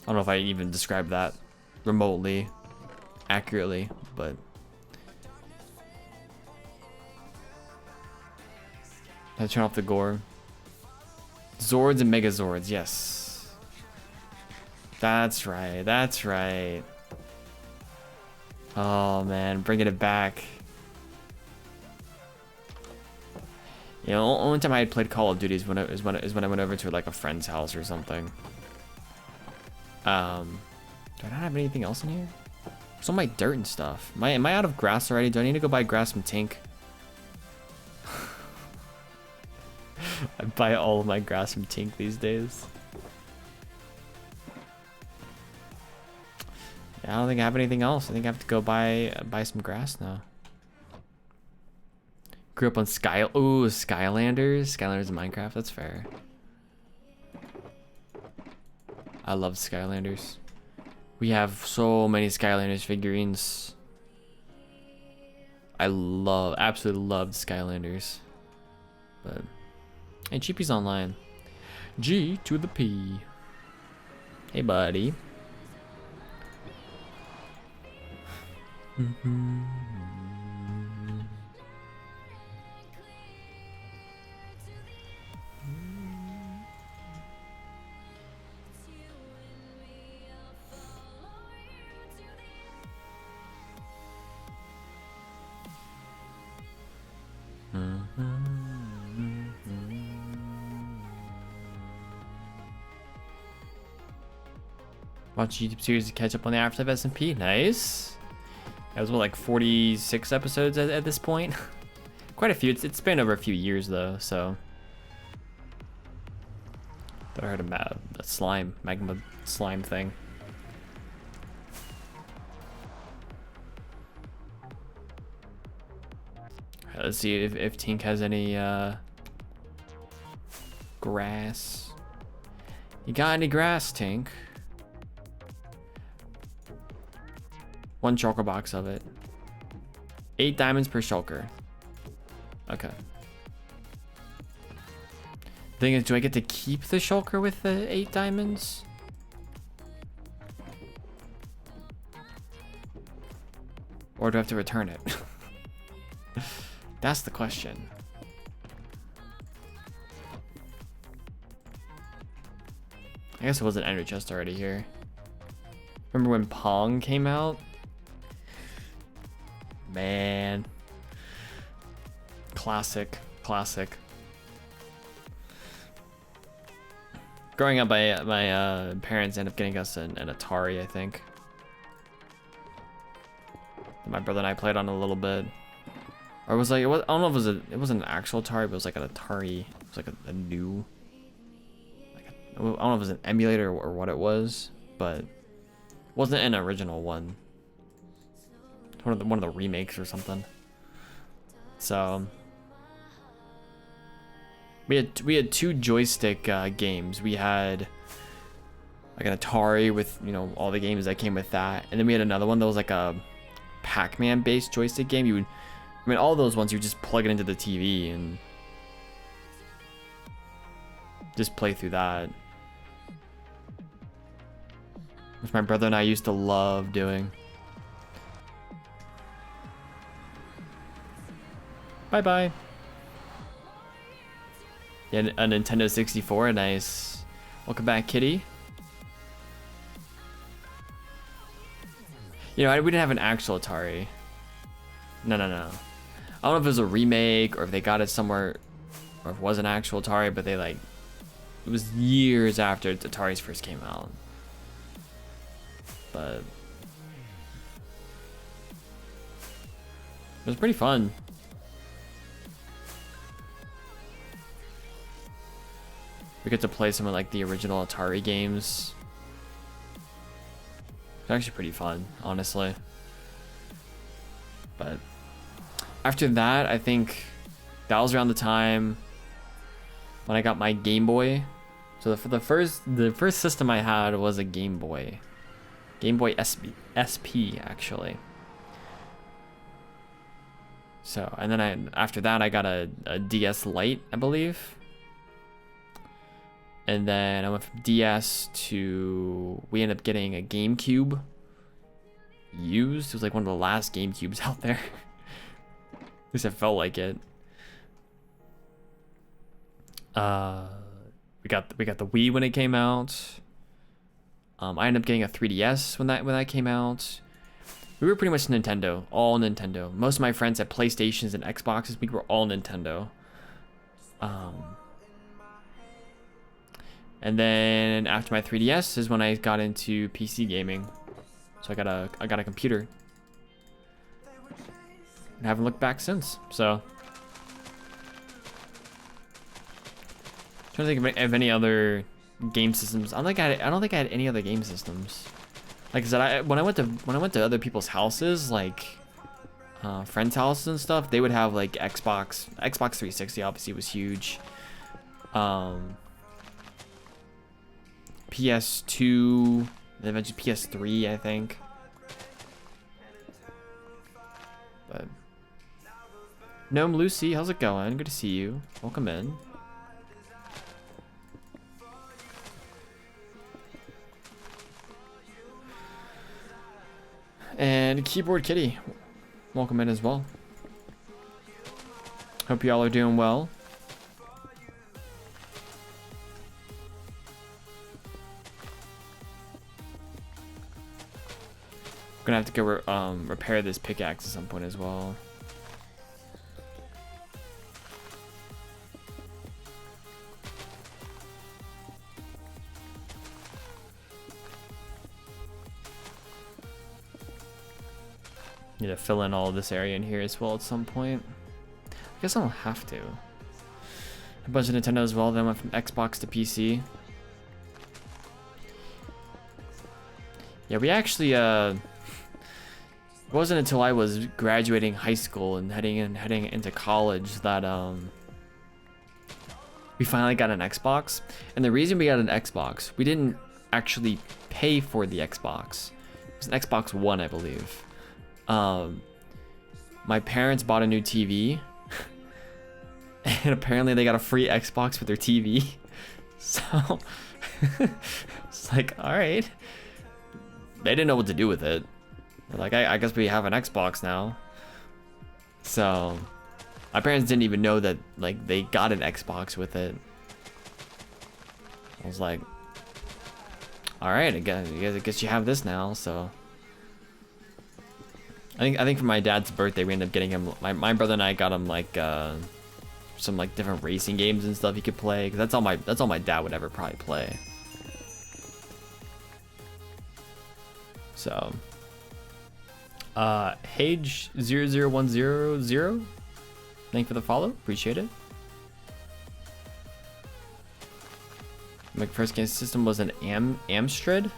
I don't know if I even described that remotely accurately, but I turn off the gore. Zords and Megazords, yes. That's right, that's right. Oh man, bringing it back. You know, only time I had played Call of Duty is when I went over to like a friend's house or something. Do I not have anything else in here? What's all my dirt and stuff? Am I out of grass already? Do I need to go buy grass from Tink? I buy all of my grass from Tink these days. Yeah, I don't think I have anything else. I think I have to go buy some grass now. Grew up on Skylanders. Skylanders in Minecraft. That's fair. I love Skylanders. We have so many Skylanders figurines. I absolutely loved Skylanders. But hey, GP's online. G to the P. Hey, buddy. Watch YouTube series to catch up on the AfterLife SMP. Nice. That was what, like 46 episodes at this point. Quite a few. It's been over a few years though, so. Thought I heard a magma slime thing. Alright, let's see if Tink has any grass. You got any grass, Tink? One shulker box of it. 8 diamonds per shulker. Okay. Thing is, do I get to keep the shulker with the 8 diamonds? Or do I have to return it? That's the question. I guess it was an ender chest already here. Remember when Pong came out? Man. Classic. Growing up, my parents ended up getting us an Atari, I think. My brother and I played on a little bit. Or it was like, I don't know if it wasn't an actual Atari, but it was like an Atari. It was like a new, I don't know if it was an emulator or what it was, but it wasn't an original one. One of the remakes or something. So we had 2 joystick games. We had like an Atari with, you know, all the games that came with that, and then we had another one that was like a Pac-Man based joystick game. All those ones you just plug it into the TV and just play through that, which my brother and I used to love doing. Bye bye. Yeah, a Nintendo 64, nice. Welcome back, kitty. You know, we didn't have an actual Atari. No. I don't know if it was a remake or if they got it somewhere, or if it was an actual Atari, but it was years after Ataris first came out. But it was pretty fun. We get to play some of like the original Atari games. It's actually pretty fun, honestly. But After that, I think that was around the time when I got my Game Boy. So the first system I had was a Game Boy SP actually. So, and then after that I got a DS Lite, I believe. And then I went from DS to, we ended up getting a GameCube used. It was like one of the last GameCubes out there. At least it felt like it. We got the Wii when it came out. I ended up getting a 3DS when that came out. We were pretty much Nintendo, all Nintendo. Most of my friends had PlayStations and Xboxes. We were all Nintendo. And then after my 3DS is when I got into PC gaming. So I got a computer. And haven't looked back since. So trying to think of any other game systems. I don't think I had any other game systems. Like I said, when I went to other people's houses, like friends' houses and stuff, they would have like Xbox 360 obviously was huge. PS2, then eventually PS3, I think. But Gnome Lucy, how's it going? Good to see you. Welcome in. And Keyboard Kitty, welcome in as well. Hope y'all are doing well. Gonna have to go repair this pickaxe at some point as well. Need to fill in all of this area in here as well at some point. I guess I don't have to. A bunch of Nintendo as well. Then went from Xbox to PC. Yeah, we actually it wasn't until I was graduating high school and heading into college that we finally got an Xbox. And the reason we got an Xbox, we didn't actually pay for the Xbox. It was an Xbox One, I believe. My parents bought a new TV and apparently they got a free Xbox with their TV. So it's like, all right. They didn't know what to do with it. They're like, I guess we have an Xbox now. So my parents didn't even know that like they got an Xbox with it. I was like, all right, I guess you have this now. So I think for my dad's birthday we ended up getting him, my brother and I got him like some like different racing games and stuff he could play, because that's all my dad would ever probably play. So Hage00100, thank you for the follow, appreciate it. My first game system was an Amstrad?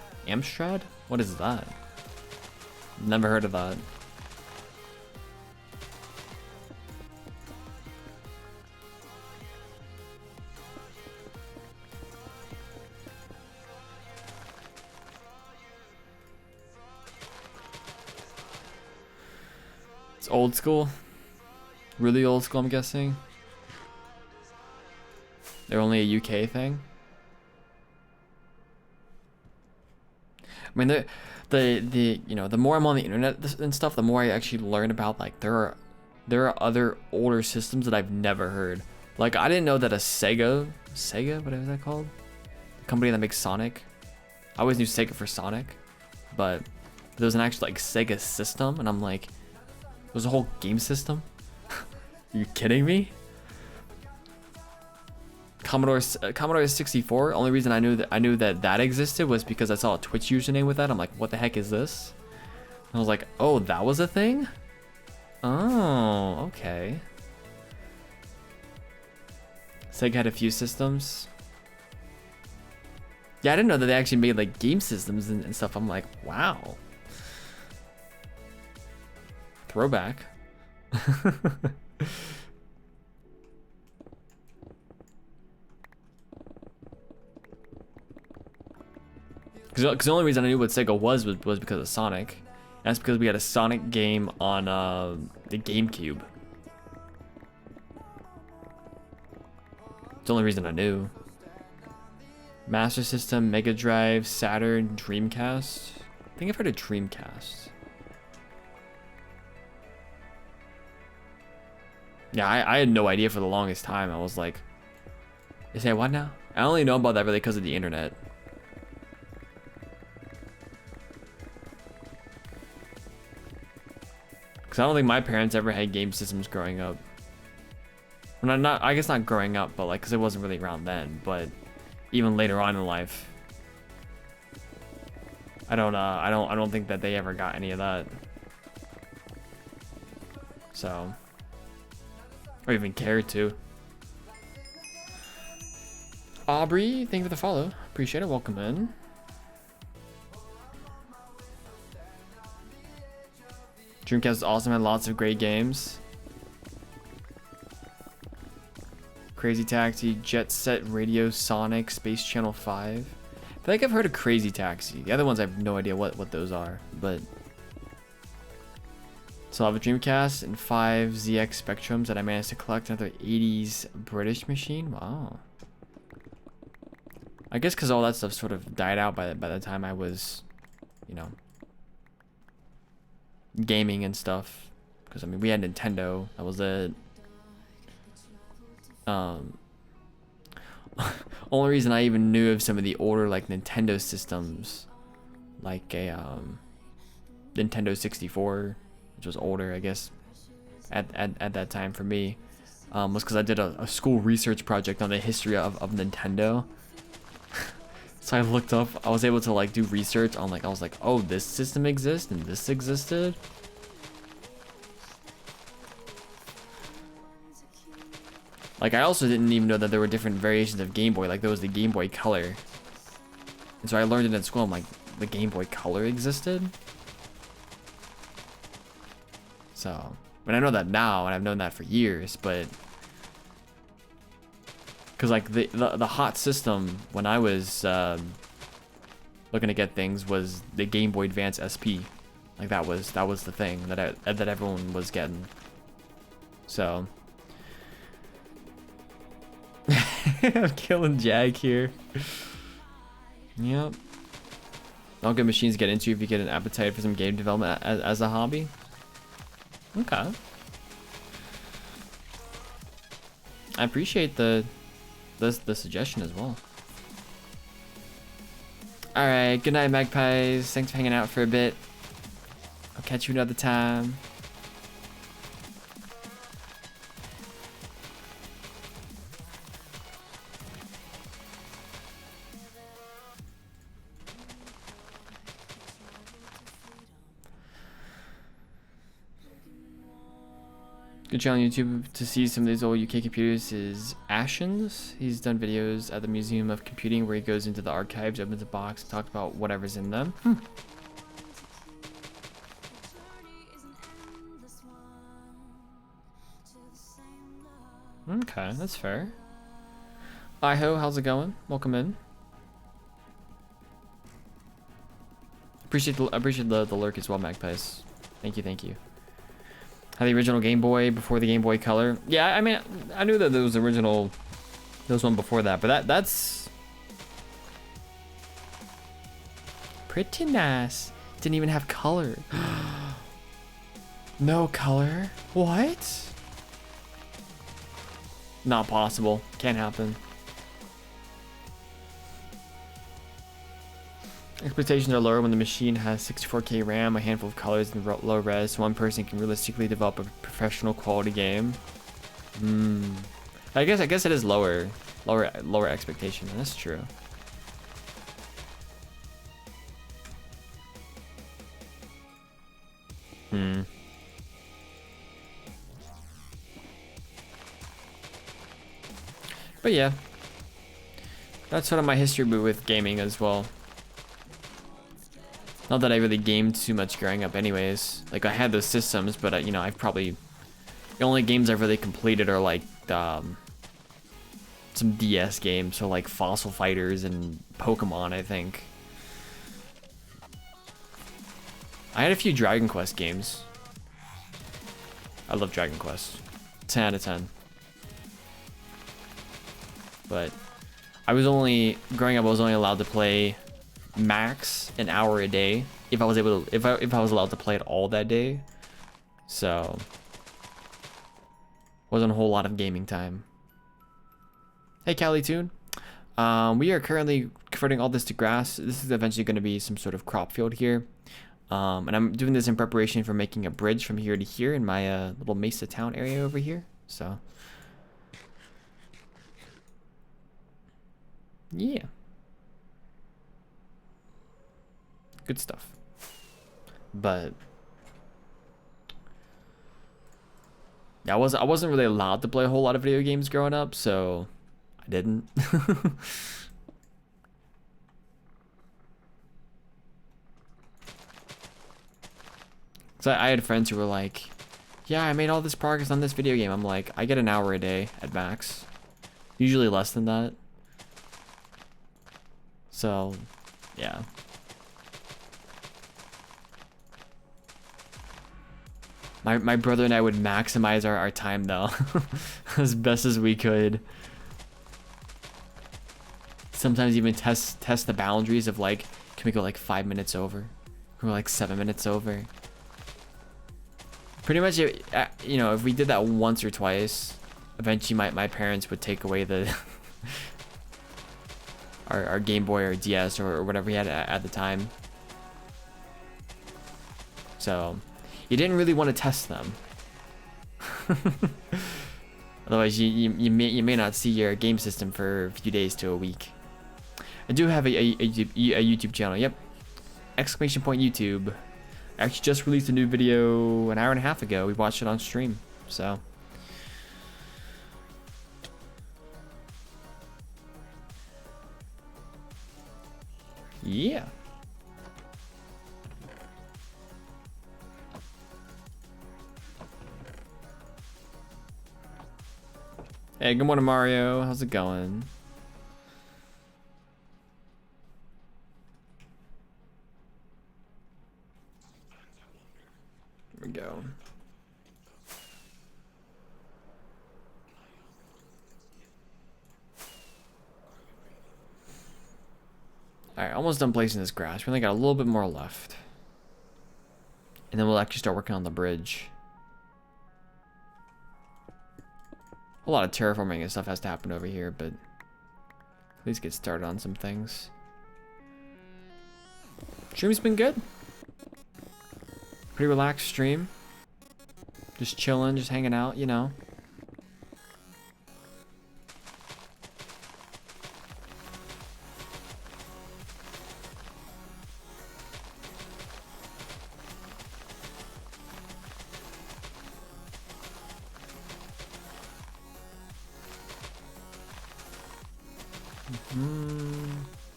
What is that? Never heard of that. It's old school. Really old school, I'm guessing. They're only a UK thing. I mean, the you know, the more I'm on the internet and stuff, the more I actually learn about like there are other older systems that I've never heard. Like I didn't know that a Sega, whatever that called, the company that makes Sonic. I always knew Sega for Sonic, but there was an actual like Sega system, and I'm like, there's a whole game system? Are you kidding me? Commodore 64. Only reason I knew that existed was because I saw a Twitch username with that. I'm like, what the heck is this? And I was like, oh, that was a thing? Oh, okay. Sega had a few systems. Yeah, I didn't know that they actually made like game systems and stuff. I'm like, wow. Throwback. Because the only reason I knew what Sega was because of Sonic. And that's because we had a Sonic game on the GameCube. It's the only reason I knew. Master System, Mega Drive, Saturn, Dreamcast. I think I've heard of Dreamcast. Yeah, I had no idea for the longest time. I was like, you say what now? I only know about that really because of the internet. Because I don't think my parents ever had game systems growing up. Well, not I guess not growing up, but like, because it wasn't really around then. But even later on in life, I don't think that they ever got any of that. So, or even cared to. Aubrey, thank you for the follow. Appreciate it. Welcome in. Dreamcast is awesome, had lots of great games. Crazy Taxi, Jet Set Radio, Sonic, Space Channel 5. I feel like I've heard of Crazy Taxi. The other ones I have no idea what those are, but so I have a Dreamcast and 5 ZX Spectrums that I managed to collect. Another 80s British machine. Wow. I guess because all that stuff sort of died out by the time I was, you know, gaming and stuff. Because I mean, we had Nintendo. That was it. Only reason I even knew of some of the older like Nintendo systems, like a Nintendo 64, which was older, I guess, at that time for me, was because I did a school research project on the history of Nintendo. So I looked up, I was able to like do research on like, I was like, oh, this system exists and this existed. Like, I also didn't even know that there were different variations of Game Boy. Like, there was the Game Boy Color. And so I learned it in school. I'm like, the Game Boy Color existed? So, but I know that now, and I've known that for years, but... Because, like, the hot system, when I was looking to get things, was the Game Boy Advance SP. Like, that was the thing that everyone was getting. So... I'm killing Jag here. Yep. All good machines to get into if you get an appetite for some game development as a hobby. Okay. I appreciate the suggestion as well. All right. Good night, Magpies. Thanks for hanging out for a bit. I'll catch you another time. Good channel on YouTube to see some of these old UK computers is Ashens. He's done videos at the Museum of Computing where he goes into the archives, opens a box, and talks about whatever's in them. Okay, that's fair. Iho, how's it going? Welcome in. Appreciate the lurk as well, Magpies. Thank you. Had the original Game Boy before the Game Boy Color. Yeah, I mean, I knew that there was original. There was one before that, but that's pretty nice. Didn't even have color. No color? What? Not possible. Can't happen. Expectations are lower when the machine has 64K RAM, a handful of colors, and low res. So one person can realistically develop a professional quality game. I guess it is lower expectation. That's true. But yeah, that's sort of my history with gaming as well. Not that I really gamed too much growing up anyways. Like, I had those systems, but, you know, I've probably The only games I've really completed are like some DS games, so like Fossil Fighters and Pokemon, I think. I had a few Dragon Quest games. I love Dragon Quest. 10 out of 10. But I was only, growing up, I was only allowed to play max an hour a day if I was able to, if I was allowed to play it all that day. So wasn't a whole lot of gaming time. Hey, Cali Toon. We are currently converting all this to grass. This is eventually going to be some sort of crop field here. And I'm doing this in preparation for making a bridge from here to here in my little Mesa town area over here. So, yeah. Good stuff. But yeah, I wasn't really allowed to play a whole lot of video games growing up, so I didn't. So I had friends who were like, yeah, I made all this progress on this video game. I'm like, I get an hour a day at max. Usually less than that. So, yeah. My brother and I would maximize our time though. As best as we could. Sometimes even test the boundaries of like, can we go like 5 minutes over? Or like 7 minutes over? Pretty much, you know, if we did that once or twice, eventually my parents would take away the our Game Boy or DS or whatever we had at the time. So you didn't really want to test them. Otherwise, you may not see your game system for a few days to a week. I do have a YouTube channel. Yep, exclamation point YouTube. I actually just released a new video an hour and a half ago. We watched it on stream, so. Yeah. Hey, good morning, Mario. How's it going? There we go. Alright, almost done placing this grass. We only got a little bit more left. And then we'll actually start working on the bridge. A lot of terraforming and stuff has to happen over here, but at least get started on some things. Stream's been good. Pretty relaxed stream. Just chilling, just hanging out, you know.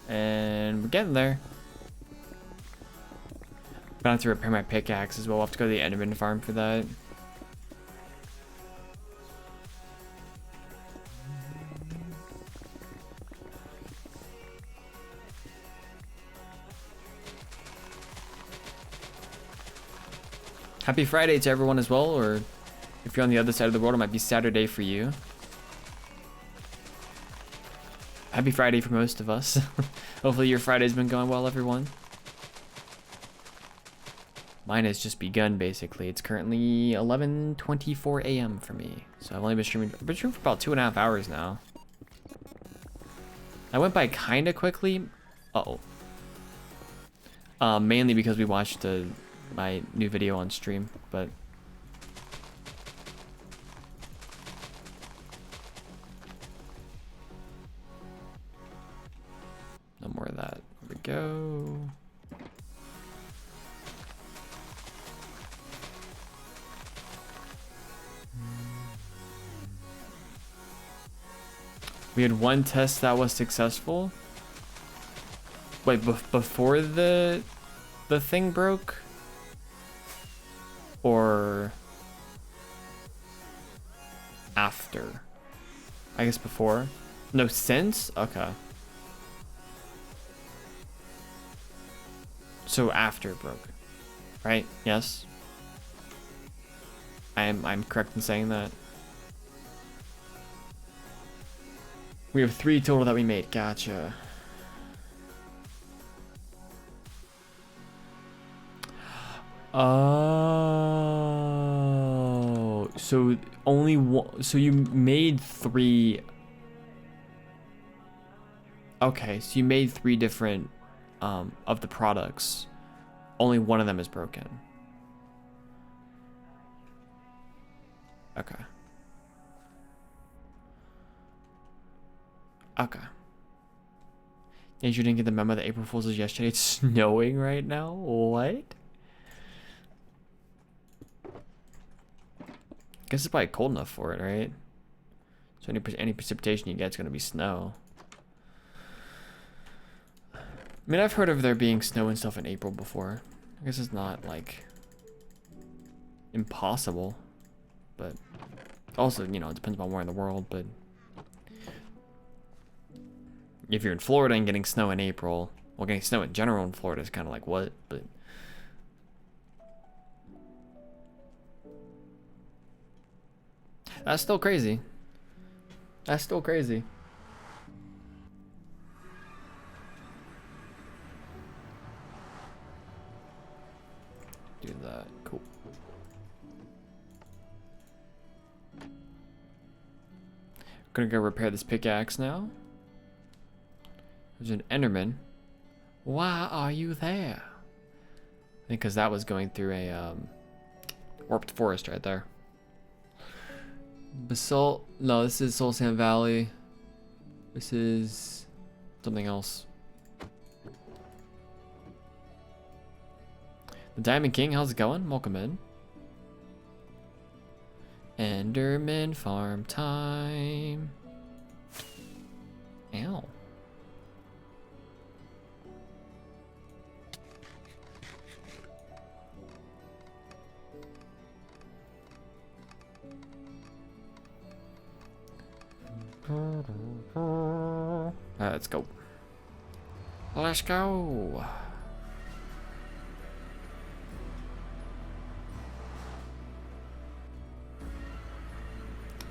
And we're getting there. Gonna have to repair my pickaxe as well. We'll have to go to the Enderman farm for that. Happy Friday to everyone as well, or if you're on the other side of the world, it might be Saturday for you. Happy Friday for most of us. Hopefully your Friday's been going well, everyone. Mine has just begun, basically. It's currently 11:24 a.m. for me. So I've only been streaming for about 2.5 hours now. I went by kind of quickly. Uh-oh. Mainly because we watched my new video on stream, but... no more of that. There we go. We had one test that was successful. Wait, before the thing broke? Or after? I guess before? No, since? Okay. So after it broke, right? Yes. I'm correct in saying that. We have 3 total that we made. Gotcha. Oh, so only one. So you made 3. Okay, so you made 3 different of the products. Only one of them is broken. Okay. Okay. Yeah, you didn't get the memo that April Fool's is yesterday. It's snowing right now. What? Guess it's probably cold enough for it, right? So any precipitation you get is gonna be snow. I mean, I've heard of there being snow and stuff in April before. I guess it's not like impossible, but also, you know, it depends on where in the world. But if you're in Florida and getting snow in April, well, getting snow in general in Florida is kind of like what? But that's still crazy. That's still crazy. Do that. Cool. Gonna go repair this pickaxe now. There's an Enderman. Why are you there? I think because that was going through a warped forest right there. Basalt. No, this is Soul Sand Valley. This is something else. The Diamond King, how's it going? Welcome in. Enderman farm time. Ow. Alright, let's go. Let's go.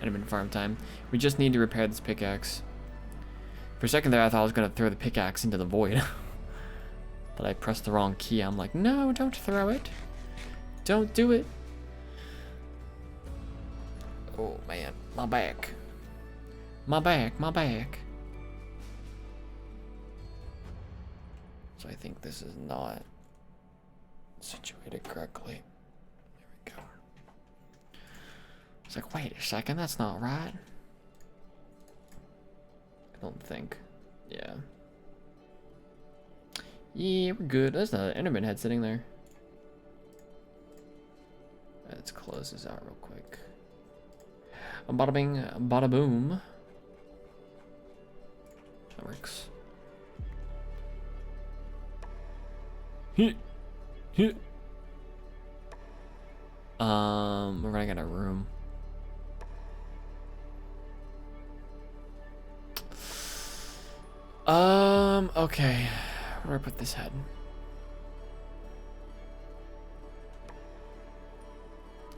Enderman farm time. We just need to repair this pickaxe. For a second there, I thought I was gonna throw the pickaxe into the void. But I pressed the wrong key. I'm like, no, don't throw it. Don't do it. Oh man, my back. My back, my back. So I think this is not situated correctly. There we go. It's like, wait a second, that's not right. I don't think. Yeah. Yeah, we're good. There's another Enderman head sitting there. Let's close this out real quick. Bada bing, bada boom. That works. We're running out of room. Okay. Where do I put this head?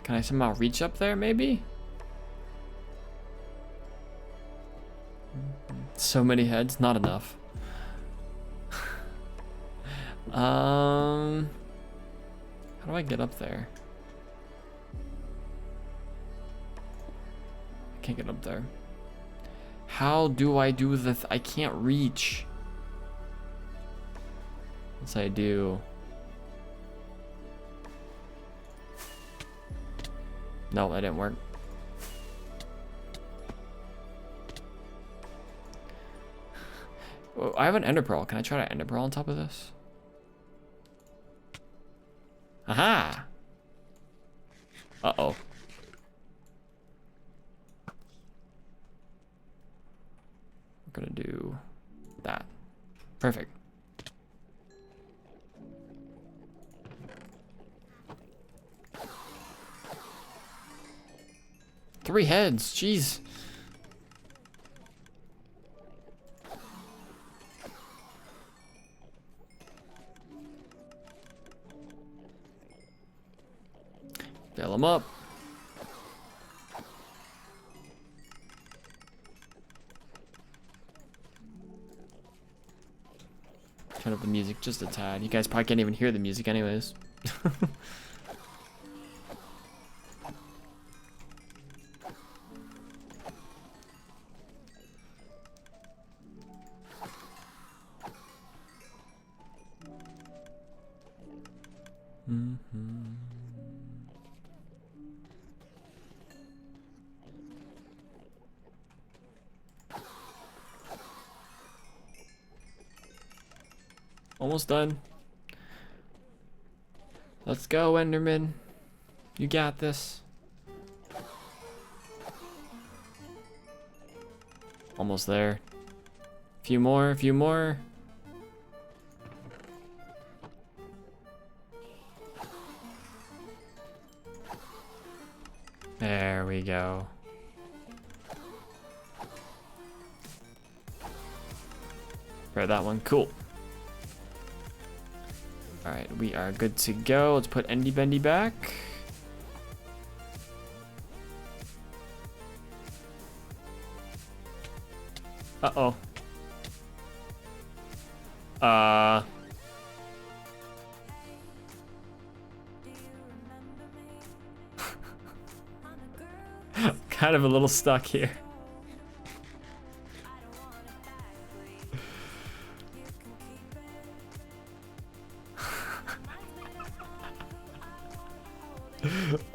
Can I somehow reach up there, maybe? So many heads, not enough. How do I get up there? I can't get up there. How do I do this? I can't reach. Yes, I do. No, that didn't work. Oh, I have an ender pearl. Can I try to ender pearl on top of this? Aha! Uh-oh. We're gonna do that. Perfect. 3 heads. Jeez. Fill them up. Turn up the music just a tad. You guys probably can't even hear the music anyways. Almost done. Let's go, Enderman. You got this. Almost there. Few more, few more. There we go. Read that one. Cool. Alright, we are good to go. Let's put Endy Bendy back. Uh-oh. Kind of a little stuck here.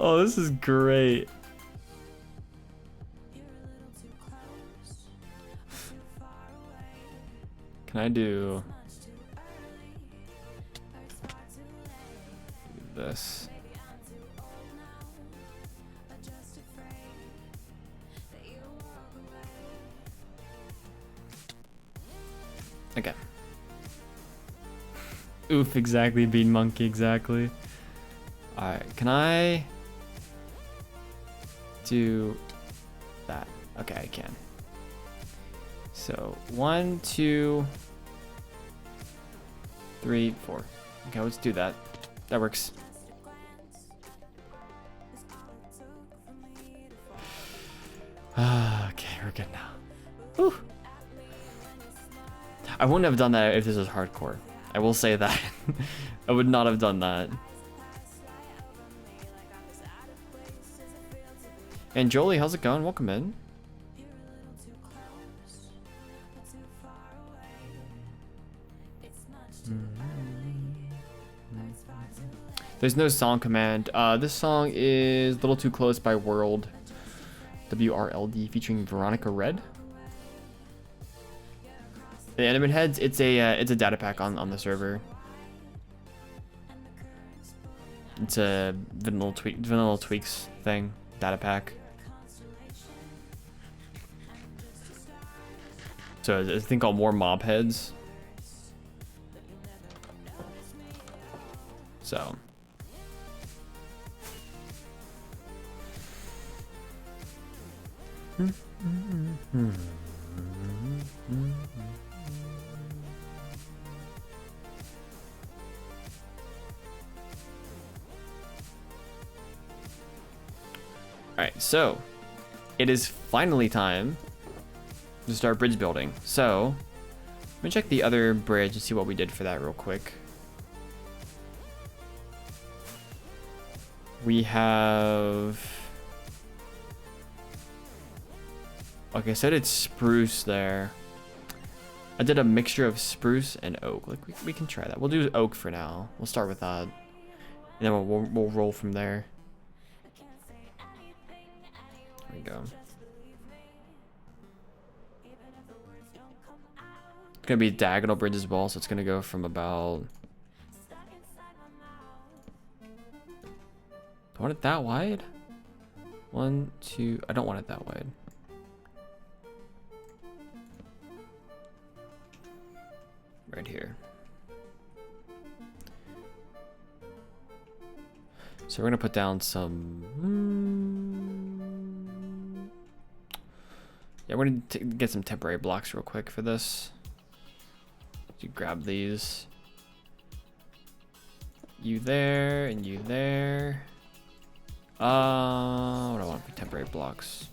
Oh, this is great. Can I do this? Okay. Oof, exactly, Bean Monkey, exactly. Alright, can I do that? Okay, I can. So 1, 2, 3, 4. Okay, let's do that. That works. Okay, we're good now. Whew. I wouldn't have done that if this was hardcore. I will say that. I would not have done that. And Jolie, how's it going? Welcome in. There's no song command. This song is Little Too Close by World. WRLD featuring Veronica Red. The Enderman Heads, it's a data pack on the server. It's a vanilla tweaks thing, data pack. So it's a thing called More Mob Heads. So. Alright, so it is finally time to start bridge building. So let me check the other bridge and see what we did for that real quick. We have, like I said, it's spruce there. I did a mixture of spruce and oak. Like we can try that. We'll do oak for now. We'll start with that, and then we'll roll from there. There we go. It's gonna be a diagonal bridge as well, so it's gonna go from about. Do I want it that wide? 1, 2. I don't want it that wide. Right here. So we're gonna put down some. Yeah, we're gonna get some temporary blocks real quick for this. You grab these. You there and you there. What do I want for temporary blocks?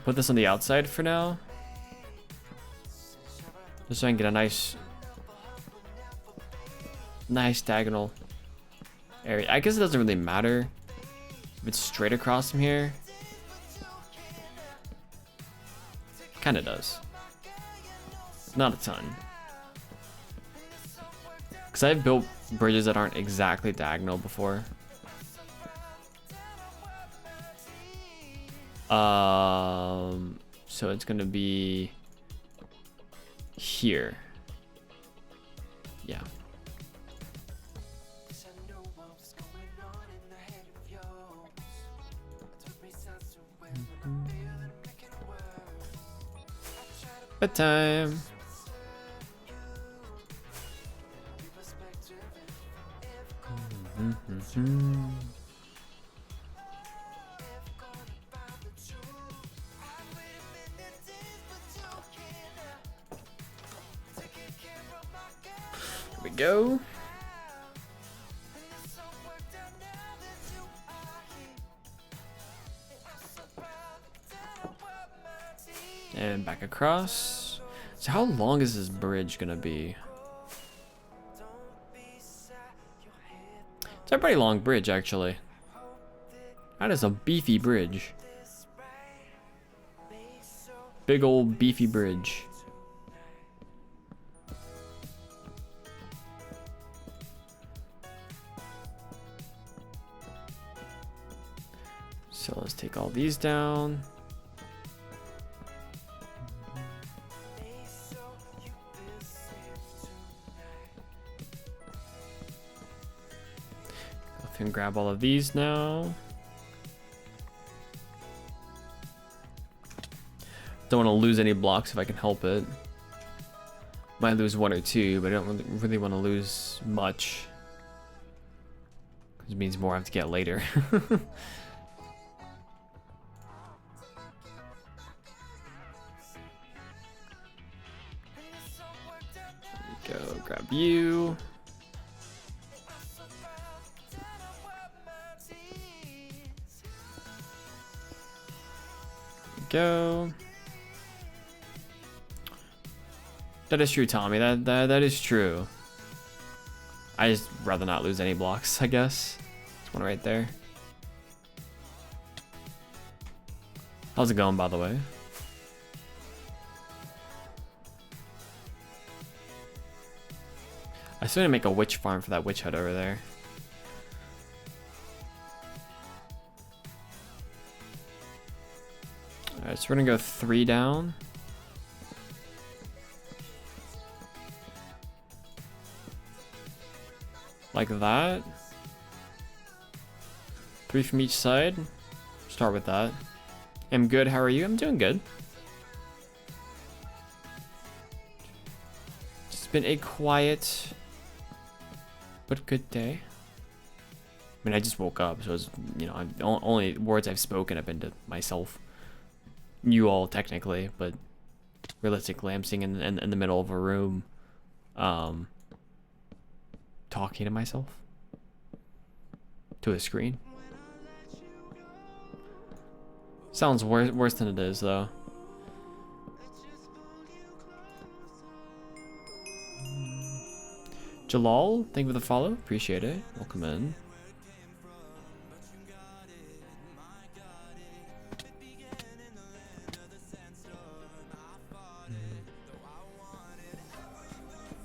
Put this on the outside for now. Just so I can get a nice diagonal area. I guess it doesn't really matter if it's straight across from here. Kind of does. Not a ton. Because I've built bridges that aren't exactly diagonal before. So it's gonna be here. Yeah. Bedtime. Here we go. And back across. So how long is this bridge gonna be? It's a pretty long bridge, actually. That is a beefy bridge. Big old beefy bridge. So let's take all these down. Can grab all of these now. Don't want to lose any blocks if I can help it. Might lose one or two, but I don't really want to lose much. Because it means more I have to get later. There we go, grab you. Go. That is true, Tommy. That is true. I just rather not lose any blocks, I guess. There's one right there. How's it going, by the way? I still need to make a witch farm for that witch hut over there. Alright, so we're gonna go 3 down. Like that. 3 from each side. Start with that. I'm good, how are you? I'm doing good. It's been a quiet but good day. I mean, I just woke up, so it's, you know, the only words I've spoken have been to myself. You all technically, but realistically, I'm sitting in the middle of a room, talking to myself to a screen. Sounds worse than it is, though. Jalal, thank you for the follow. Appreciate it. Welcome in.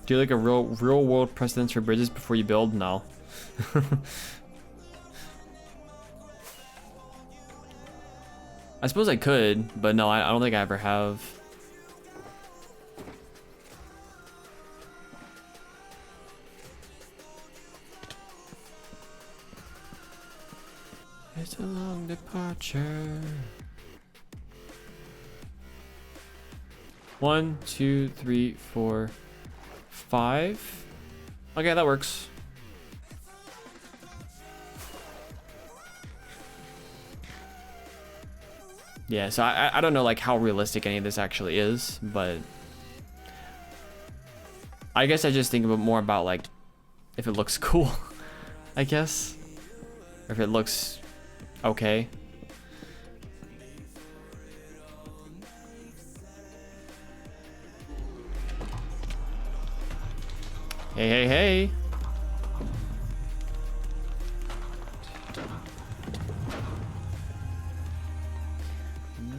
Do you like a real world precedence for bridges before you build? No. I suppose I could, but no, I don't think I ever have. It's a long departure. 1, 2, 3, 4, 5. Okay, that works. Yeah, so I don't know like how realistic any of this actually is, but I guess I just think about more about like if it looks cool, I guess, or if it looks okay. Hey, hey, hey.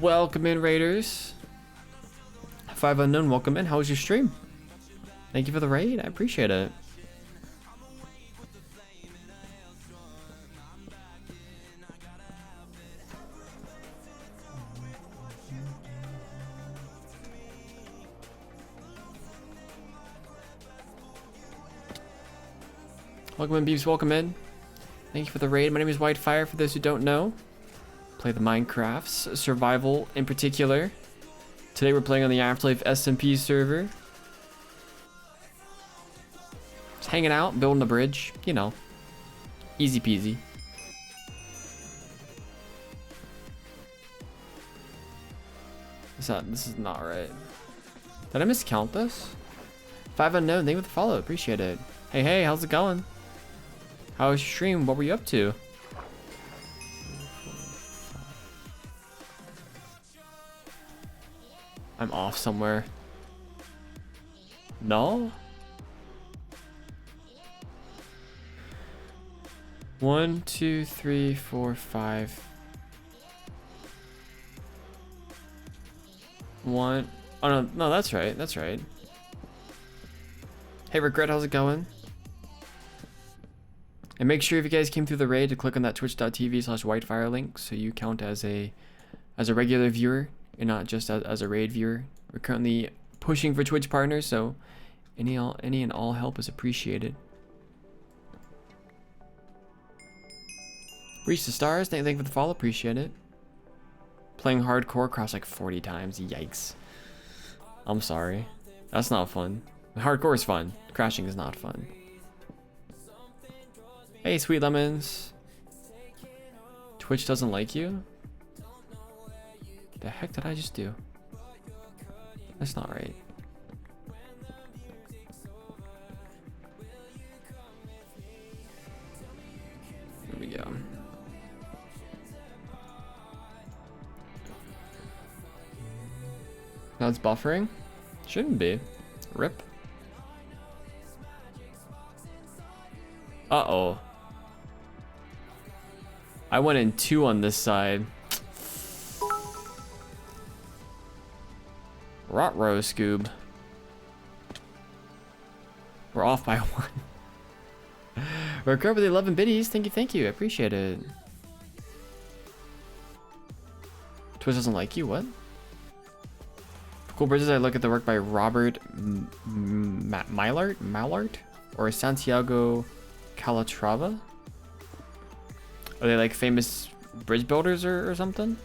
Welcome in, Raiders. 5 Unknown, welcome in. How was your stream? Thank you for the raid. I appreciate it. Welcome in, Beeps. Welcome in. Thank you for the raid. My name is Whitefire, for those who don't know. Play the Minecrafts, survival in particular. Today we're playing on the AfterLife SMP server. Just hanging out, building a bridge, you know. Easy peasy. This is not right. Did I miscount this? 5 Unknown, thank you for the follow, appreciate it. Hey, hey, how's it going? How was your stream? What were you up to? I'm off somewhere. No? 1, 2, 3, 4, 5. 1. Oh no, no, that's right. That's right. Hey, Regret, how's it going? And make sure if you guys came through the raid to click on that twitch.tv/whitefire link so you count as a regular viewer and not just as a raid viewer. We're currently pushing for Twitch partners, so any and all help is appreciated. Reach the stars, thank you for the follow, appreciate it. Playing hardcore across like 40 times, yikes. I'm sorry. That's not fun. Hardcore is fun. Crashing is not fun. Hey, Sweet Lemons. Twitch doesn't like you? The heck did I just do? That's not right. Here we go. Now it's buffering? Shouldn't be. RIP. Uh-oh. I went in 2 on this side. Rot-row, Scoob. We're off by 1. We're covered with 11 biddies. Thank you. I appreciate it. Twitch doesn't like you, what? Cool Bridges, I look at the work by Robert Mallart or Santiago Calatrava. Are they like famous bridge builders or something?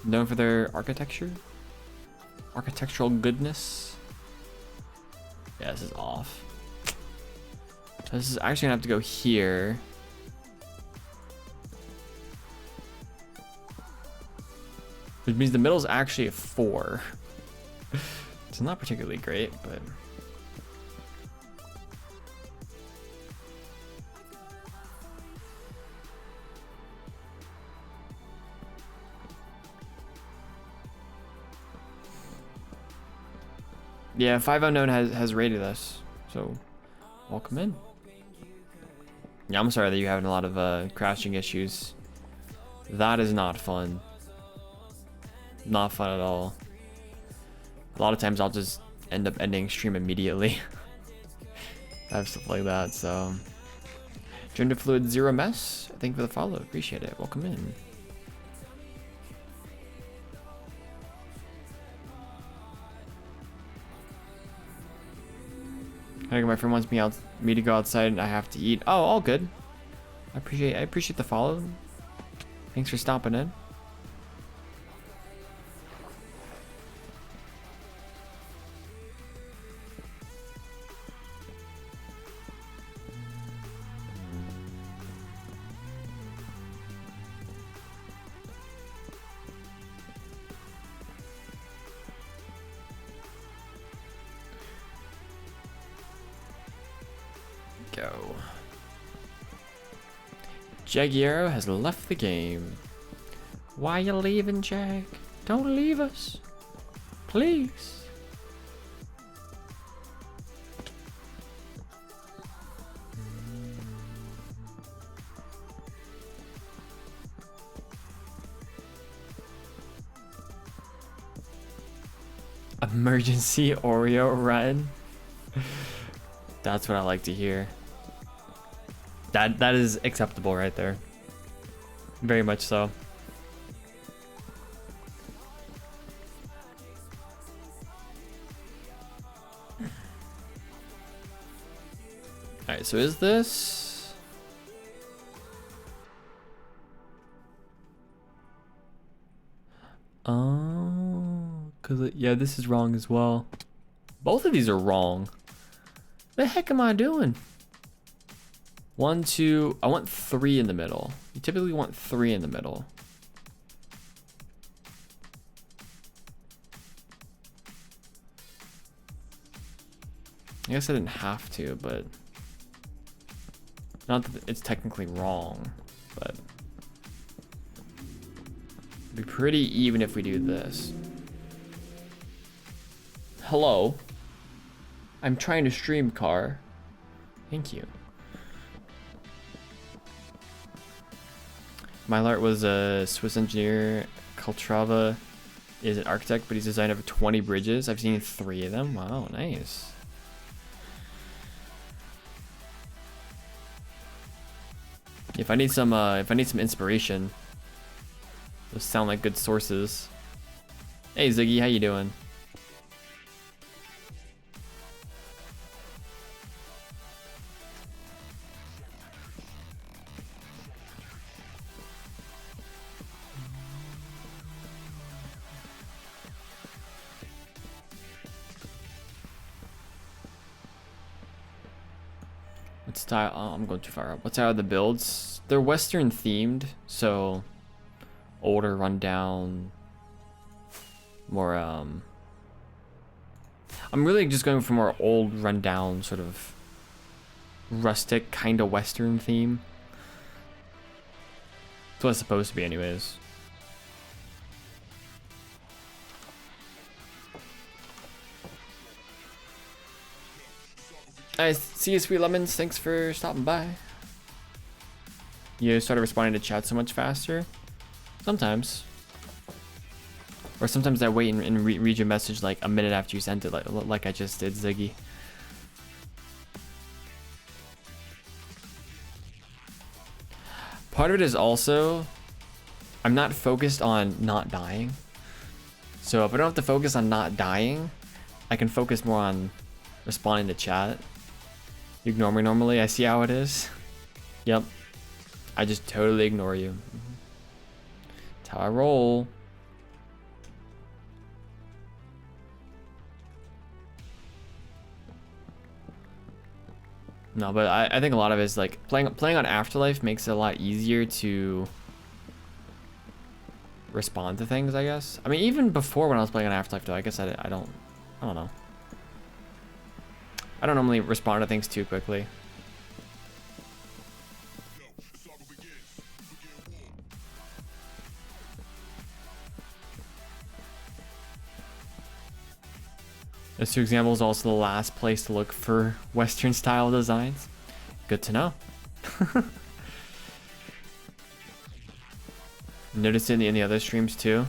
Known for their architecture? Architectural goodness? Yeah, this is off. This is actually gonna have to go here. Which means the middle's actually a 4. It's not particularly great, but... Yeah, 5 Unknown has rated us, so welcome in. Yeah, I'm sorry that you're having a lot of crashing issues. That is not fun. Not fun at all. A lot of times I'll just end up ending stream immediately. I have stuff like that, so. Gender Fluid Zero Mess, thank you for the follow, appreciate it. Welcome in. I think my friend wants me to go outside and I have to eat. Oh, all good. I appreciate the follow. Thanks for stopping in. go. Jagiero has left the game. Why you leaving, Jag? Don't leave us. Please. Emergency Oreo run. That's what I like to hear. That is acceptable right there. Very much so. Alright, so is this... Oh, yeah, this is wrong as well. Both of these are wrong. The heck am I doing? 1, 2, I want 3 in the middle. You typically want 3 in the middle. I guess I didn't have to, but not that it's technically wrong, but it'd be pretty even if we do this. Hello. I'm trying to stream, car. Thank you. Mylart was a Swiss engineer. Kaltrava is an architect, but he's designed over 20 bridges. I've seen 3 of them. Wow, nice. If I need some inspiration, those sound like good sources. Hey Ziggy, how you doing? What style? Oh, I'm going too far up. What style are the builds? They're Western themed, so older, rundown, more. I'm really just going for more old, rundown, sort of rustic, kind of Western theme. That's what it's supposed to be, anyways. I see you, Sweet Lemons. Thanks for stopping by. You started responding to chat so much faster? Sometimes. Or sometimes I wait and read your message like a minute after you sent it, like I just did, Ziggy. Part of it is also, I'm not focused on not dying. So if I don't have to focus on not dying, I can focus more on responding to chat. You ignore me normally, I see how it is. Yep. I just totally ignore you. That's how I roll. No, but I think a lot of it is like playing on AfterLife makes it a lot easier to respond to things, I guess. I mean, even before when I was playing on AfterLife though, I guess I don't know. I don't normally respond to things too quickly. Those 2 examples also the last place to look for Western style designs. Good to know. Noticed it in the other streams too.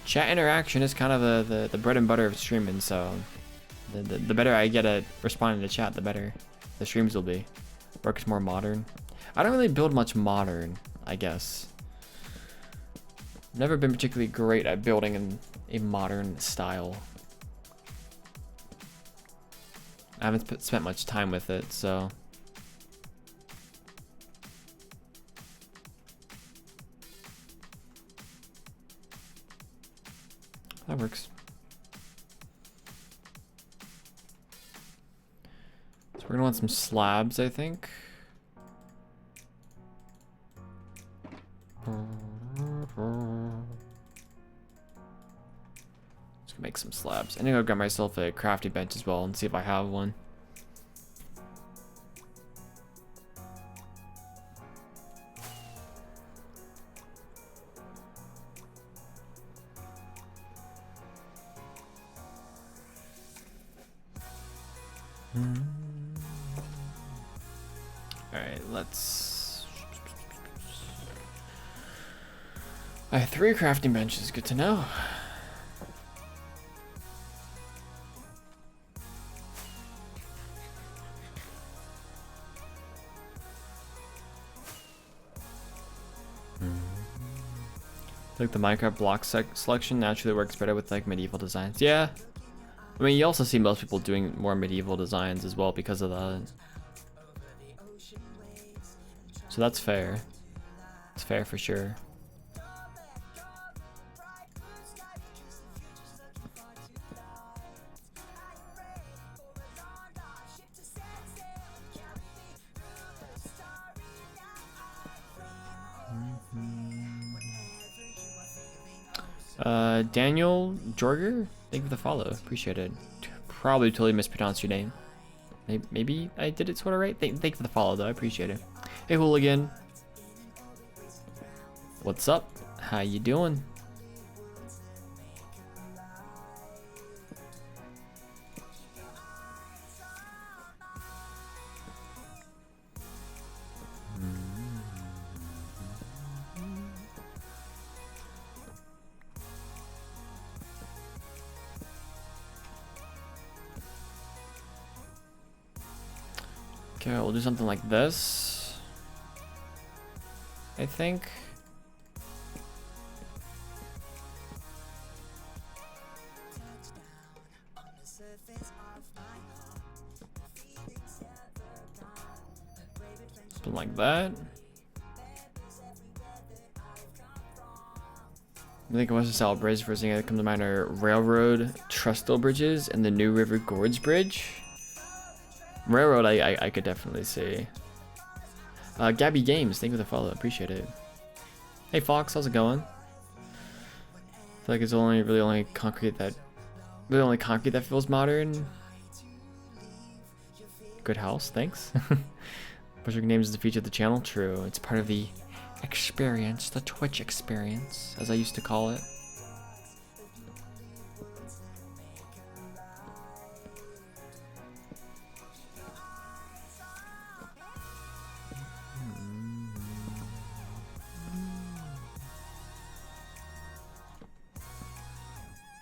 Chat interaction is kind of the bread and butter of streaming, so the better I get at responding to chat, the better the streams will be. Works more modern. I don't really build much modern, I guess. Never been particularly great at building in a modern style. I haven't spent much time with it, so. That works. So we're gonna want some slabs, I think. Let's make some slabs. I'm gonna go grab myself a crafting bench as well and see if I have one. Alright, let's... I have 3 crafting benches, good to know. Like the Minecraft block selection naturally works better with like medieval designs. Yeah. I mean, you also see most people doing more medieval designs as well because of that. So that's fair. It's fair for sure. Daniel Jorger, thank you for the follow. Appreciate it. Probably totally mispronounced your name. Maybe I did it sort of right. Thank you for the follow though. I appreciate it. Hey hooligan. What's up? How you doing? Okay, we'll do something like this, I think. Something like that. I think Western style bridge, first thing that comes to mind are railroad trestle bridges and the New River Gorge Bridge. Railroad, I could definitely see. Gabby Games, thank you for the follow, appreciate it. Hey Fox, how's it going? I feel like it's only concrete that feels modern. Good house, thanks. Pushing names is the feature of the channel. True, it's part of the experience, the Twitch experience, as I used to call it.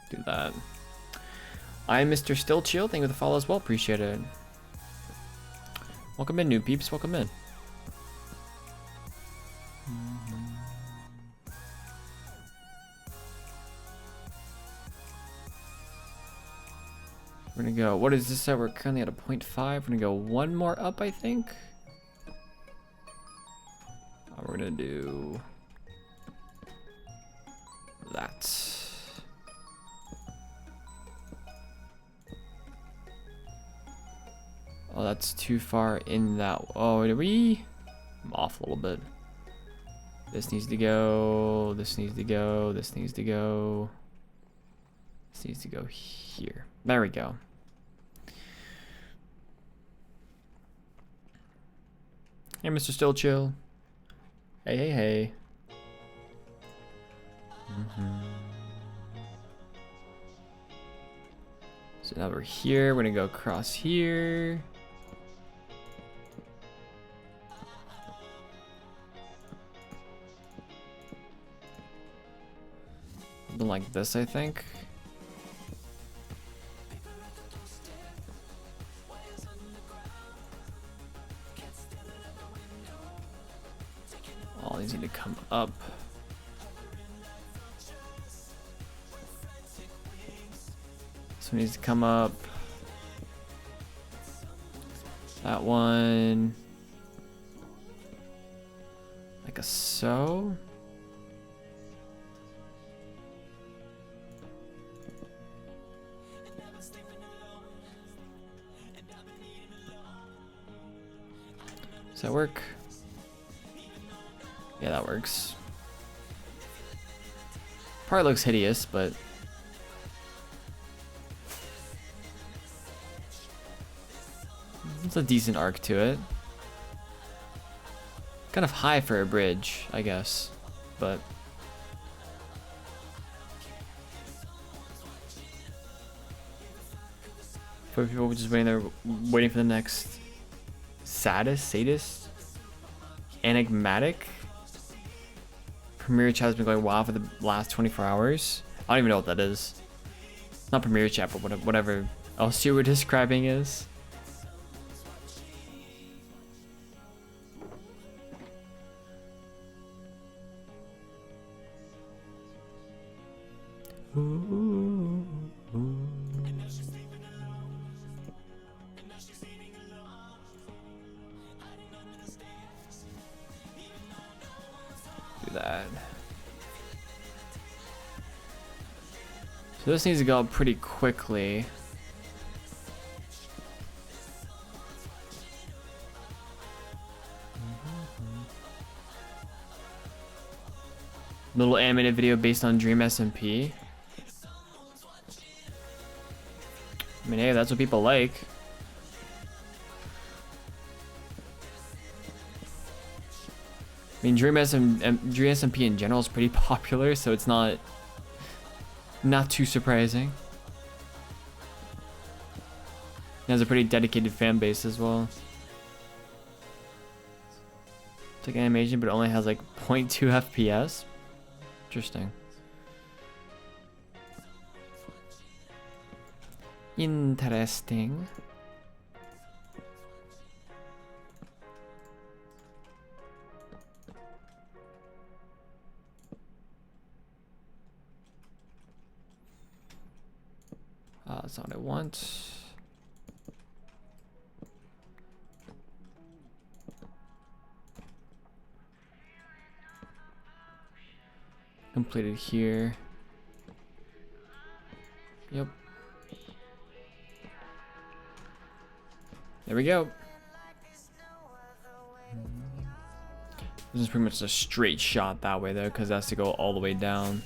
Do that. I'm Mr. Still Chill. Thank you for the follow as well. Appreciate it. Welcome in, new peeps. Welcome in. We're gonna go. What is this at? We're currently at a 0.5. We're gonna go one more up, I think. We're gonna do that. Oh, that's too far in that. Oh, did we? I'm off a little bit. This needs to go. This needs to go. This needs to go. This needs to go here. There we go. Hey, Mr. Still Chill. Hey, hey, hey. So now we're here. We're gonna go across here. Something like this, I think. All these need to come up. This one needs to come up. That one. Like a so. Does that work? Yeah, that works. Probably looks hideous, but It's a decent arc to it. Kind of high for a bridge, I guess, but for people just waiting there, waiting for the next sadist, enigmatic. Premiere chat has been going wild for the last 24 hours. I don't even know what that is. Not premiere chat, but whatever else you were describing is. Do that. So this needs to go up pretty quickly. Little animated video based on Dream SMP. I mean, hey, that's what people like. I mean, Dream SMP in general is pretty popular, so it's not too surprising. It has a pretty dedicated fan base as well. It's like animation, but it only has like 0.2 FPS. Interesting. Interesting. That's not what I want. Completed here. Yep. There we go. This is pretty much a straight shot that way though, because it has to go all the way down.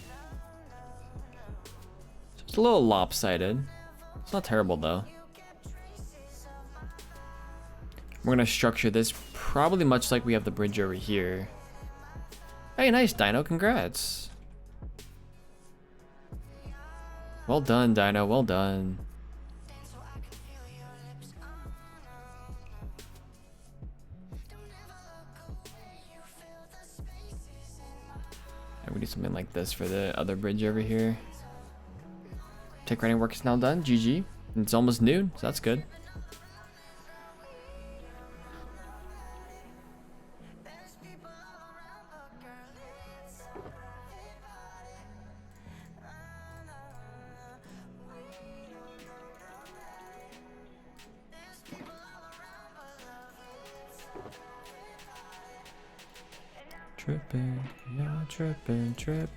So it's a little lopsided. It's not terrible though. We're gonna structure this probably much like we have the bridge over here. Hey, nice Dino, congrats. Well done, Dino, well done. And we do something like this for the other bridge over here. Tech writing work is now done, GG. And it's almost noon, so that's good. Tripping, yeah, tripping, trip.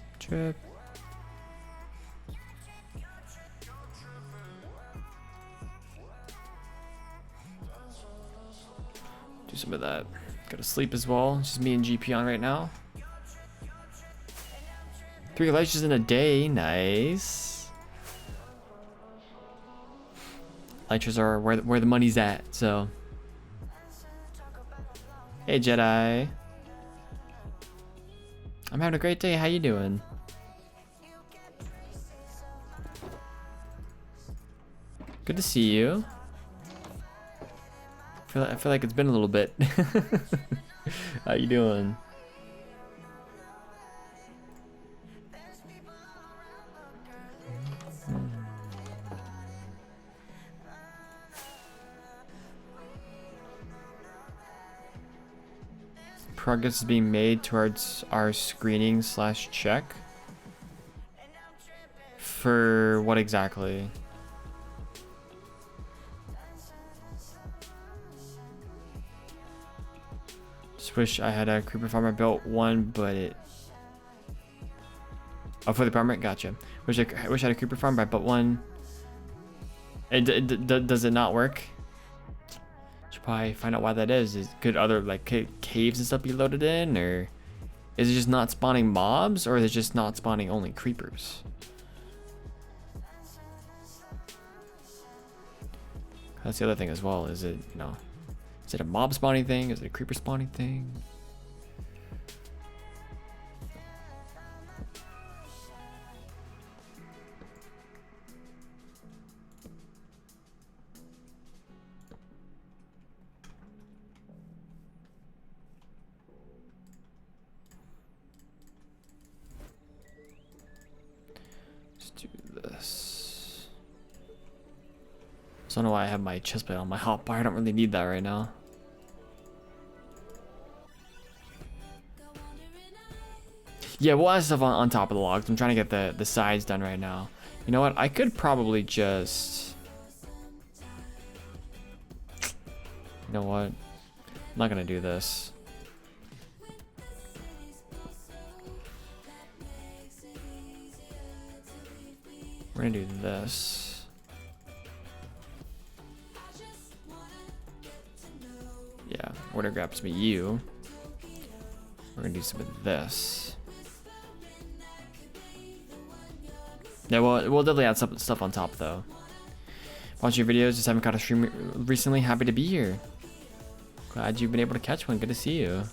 Do some of that. Gotta sleep as well. It's just me and GP on right now. 3 lectures in a day, nice. Lectures are where the money's at, so. Hey Jedi. I'm having a great day. How you doing? Good to see you. I feel like it's been a little bit. How you doing? Progress is being made towards our screening / check. For what exactly? Just wish I had a creeper farmer built one, but it. Oh, for the apartment, gotcha. Wish I had a creeper farm, but I built one. Does it not work? Should probably find out why that is. Could other like caves and stuff be loaded in, or is it just not spawning mobs, or is it just not spawning only creepers? That's the other thing as well. Is it, you know, Is it a mob spawning thing? Is it a creeper spawning thing? Let's do this. So I don't know why I have my chest plate on my hotbar. I don't really need that right now. Yeah, we'll add stuff on top of the logs. I'm trying to get the sides done right now. You know what? I could probably just... You know what? I'm not gonna do this. We're gonna do this. Yeah, we're gonna grab some of you. We're gonna do some of this. Yeah, we'll definitely add some stuff on top though. Watching your videos, just haven't caught a stream recently. Happy to be here. Glad you've been able to catch one. Good to see you.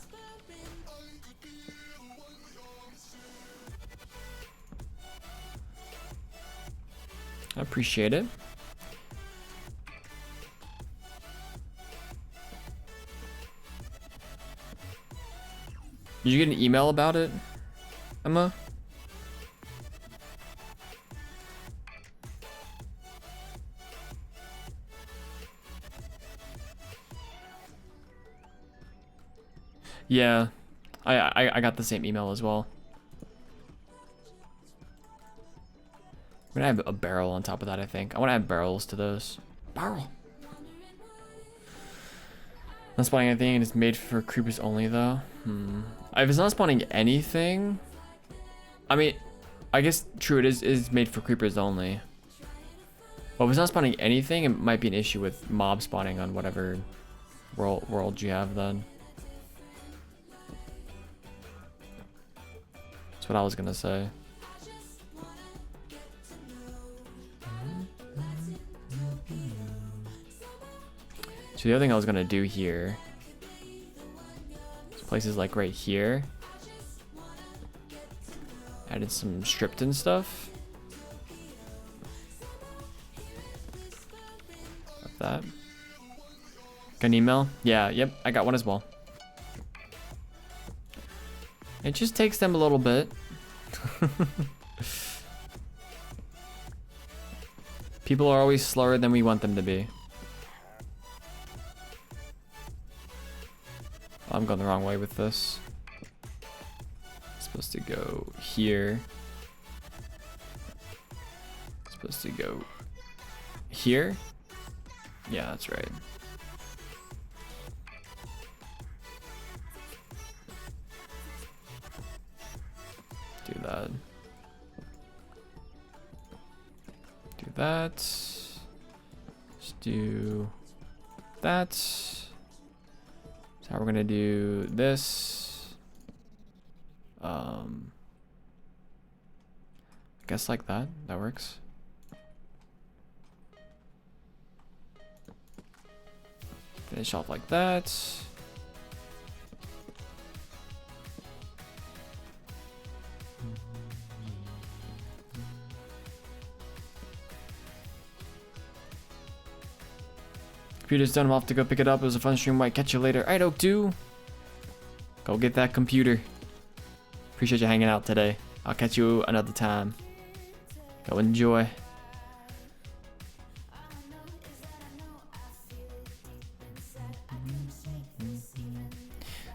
I appreciate it. Did you get an email about it, Emma? Yeah, I got the same email as well. I'm gonna have a barrel on top of that, I think. I wanna add barrels to those. Barrel! Not spawning anything, it's made for creepers only though. If it's not spawning anything, I mean, I guess true, it is made for creepers only. But if it's not spawning anything, it might be an issue with mob spawning on whatever world you have then. That's what I was gonna say. So the other thing I was gonna do here, places like right here, added some stripped and stuff. Like that. Got an email? Yeah, yep, I got one as well. It just takes them a little bit. People are always slower than we want them to be. I'm going the wrong way with this. It's supposed to go here. It's supposed to go here. Yeah, that's right. Do that. Do that. Let's do that. So how we're gonna do this. I guess like that. That works. Finish off like that. Computer's done. I'm off to go pick it up. It was a fun stream. Might catch you later. Alright, Oak 2. Go get that computer. Appreciate you hanging out today. I'll catch you another time. Go enjoy.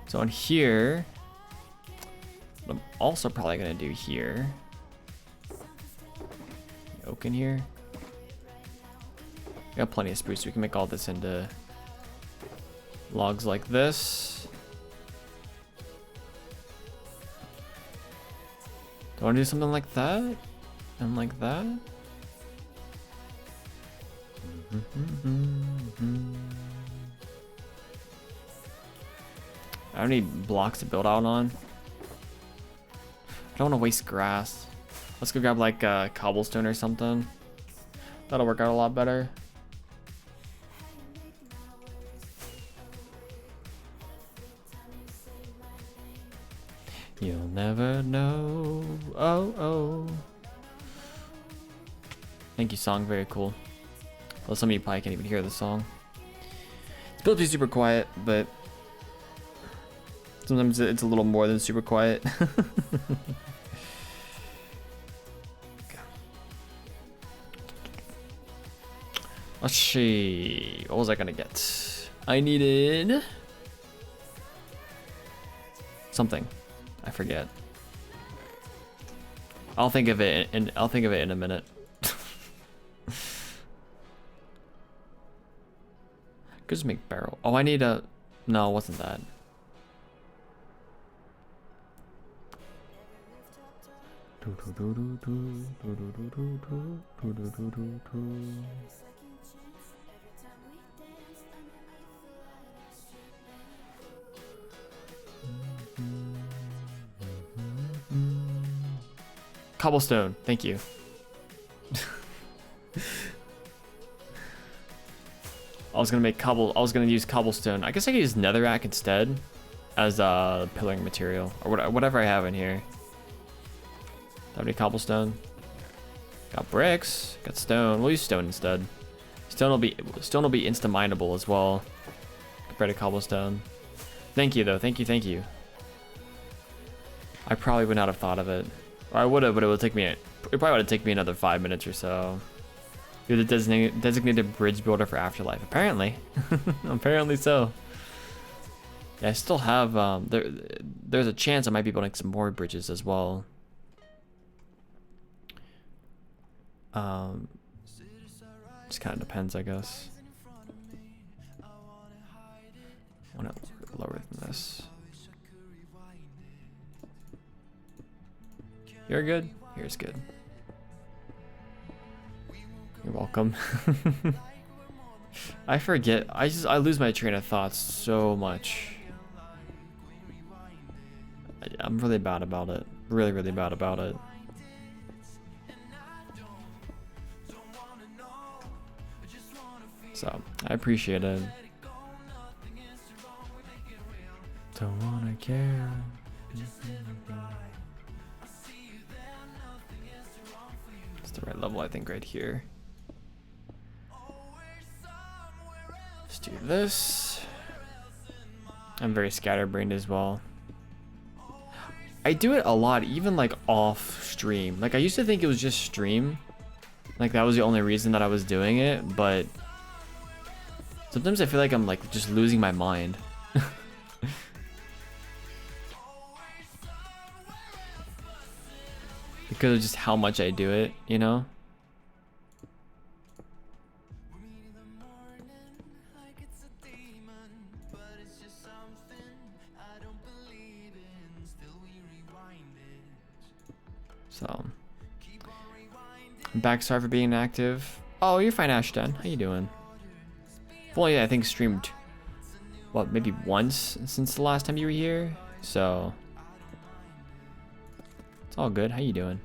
So on here, what I'm also probably gonna do here. Oak in here. Got plenty of spruce. We can make all this into logs like this. Do I want to do something like that? And like that? I don't need blocks to build out on. I don't want to waste grass. Let's go grab like cobblestone or something. That'll work out a lot better. You'll never know. Oh, oh. Thank you, song. Very cool. Well, some of you probably can't even hear the song. It's built to be super quiet, but sometimes it's a little more than super quiet. Let's see. What was I gonna get? I needed something. I forget. I'll think of it in a minute. Could just make barrel. Oh, I need a. No, it wasn't that. Cobblestone, thank you. I was gonna use cobblestone. I guess I could use netherrack instead as pillaring material or whatever I have in here. Have any cobblestone? Got bricks. Got stone. We'll use stone instead. Stone will be insta mineable as well compared to cobblestone. Thank you though. Thank you. I probably would not have thought of it, or I would have, but it would take me. It probably would have taken me another 5 minutes or so. You're the designated bridge builder for AfterLife. Apparently. Apparently so. Yeah, I still have, there's a chance I might be building some more bridges as well. Just kind of depends, I guess. I want it lower than this. You're good? Here's good. You're welcome. I forget. I lose my train of thoughts so much. I'm really bad about it. Really bad about it. So, I appreciate it. Don't wanna care. It's the right level, I think, right here. Let's do this. I'm very scatterbrained as well. I do it a lot, even like off stream. Like I used to think it was just stream. Like that was the only reason that I was doing it, but sometimes I feel like I'm like just losing my mind. Because of just how much I do it, you know? So, I'm back. Sorry for being inactive. Oh, you're fine, Ashton. How you doing? Well, yeah, I think streamed, what, maybe once since the last time you were here. So, it's all good. How you doing?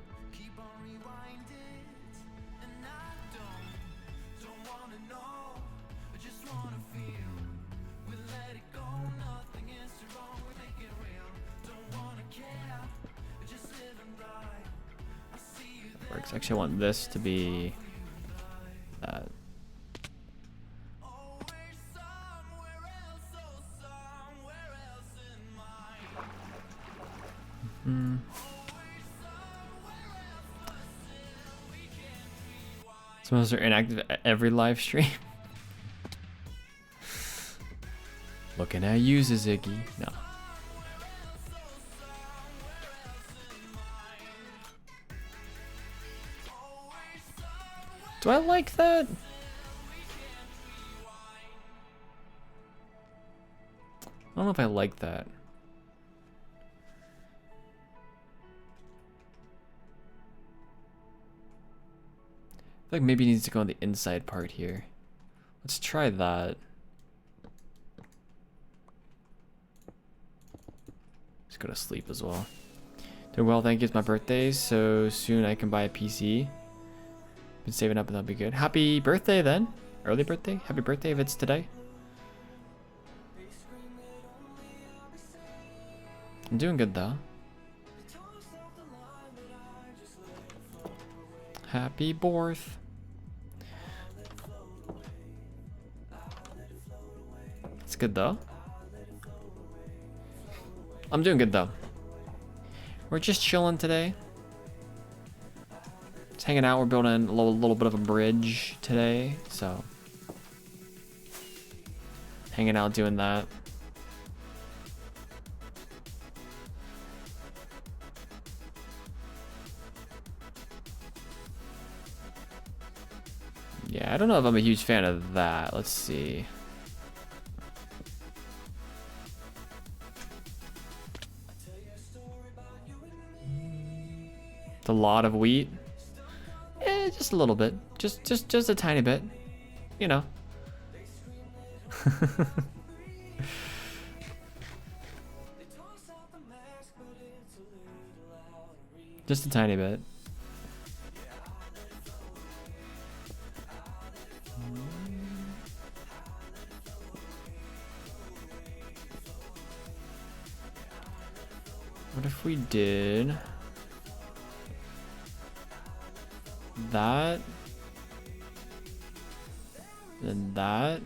Works. Actually, I want this to be that. Some of us are inactive at every live stream. Looking at you, Ziggy. No. Do I like that? I don't know if I like that. I feel like maybe it needs to go on the inside part here. Let's try that. Let's go to sleep as well. Doing well, thank you. It's my birthday, so soon I can buy a PC. Been saving up and that'll be good. Happy birthday then. Early birthday. Happy birthday if it's today. I'm doing good though. Happy birth. It's good though. I'm doing good though. We're just chilling today. Just hanging out. We're building a little bit of a bridge today, so hanging out doing that. Yeah, I don't know if I'm a huge fan of that. Let's see. It's a lot of wheat. Eh, just a little bit. Just a tiny bit. You know. Just a tiny bit. What if we did that, then that,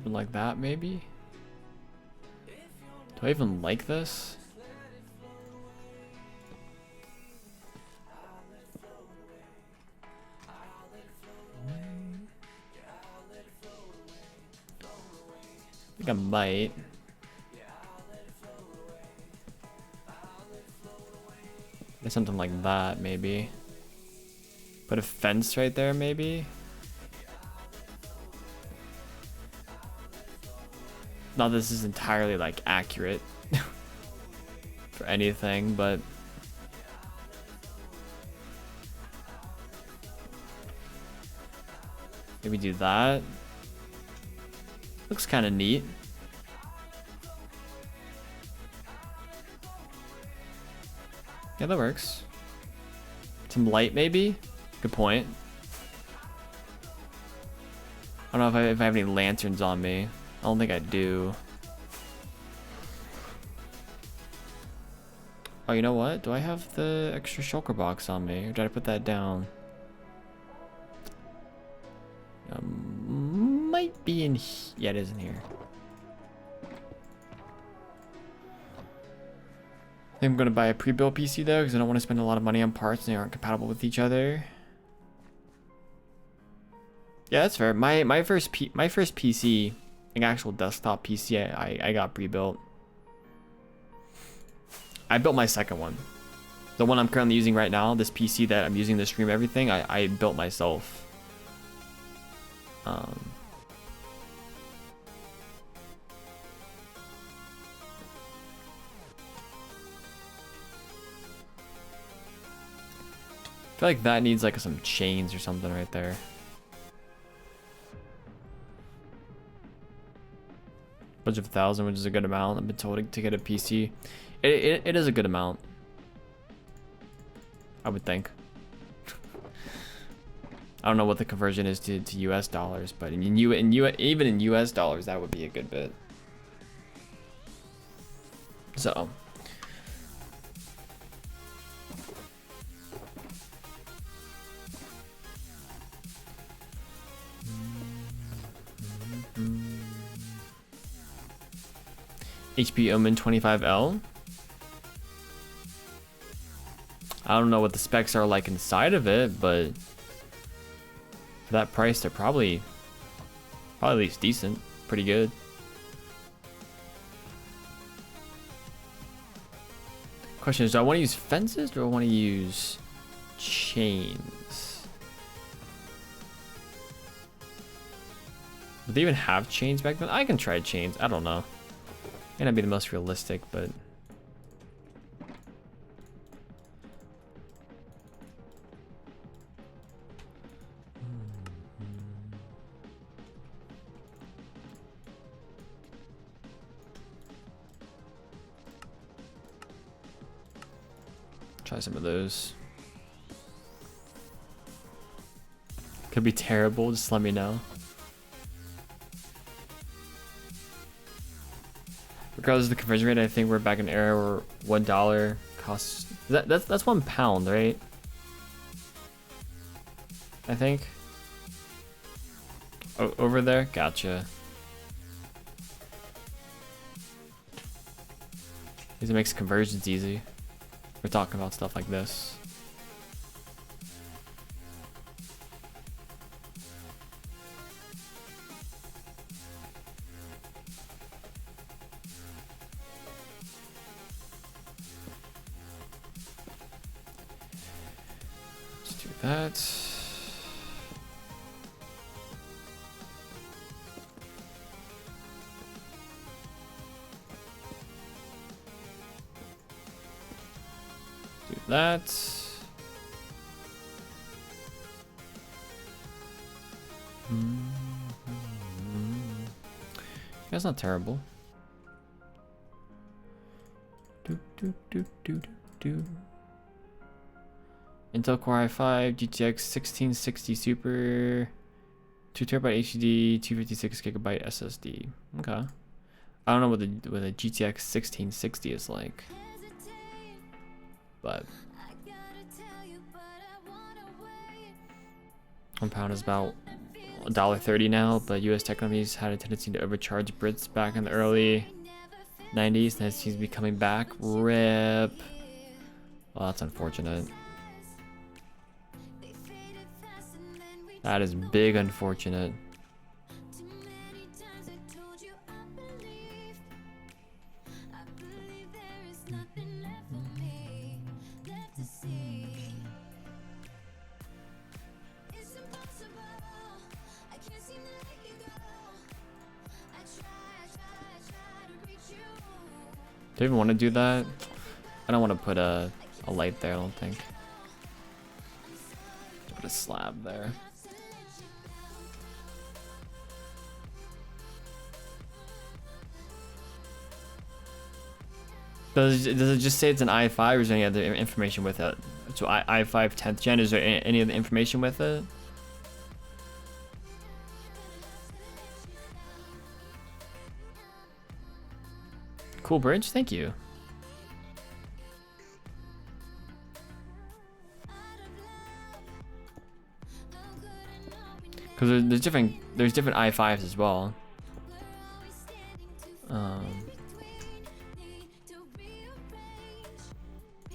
like that maybe? Do I even like this? I think I might. Something like that, maybe. Put a fence right there, maybe. Not this is entirely like accurate for anything, but maybe do that. Looks kind of neat. Yeah, that works. Some light, maybe? Good point. I don't know if I have any lanterns on me. I don't think I do. Oh, you know what? Do I have the extra shulker box on me? Or did I put that down? Might be in yeah, it is in here. I think I'm gonna buy a pre-built PC though, because I don't want to spend a lot of money on parts and they aren't compatible with each other. Yeah, that's fair. My first PC, like actual desktop PC, I got pre-built. I built my second one. The one I'm currently using right now, this PC that I'm using to stream everything, I built myself. I feel like that needs like some chains or something right there. Budget of 1,000, which is a good amount. I've been told to get a PC. It is a good amount, I would think. I don't know what the conversion is to US dollars, but even in US dollars, that would be a good bit. So. HP Omen 25L. I don't know what the specs are like inside of it, but for that price, they're probably at least decent, pretty good. Question is, do I want to use fences or do I want to use chains? Did they even have chains back then? I can try chains. I don't know. May not be the most realistic, but try some of those. Could be terrible, just let me know. Because the conversion rate, I think we're back in an era where $1 costs. That's £1, right? I think. Over there, gotcha. Because it makes conversions easy. We're talking about stuff like this. Let's do that. That. That's not terrible. Intel Core i5, GTX 1660 Super, 2TB HDD, 256GB SSD. Okay. I don't know what the GTX 1660 is like, but £1 is about $1.30 now, but US tech companies had a tendency to overcharge Brits back in the early 90s, and it seems to be coming back. RIP. Well, that's unfortunate. That is big unfortunate. Do you even want to do that? I don't want to put a light there, I don't think. Put a slab there. Does it just say it's an i5, or is there any other information with it? So i5 10th gen, is there any other information with it? Cool bridge, thank you. Because there's different i5s as well.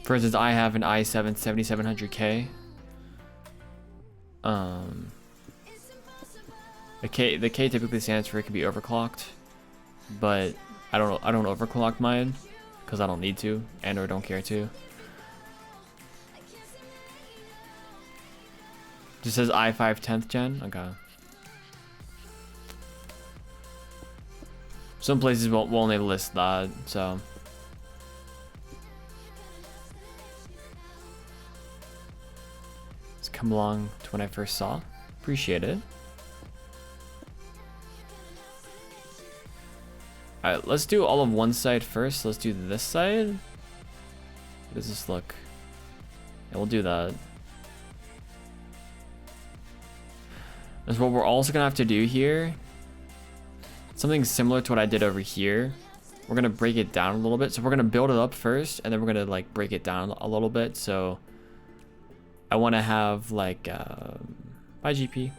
For instance, I have an i7 7700K. The K typically stands for it can be overclocked, but I don't overclock mine because I don't need to and or don't care to. Just says i5 10th gen. Okay. Some places will only list that, so. It's come along to when I first saw. Appreciate it. Alright, let's do all of one side first. Let's do this side. How does this look? Yeah, we'll do that. That's what we're also gonna have to do here. Something similar to what I did over here. We're gonna break it down a little bit. So we're gonna build it up first, and then we're gonna like break it down a little bit. So I want to have like by GP,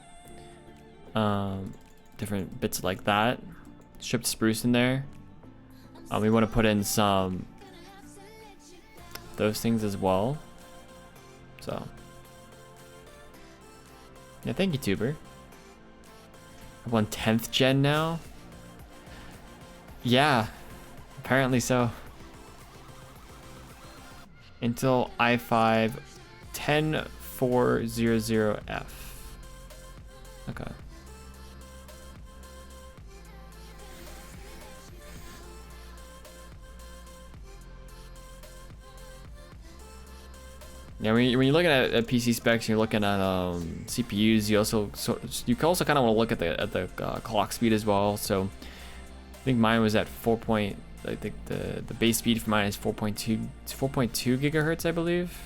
different bits like that. Stripped spruce in there. We want to put in some those things as well. So yeah, thank you, Tuber. I'm on 10th gen now. Yeah, apparently so. Intel i5 10400F. Okay. Yeah, when you're looking at PC specs, you're looking at CPUs. You can also kind of want to look at the clock speed as well. So I think mine was at I think the base speed for mine is 4.2 gigahertz, I believe.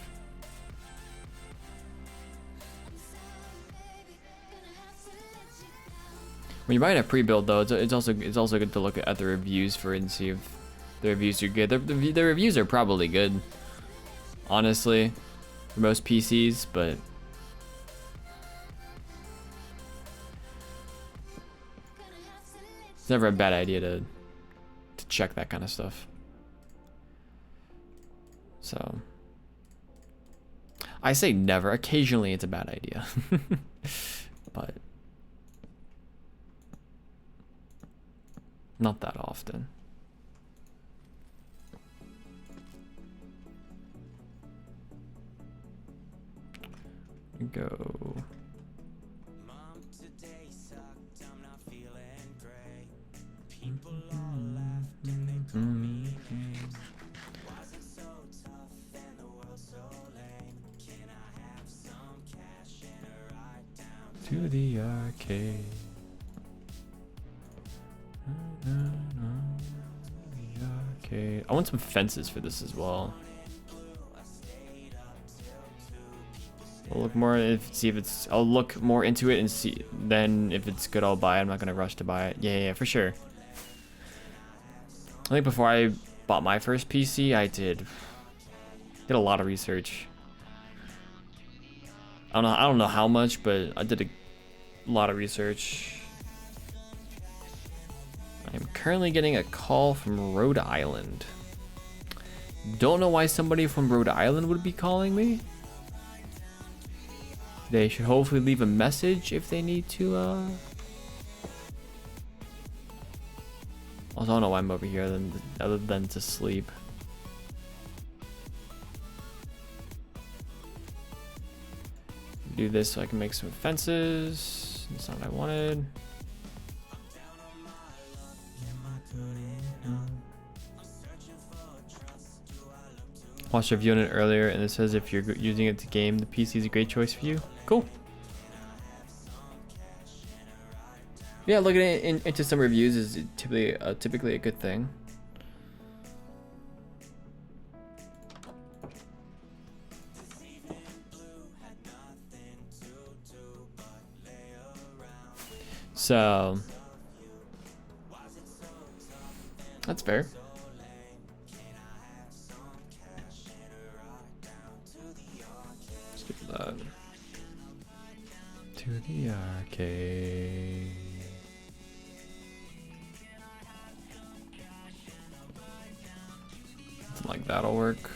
When you're buying a pre-build though, it's also good to look at the reviews for it and see if The reviews are good. The reviews are probably good, honestly, for most PCs, but it's never a bad idea to check that kind of stuff. So I say never. Occasionally it's a bad idea. But not that often. Go. Mom, today sucked, I'm not feeling great. People all laughed and they called me names. Was it so tough and the world so lame? Can I have some cash and a ride down To the arcade. The arcade. I want some fences for this as well. I'll look more I'll look more into it and see, then if it's good I'll buy it. I'm not gonna rush to buy it. Yeah, for sure. I think before I bought my first PC I did a lot of research. I don't know how much, but I did a lot of research. I'm currently getting a call from Rhode Island. Don't know why somebody from Rhode Island would be calling me. They should hopefully leave a message if they need to. Also, I don't know why I'm over here other than to sleep. Do this so I can make some fences. That's not what I wanted. Watched a review on it earlier, and it says if you're using it to game, the PC is a great choice for you. Cool. Yeah, looking into some reviews is typically a good thing. So that's fair. Let's do that. To the arcade. Something like that'll work.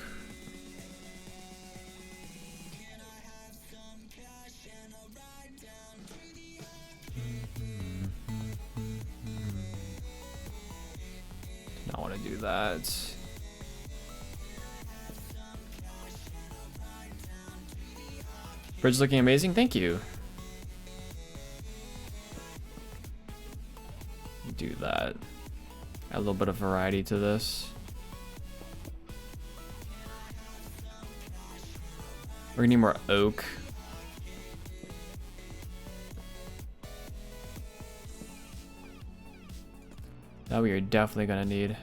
I want to do that. Bridge looking amazing. Thank you. Do that. Add a little bit of variety to this. We're gonna need more oak. That we are definitely gonna need.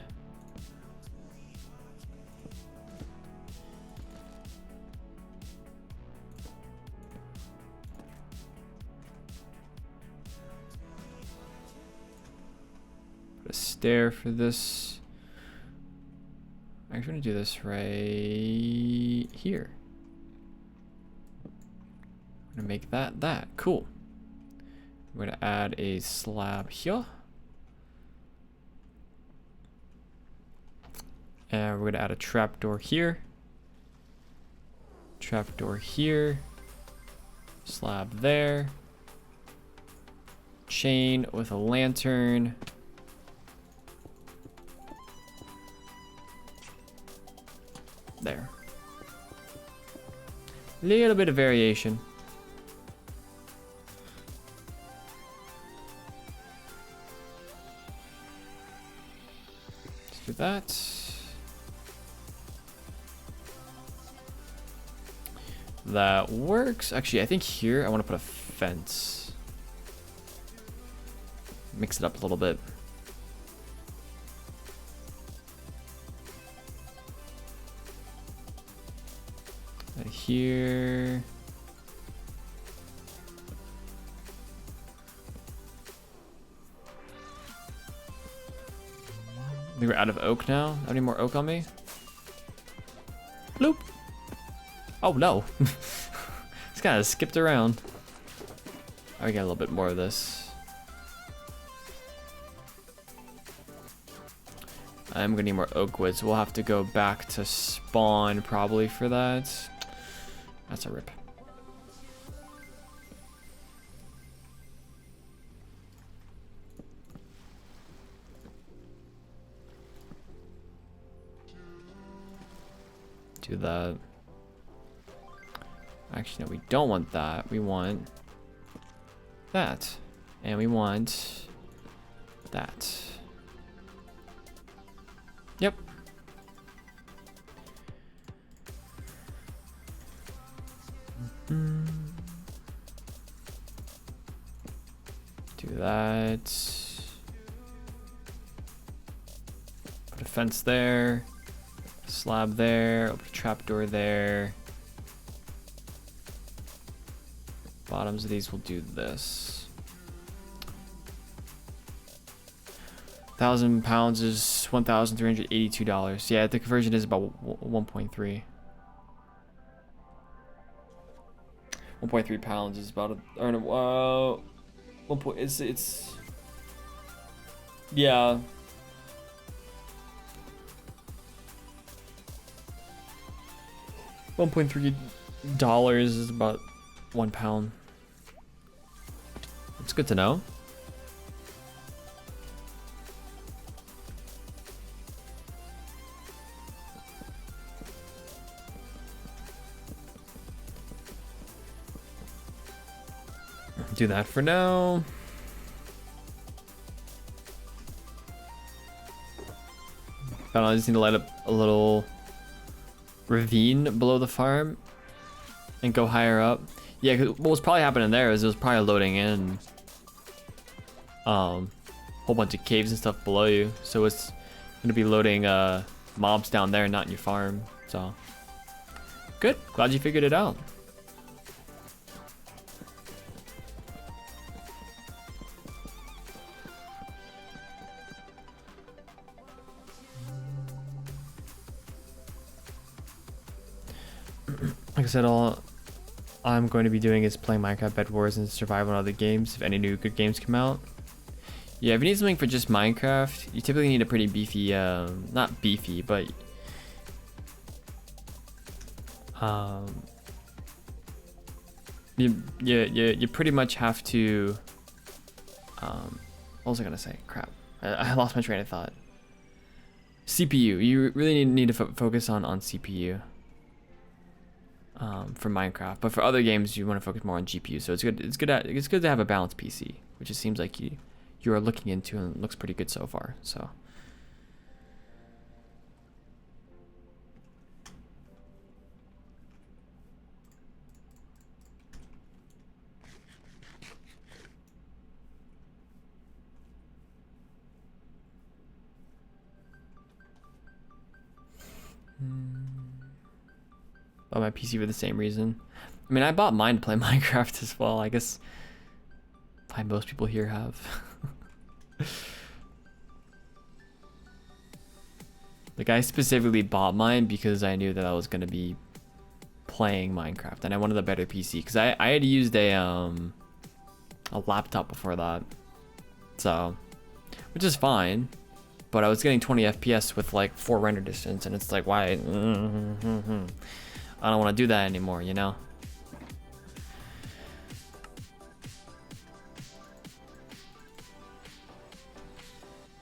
Put a stair for this. I'm actually gonna do this right here. I'm gonna make that cool. We're gonna add a slab here. And we're gonna add a trapdoor here. Trapdoor here. Slab there. Chain with a lantern. There. Little bit of variation. Let's do that. That works. Actually, I think here I want to put a fence. Mix it up a little bit. And here. think we're out of oak now. Any more oak on me? Bloop. Oh no. It's kind of skipped around. Oh, we got a little bit more of this. I'm gonna need more oak wood, so we'll have to go back to spawn probably for that. That's a rip. Do that. Actually, no, we don't want that. We want that. And we want that. Yep. Do that. Put a fence there. Slab there. Open a trapdoor there. Bottoms of these will do this. 1,000 pounds is $1,382. Yeah, the conversion is about 1.3. 1.3 pounds is about it's yeah. $1.3 is about 1 pound. It's good to know. Do that for now. I just need to light up a little ravine below the farm and go higher up. Yeah, cause what was probably happening there is it was probably loading in whole bunch of caves and stuff below you. So it's gonna be loading mobs down there, not in your farm. So good. Glad you figured it out. Like I said, all I'm going to be doing is playing Minecraft Bed Wars and survival and other games if any new good games come out. Yeah, if you need something for just Minecraft, you typically need a pretty beefy, not beefy, but you pretty much have to, what was I gonna say? Crap, I lost my train of thought. CPU, you really need to focus on CPU. For Minecraft, but for other games you want to focus more on GPU. So it's good to have a balanced PC, which it seems like you are looking into, and it looks pretty good so far. So bought my PC for the same reason. I mean, I bought mine to play Minecraft as well. I guess probably most people here have. Like, I specifically bought mine because I knew that I was gonna be playing Minecraft, and I wanted a better PC because I had used a laptop before that, so which is fine. But I was getting 20 FPS with like 4 render distance, and it's like, why? I don't want to do that anymore, you know?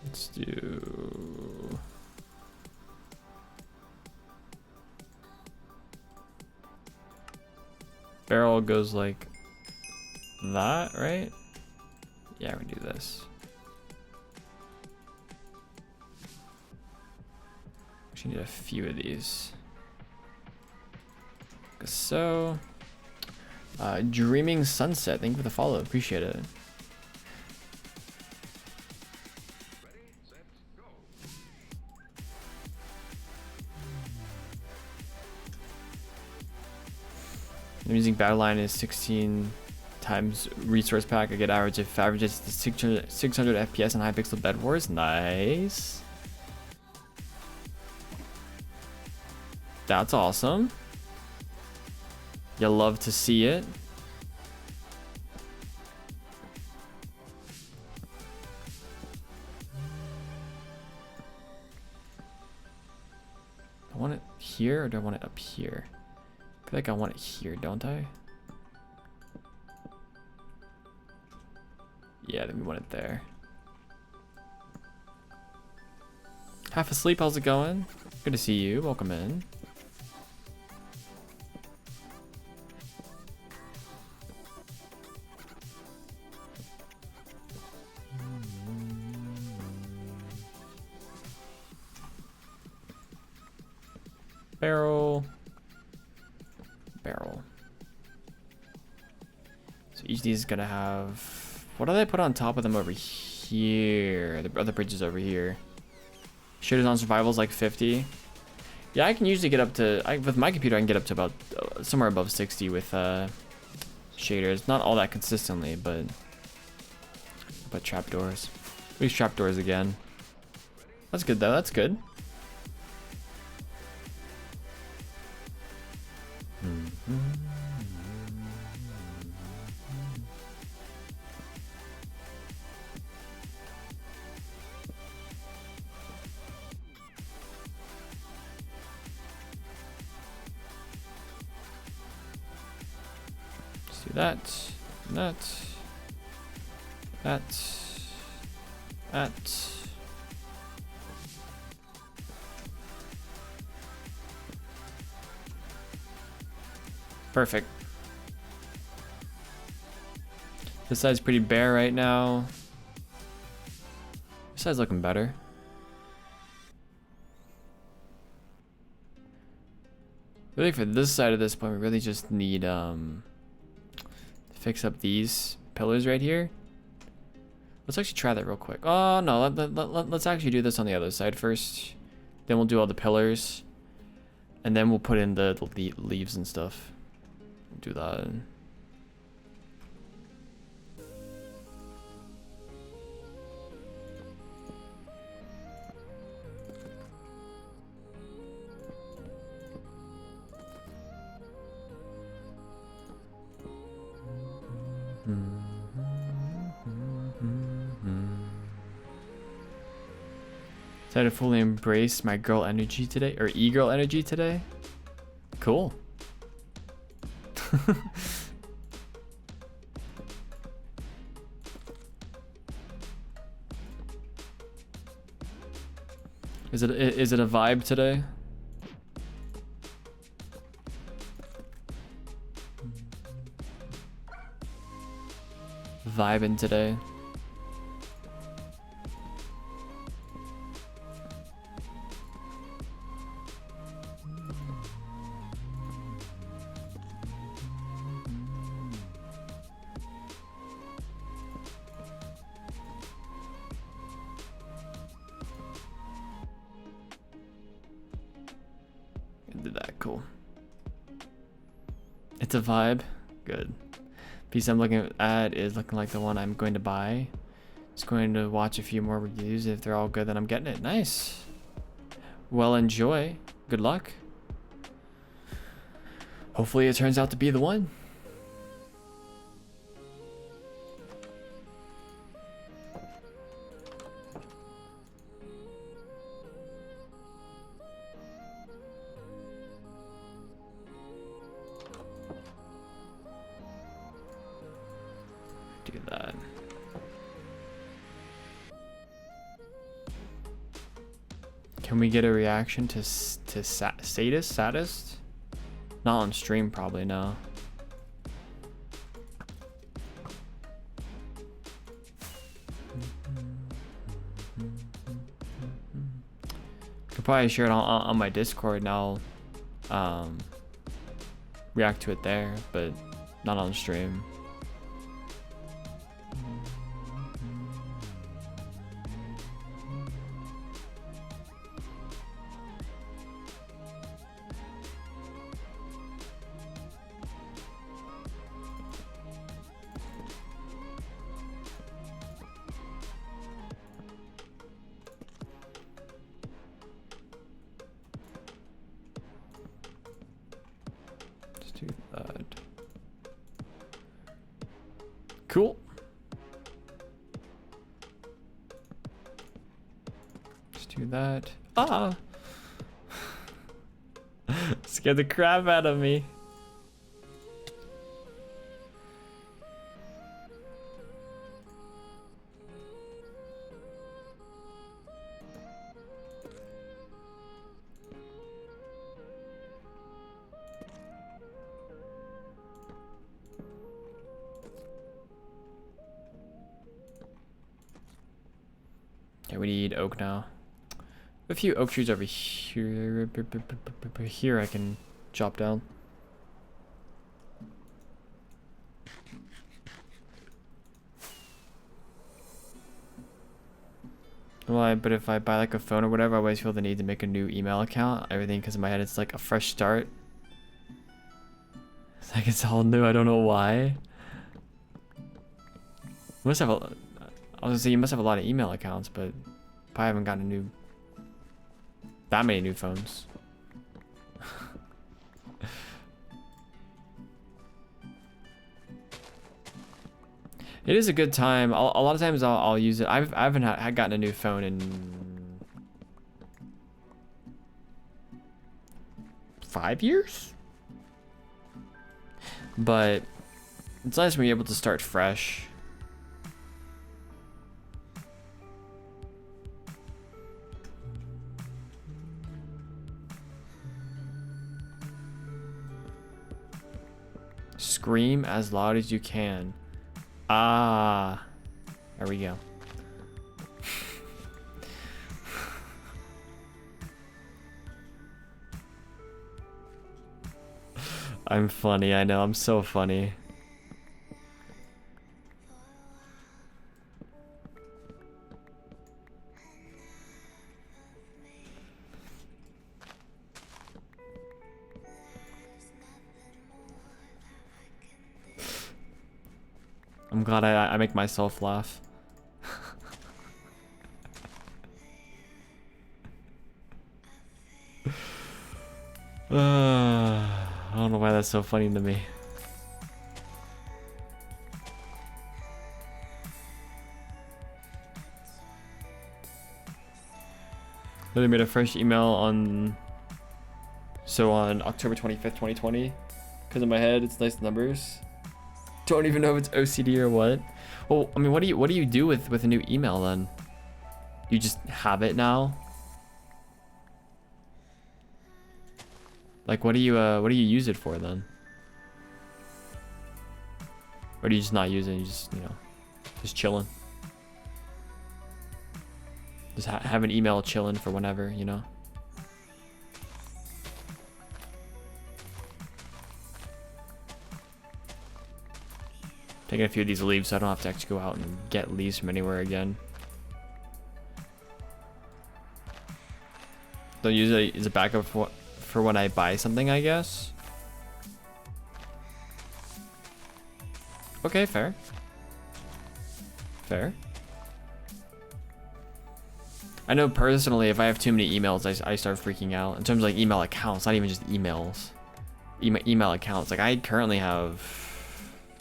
Let's do... Barrel goes like that, right? Yeah, we do this. Actually need a few of these. So, Dreaming Sunset, thank you for the follow, appreciate it. I'm using battle line is 16 times resource pack. I get averages to 600 FPS on high pixel bed wars. Nice. That's awesome. You love to see it. I want it here or do I want it up here? I feel like I want it here, don't I? Yeah, then we want it there. Half asleep, how's it going? Good to see you, welcome in. Barrel. Barrel. So each of these is gonna have... What do they put on top of them over here? The other bridges over here. Shaders on survival is like 50. Yeah, I can usually get up to... with my computer, I can get up to about... somewhere above 60 with shaders. Not all that consistently, but trapdoors. We use trapdoors again. That's good though, that's good. Let's do that, that. Perfect. This side's pretty bare right now. This side's looking better. Really for this side of this point, we really just need to fix up these pillars right here. Let's actually try that real quick. Oh no, let's actually do this on the other side first. Then we'll do all the pillars. And then we'll put in the leaves and stuff. Do that. Decided to fully embrace my girl energy today, or e-girl energy today. Cool. Is it a vibe today? Vibing today. Did that, cool. It's a vibe. Good. Piece I'm looking at is looking like the one I'm going to buy. Just going to watch a few more reviews. If they're all good, then I'm getting it. Nice. Well, enjoy. Good luck. Hopefully it turns out to be the one. Do that. Can we get a reaction to Sadist? Not on stream, probably, no. Could probably share it on my Discord and I'll react to it there, but not on stream. do that. Cool. Let's do that. Ah! Scared the crap out of me. Yeah, we need oak now. A few oak trees over here. Here I can chop down. Well, but if I buy like a phone or whatever, I always feel the need to make a new email account. Everything, because in my head it's like a fresh start. It's like it's all new. I don't know why. Must have a. I was gonna say you must have a lot of email accounts, but probably haven't gotten that many new phones. It is a good time. A lot of times I'll use it. I haven't gotten a new phone in 5 years, but it's nice when you're able to start fresh. Scream as loud as you can. Ah, there we go. I'm funny, I know, I'm so funny. I'm glad I make myself laugh. I don't know why that's so funny to me. They made a fresh email on October 25th, 2020. Because in my head, it's nice numbers. Don't even know if it's OCD or what. Well, I mean, what do you do with a new email then? You just have it now? Like, what do you use it for then? Or do you just not use it? You just, you know, just chilling. Just have an email chilling for whenever, you know. Taking a few of these leaves so I don't have to actually go out and get leaves from anywhere again. Don't use it as a backup for when I buy something, I guess. Okay, fair. Fair. I know personally, if I have too many emails, I start freaking out. In terms of like email accounts, not even just emails. Email accounts. Like I currently have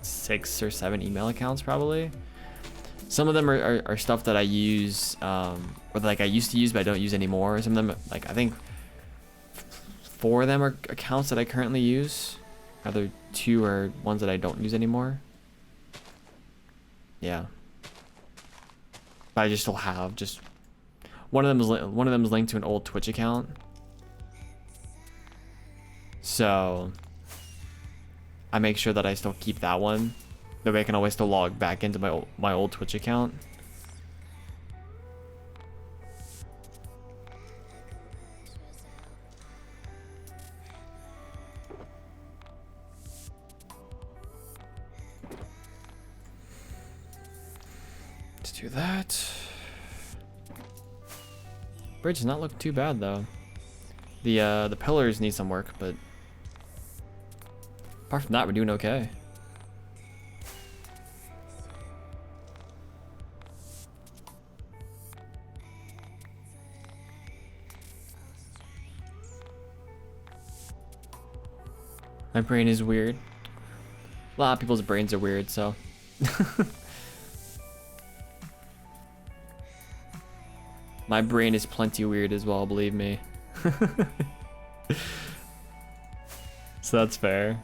6 or 7 email accounts probably. Some of them are stuff that I use, or like I used to use but I don't use anymore. Some of them, like I think 4 of them are accounts that I currently use. Other 2 are ones that I don't use anymore. Yeah. But I just still have just one of them is linked to an old Twitch account. So I make sure that I still keep that one. That way I can always still log back into my old Twitch account. Let's do that. Bridge does not look too bad though. The pillars need some work, but apart from that, we're doing okay. My brain is weird. A lot of people's brains are weird, so. My brain is plenty weird as well, believe me. So that's fair.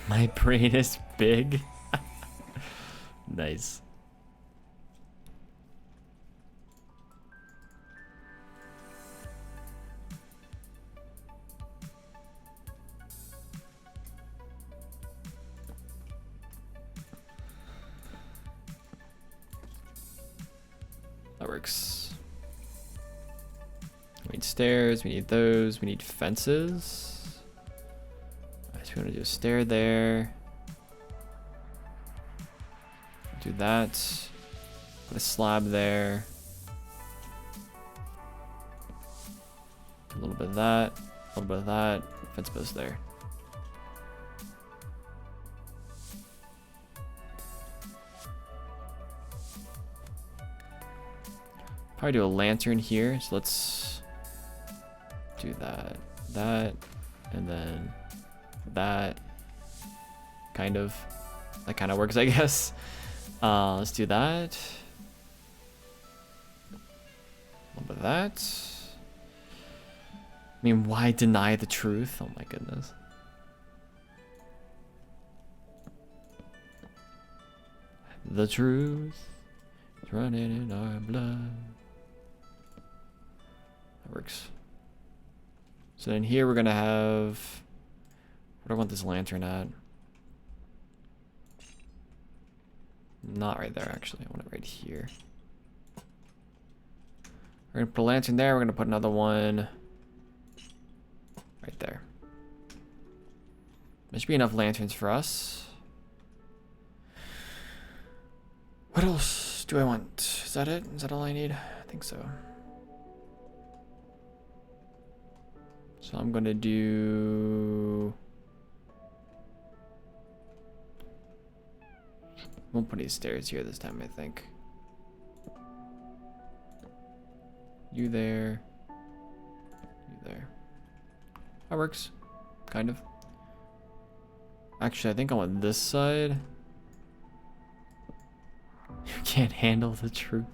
My brain is big. Nice. That works. We need stairs, we need those, we need fences. Alright, so we're gonna do a stair there. Do that. Put a slab there. A little bit of that, a little bit of that. Fence post there. Probably do a lantern here, so let's do that, and then that. Kind of. That kind of works, I guess. Let's do that. A little bit of that. I mean, why deny the truth? Oh my goodness. The truth is running in our blood. That works. So then here we're gonna have, where do I want this lantern at? Not right there, actually. I want it right here. We're gonna put a lantern there. We're gonna put another one right there. There should be enough lanterns for us. What else do I want? Is that it? Is that all I need? I think so. So I'm gonna do... Won't put any stairs here this time, I think. You there. You there. That works. Kind of. Actually, I think I want this side. You can't handle the truth.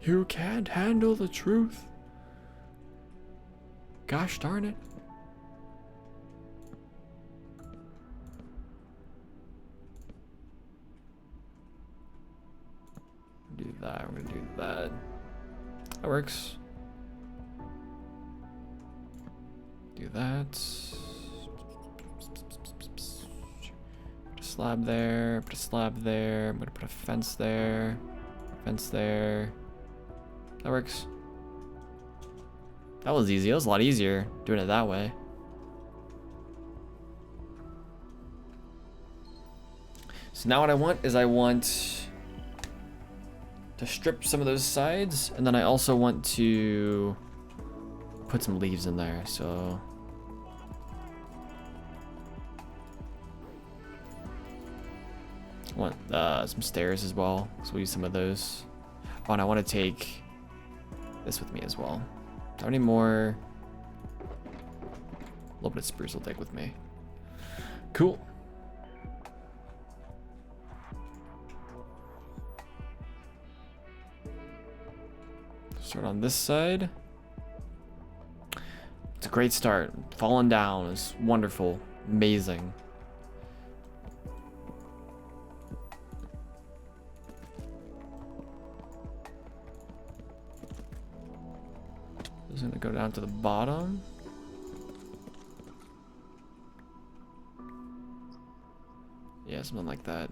You can't handle the truth. Gosh darn it. Do that. We're gonna do that. That works. Do that. Put a slab there. Put a slab there. I'm gonna put a fence there. Fence there. That works. That was easy. That was a lot easier doing it that way. So now what I want is I want to strip some of those sides, and then I also want to put some leaves in there. So I want some stairs as well, so we'll use some of those. Oh, and I want to take this with me as well. How many more? A little bit of spruce I'll take with me. Cool. Start on this side. It's a great start. Falling down is wonderful. Amazing. This is gonna go down to the bottom. Yeah, something like that.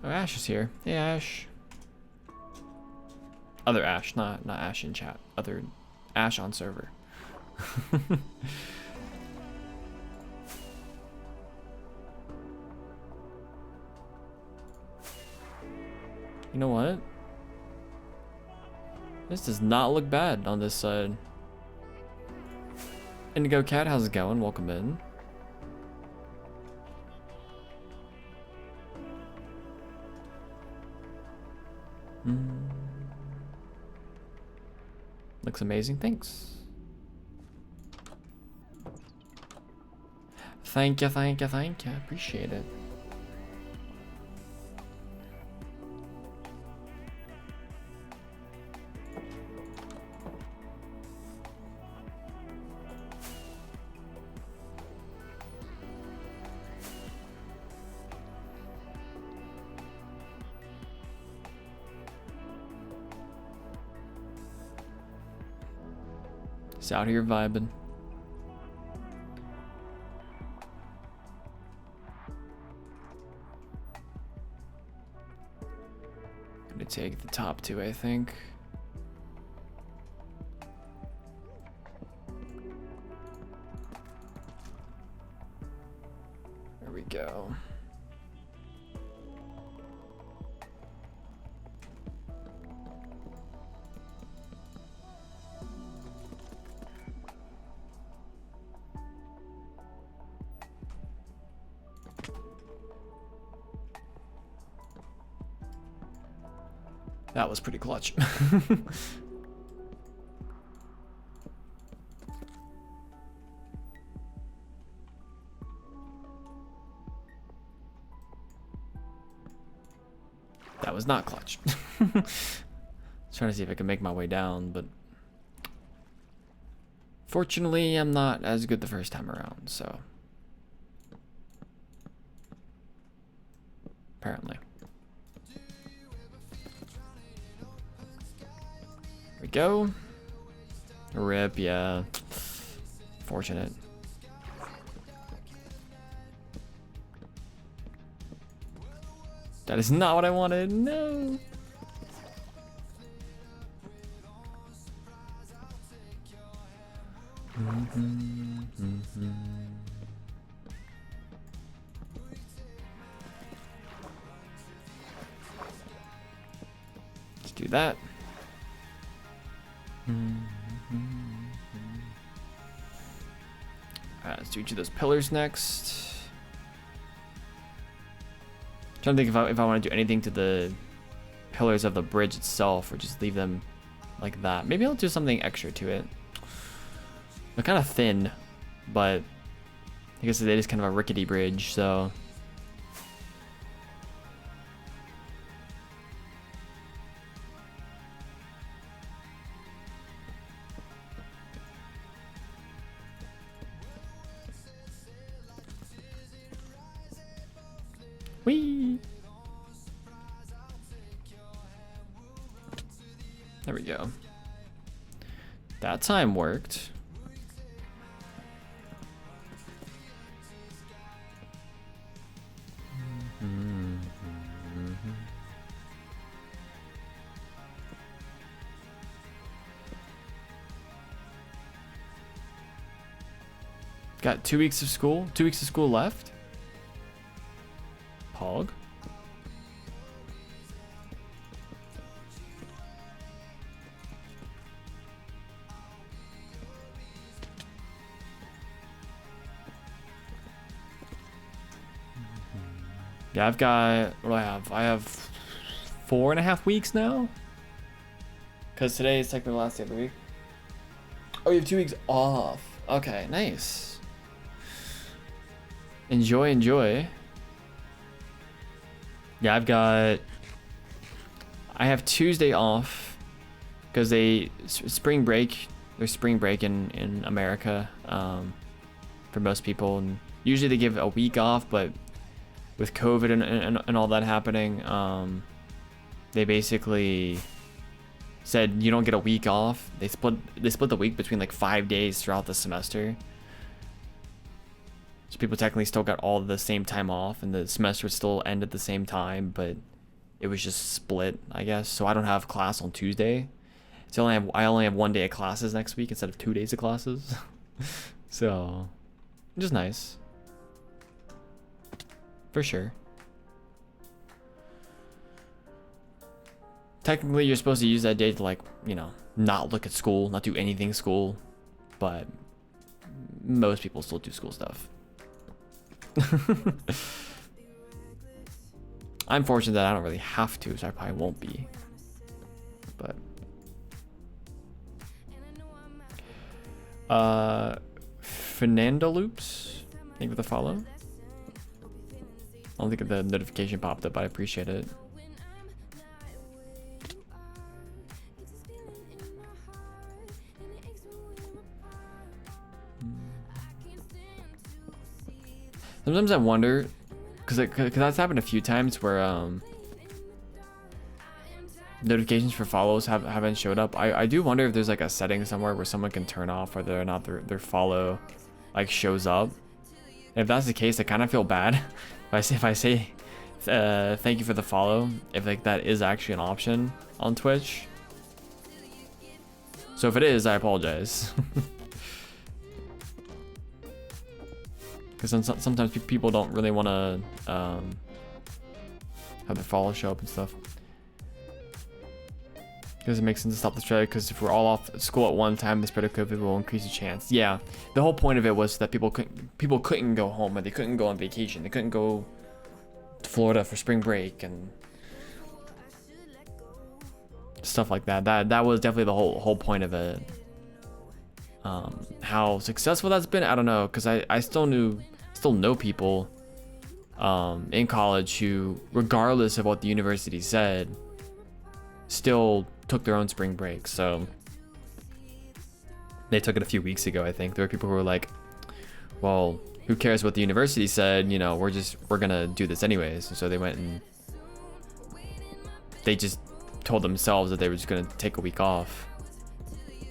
Oh, Ash is here. Hey, Ash. Other Ash, not Ash in chat. Other Ash on server. You know what? This does not look bad on this side. Indigo Cat, how's it going? Welcome in. Looks amazing, thanks. Thank you, thank you, thank you. Appreciate it. Just out here vibing. Gonna take the top two, I think. There we go. That was pretty clutch. That was not clutch. Trying to see if I can make my way down, but fortunately I'm not as good the first time around, so apparently. There we go. Rip, yeah. Fortunate. That is not what I wanted. No. Let's do that. Alright, let's do each of those pillars next. Trying to think if I want to do anything to the pillars of the bridge itself, or just leave them like that. Maybe I'll do something extra to it. They're kind of thin, but I guess it is kind of a rickety bridge, so. Whee! There we go. That time worked. Got 2 weeks of school? 2 weeks of school left? Pog. Yeah, I've got, what do I have? I have 4.5 weeks now. Because today is technically the last day of the week. Oh, you have 2 weeks off. Okay, nice. Enjoy, enjoy. Yeah, I have Tuesday off because there's spring break in America for most people, and usually they give a week off, but with COVID and all that happening, they basically said you don't get a week off. They split the week between like 5 days throughout the semester. So people technically still got all the same time off, and the semester would still end at the same time, but it was just split, I guess. So I don't have class on Tuesday. So I only have 1 day of classes next week instead of 2 days of classes. So, just nice. For sure. technically you're supposed to use that day to, like, you know, not look at school, not do anything school, but most people still do school stuff. I'm fortunate that I don't really have to, so I probably won't be. But Fernando Loops, thank you for the follow. I don't think the notification popped up, but I appreciate it. Sometimes I wonder, because that's happened a few times where notifications for follows haven't showed up. I do wonder if there's like a setting somewhere where someone can turn off whether or not their follow like shows up. And if that's the case, I kind of feel bad if I say thank you for the follow, if like that is actually an option on Twitch. So if it is, I apologize. Because sometimes people don't really want to have their follow show up and stuff. Because it makes sense to stop the spread, because if we're all off school at one time, the spread of COVID will increase the chance. Yeah, the whole point of it was that people couldn't go home, or they couldn't go on vacation. They couldn't go to Florida for spring break and stuff like that. That was definitely the whole point of it. How successful that's been, I don't know, because I still know people in college who, regardless of what the university said, still took their own spring break. So they took it a few weeks ago, I think. There were people who were like, well, who cares what the university said, you know, we're gonna do this anyways. And so they went and they just told themselves that they were just gonna take a week off.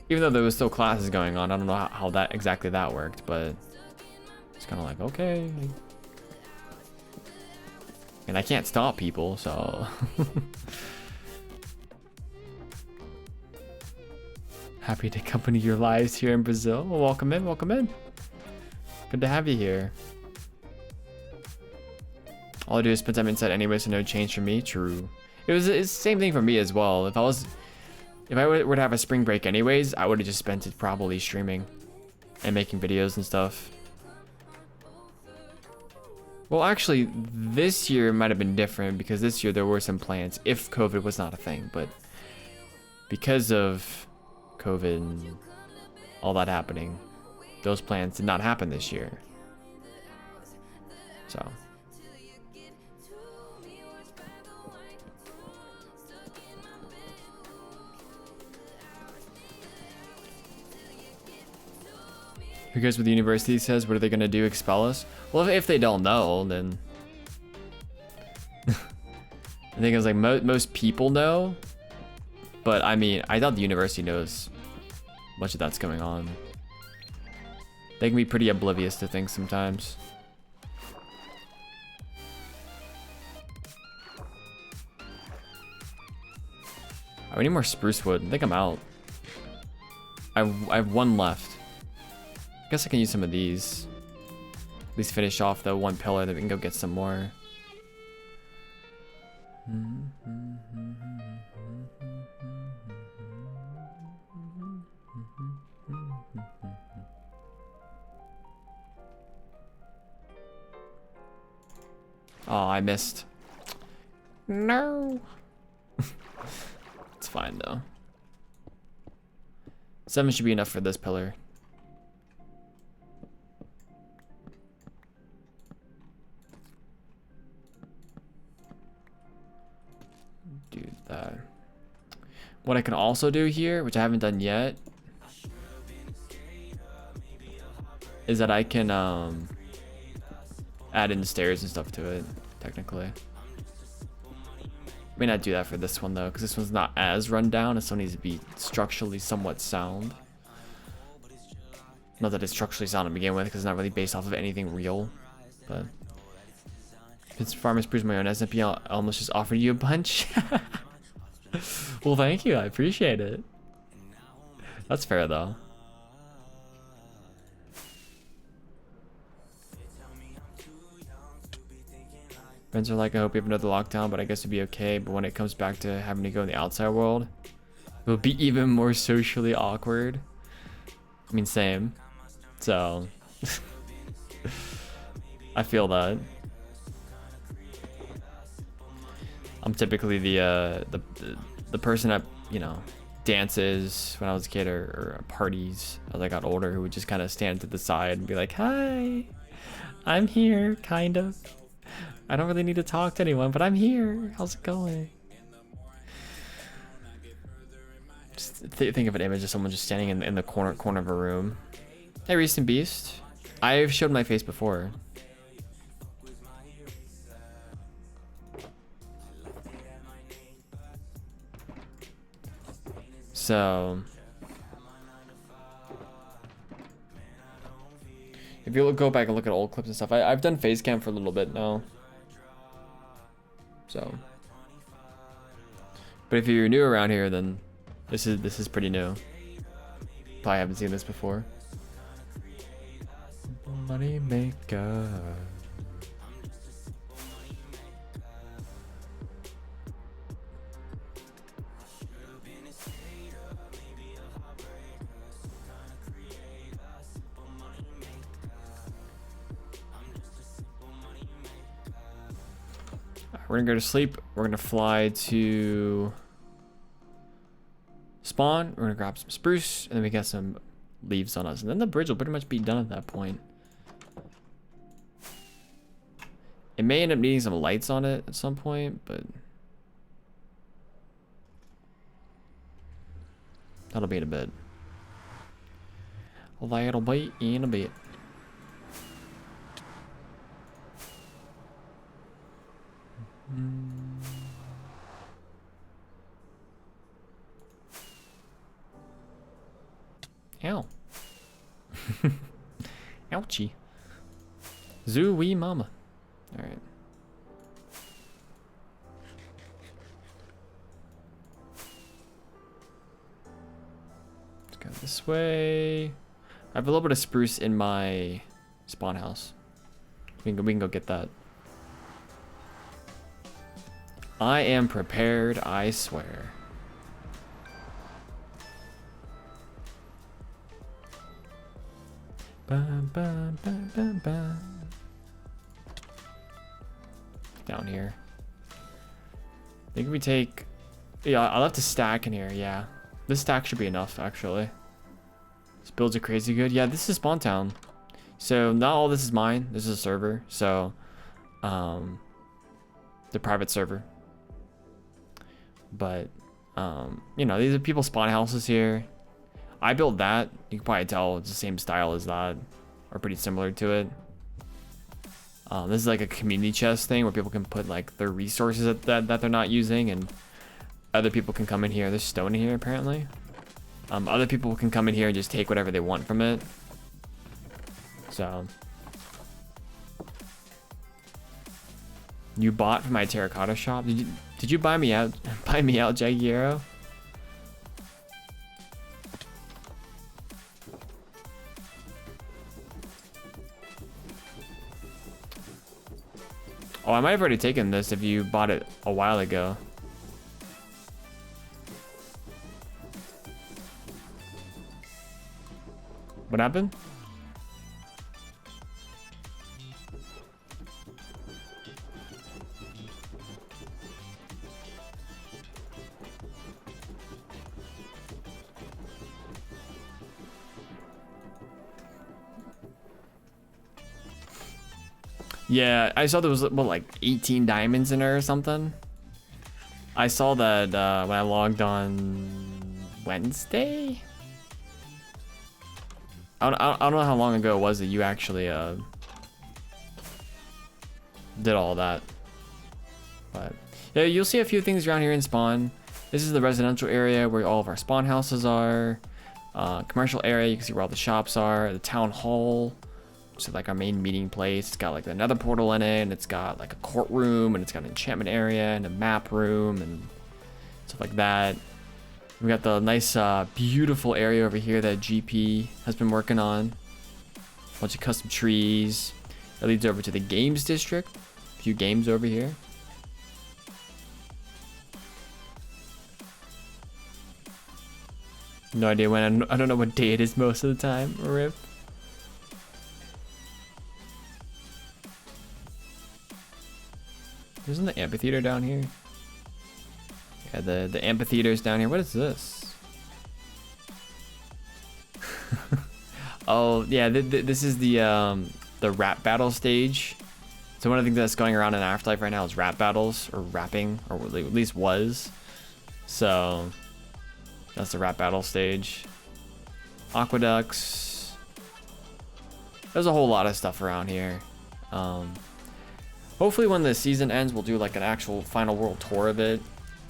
Even though there was still classes going on. I don't know how that exactly that worked, but it's kind of like, okay. And I can't stop people, so. Happy to accompany your lives here in Brazil. Well, welcome in, welcome in. Good to have you here. All I do is spend time inside anyway, so no change for me. True. It's the same thing for me as well. If I were to have a spring break anyways, I would have just spent it probably streaming and making videos and stuff. Well, actually, this year might have been different because this year there were some plans if COVID was not a thing. But because of COVID and all that happening, those plans did not happen this year. So. Who cares what the university says? What are they gonna do? Expel us? Well, if they don't know, then I think it's like most people know. But I mean, I thought the university knows much of that's going on. They can be pretty oblivious to things sometimes. I need more spruce wood. I think I'm out. I have one left. Guess I can use some of these. At least finish off the one pillar, that we can go get some more. Oh, I missed. No. It's fine though. 7 should be enough for this pillar. Do that. What I can also do here, which I haven't done yet, is that I can add in stairs and stuff to it, technically. May not do that for this one though, because this one's not as run down. This one needs to be structurally somewhat sound. Not that it's structurally sound to begin with, because it's not really based off of anything real. But since Farmers Brews my own SMP, I almost just offered you a bunch. Well, thank you. I appreciate it. That's fair though. Friends are like, I hope we have another lockdown, but I guess it'd be okay. But when it comes back to having to go in the outside world, it'll be even more socially awkward. I mean, same. So, I feel that. I'm typically the person that, you know, dances when I was a kid or parties as I got older, who would just kind of stand to the side and be like, hi, I'm here, kind of. I don't really need to talk to anyone, but I'm here. How's it going? Just think of an image of someone just standing in the corner of a room. Hey, Recent Beast. I've showed my face before. So, if you go back and look at old clips and stuff, I've done face cam for a little bit now. So, but if you're new around here, then this is pretty new. Probably haven't seen this before. Money maker. We're gonna go to sleep. We're gonna fly to spawn. We're gonna grab some spruce, and then we got some leaves on us, and then the bridge will pretty much be done at that point. It may end up needing some lights on it at some point, but that'll be in a bit. That'll be in a bit. Ow. Ouchie. Zoo wee mama. Alright. Let's go this way. I have a little bit of spruce in my spawn house. We can go get that. I am prepared, I swear. Bum, bum, bum, bum, bum. Down here. I think we take... Yeah, I'll have to stack in here, yeah. This stack should be enough, actually. This builds are crazy good. Yeah, this is Spawn Town. So, not all this is mine. This is a server. So, the private server. But, you know, these are people's spawn houses here. I built that. You can probably tell it's the same style as that, or pretty similar to it. This is like a community chest thing where people can put like their resources that they're not using, and other people can come in here. There's stone in here apparently. Other people can come in here and just take whatever they want from it. So, you bought from my terracotta shop. Did you buy me out? Buy me out, Jagiero? Oh, I might have already taken this if you bought it a while ago. What happened? Yeah, I saw there was, what, like 18 diamonds in there or something. I saw that when I logged on Wednesday. I don't know how long ago it was that you actually did all that. But yeah, you'll see a few things around here in spawn. This is the residential area where all of our spawn houses are. Commercial area, you can see where all the shops are. The town hall, which is like our main meeting place. It's got like another portal in it, and it's got like a courtroom, and it's got an enchantment area and a map room and stuff like that. We got the nice, beautiful area over here that GP has been working on. A bunch of custom trees. That leads over to the games district. A few games over here. No idea when. I don't know what day it is most of the time. RIP. Isn't the amphitheater down here? Yeah, the amphitheater's down here. What is this? Oh yeah, this is the rap battle stage. So one of the things that's going around in Afterlife right now is rap battles, or rapping, or at least was. So that's the rap battle stage. Aqueducts. There's a whole lot of stuff around here. Hopefully when the season ends, we'll do like an actual final world tour of it.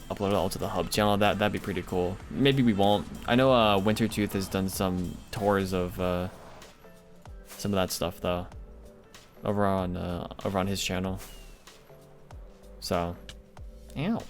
Upload it all to the hub channel. That'd be pretty cool. Maybe we won't. I know Wintertooth has done some tours of some of that stuff though, over on his channel. So, ow.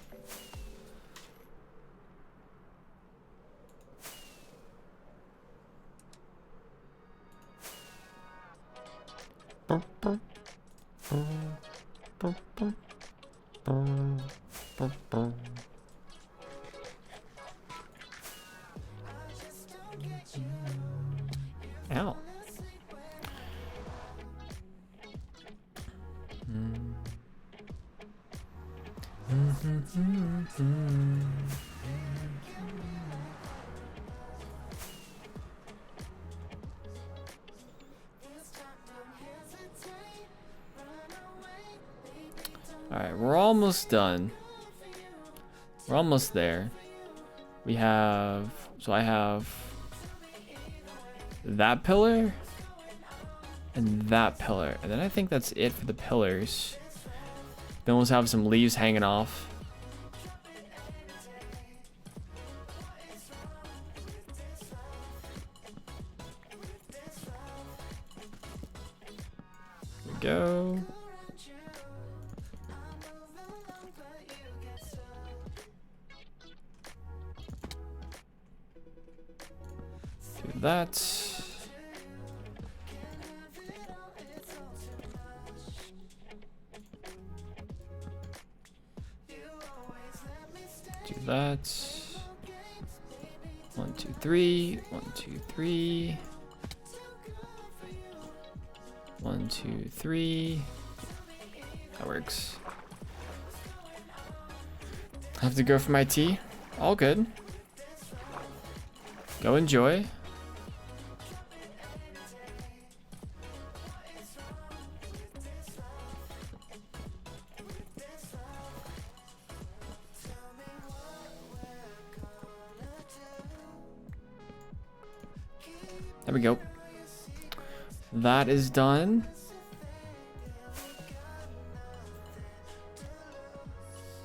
Ow. Alright, we're almost done. We're almost there. We have... So I have... that pillar. And that pillar. And then I think that's it for the pillars. Then we'll have some leaves hanging off. There we go. Do that. Do that. 1, 2, 3. 1, 2, 3. 1, 2, 3. That works. I have to go for my tea. All good. Go enjoy. There we go. That is done.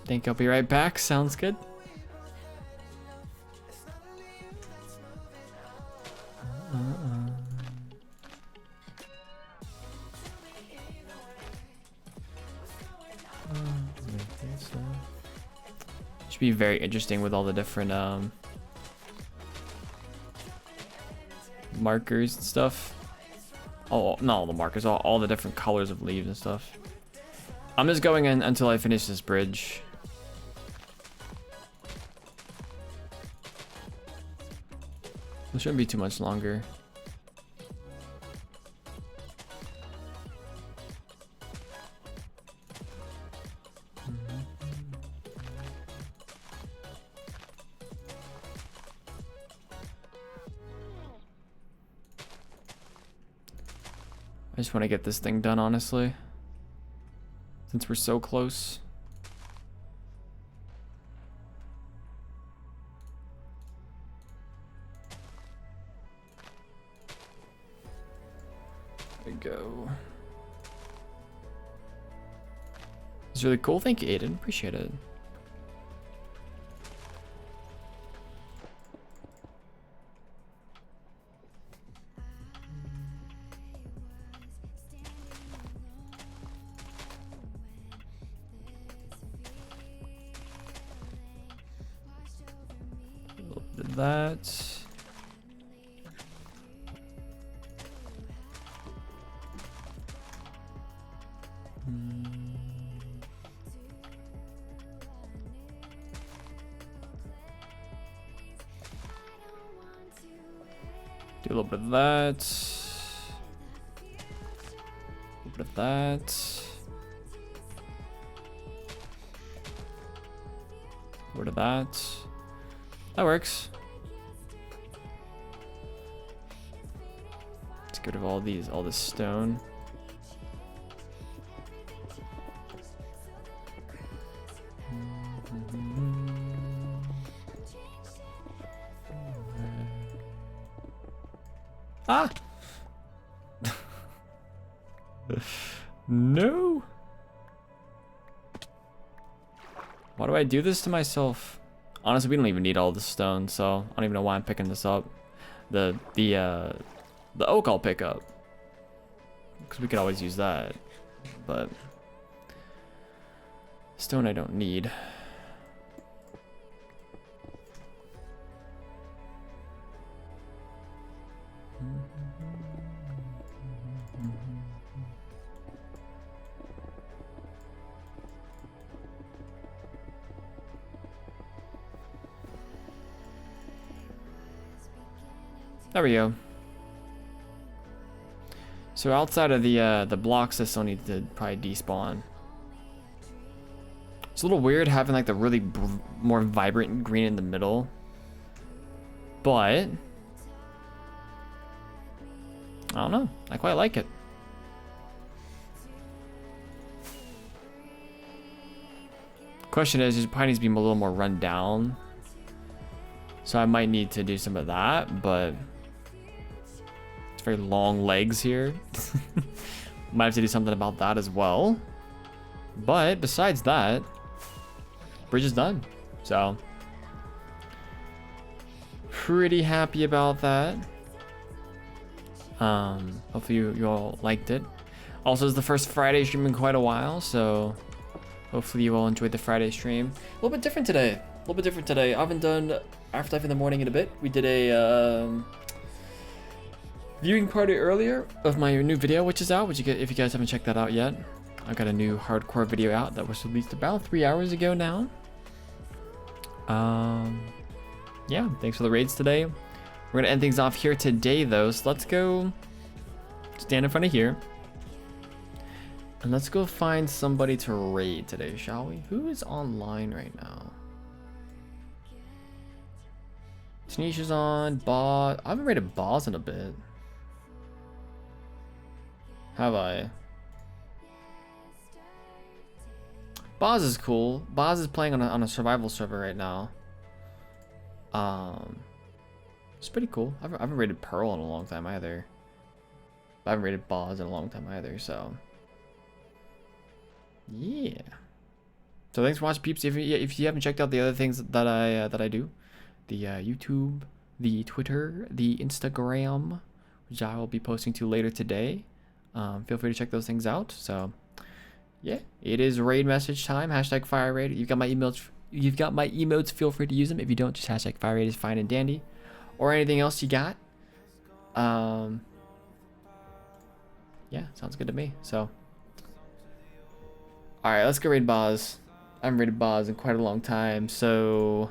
Think I'll be right back. Sounds good. Should be very interesting with all the different markers and stuff. Oh, not all the markers, all the different colors of leaves and stuff. I'm just going in until I finish this bridge. It shouldn't be too much longer. I just want to get this thing done, honestly, since we're so close. There we go. It's really cool. Thank you, Aiden. Appreciate it. That. Do a little bit of that. A little bit of that. A little bit of that. That works. Let's get rid of all this stone. Ah! No! Why do I do this to myself? Honestly, we don't even need all the stone, so I don't even know why I'm picking this up. The oak I'll pick up, because we could always use that. But stone I don't need. There we go. So outside of the blocks, I still need to probably despawn. It's a little weird having like the really more vibrant green in the middle, but I don't know. I quite like it. Question is, it probably needs to be a little more run down. So I might need to do some of that, but it's very long legs here. Might have to do something about that as well. But besides that, bridge is done. So pretty happy about that. Hopefully you all liked it. Also, it's the first Friday stream in quite a while, so hopefully you all enjoyed the Friday stream. A little bit different today. I haven't done AfterLife in the morning in a bit. We did a viewing party earlier of my new video, which is out. Which you get if you guys haven't checked that out yet. I've got a new hardcore video out that was released about 3 hours ago now. Yeah, thanks for the raids today. We're gonna end things off here today though, so let's go stand in front of here. And let's go find somebody to raid today, shall we? Who is online right now? Tanisha's on, Boz. I haven't raided Boz in a bit. Have I? Boz is cool. Boz is playing on a survival server right now. It's pretty cool. I haven't raided Pearl in a long time either. I haven't raided Boz in a long time either, so yeah. So thanks for watching, peeps. If you haven't checked out the other things that I do, the YouTube, the Twitter, the Instagram, which I will be posting to later today, feel free to check those things out. So yeah, it is raid message time. #FireRaid. You've got my emotes. Feel free to use them. If you don't, just #FireRaid is fine and dandy. Or anything else you got. Yeah, sounds good to me. So alright, let's go raid Boz. I haven't raided Boz in quite a long time, so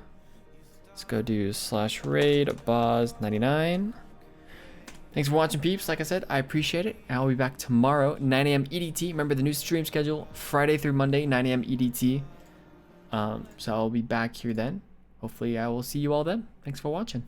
let's go do /raid Boz99. Thanks for watching, peeps. Like I said, I appreciate it. I'll be back tomorrow, 9 a.m. EDT. Remember the new stream schedule, Friday through Monday, 9 a.m. EDT. So I'll be back here then. Hopefully I will see you all then. Thanks for watching.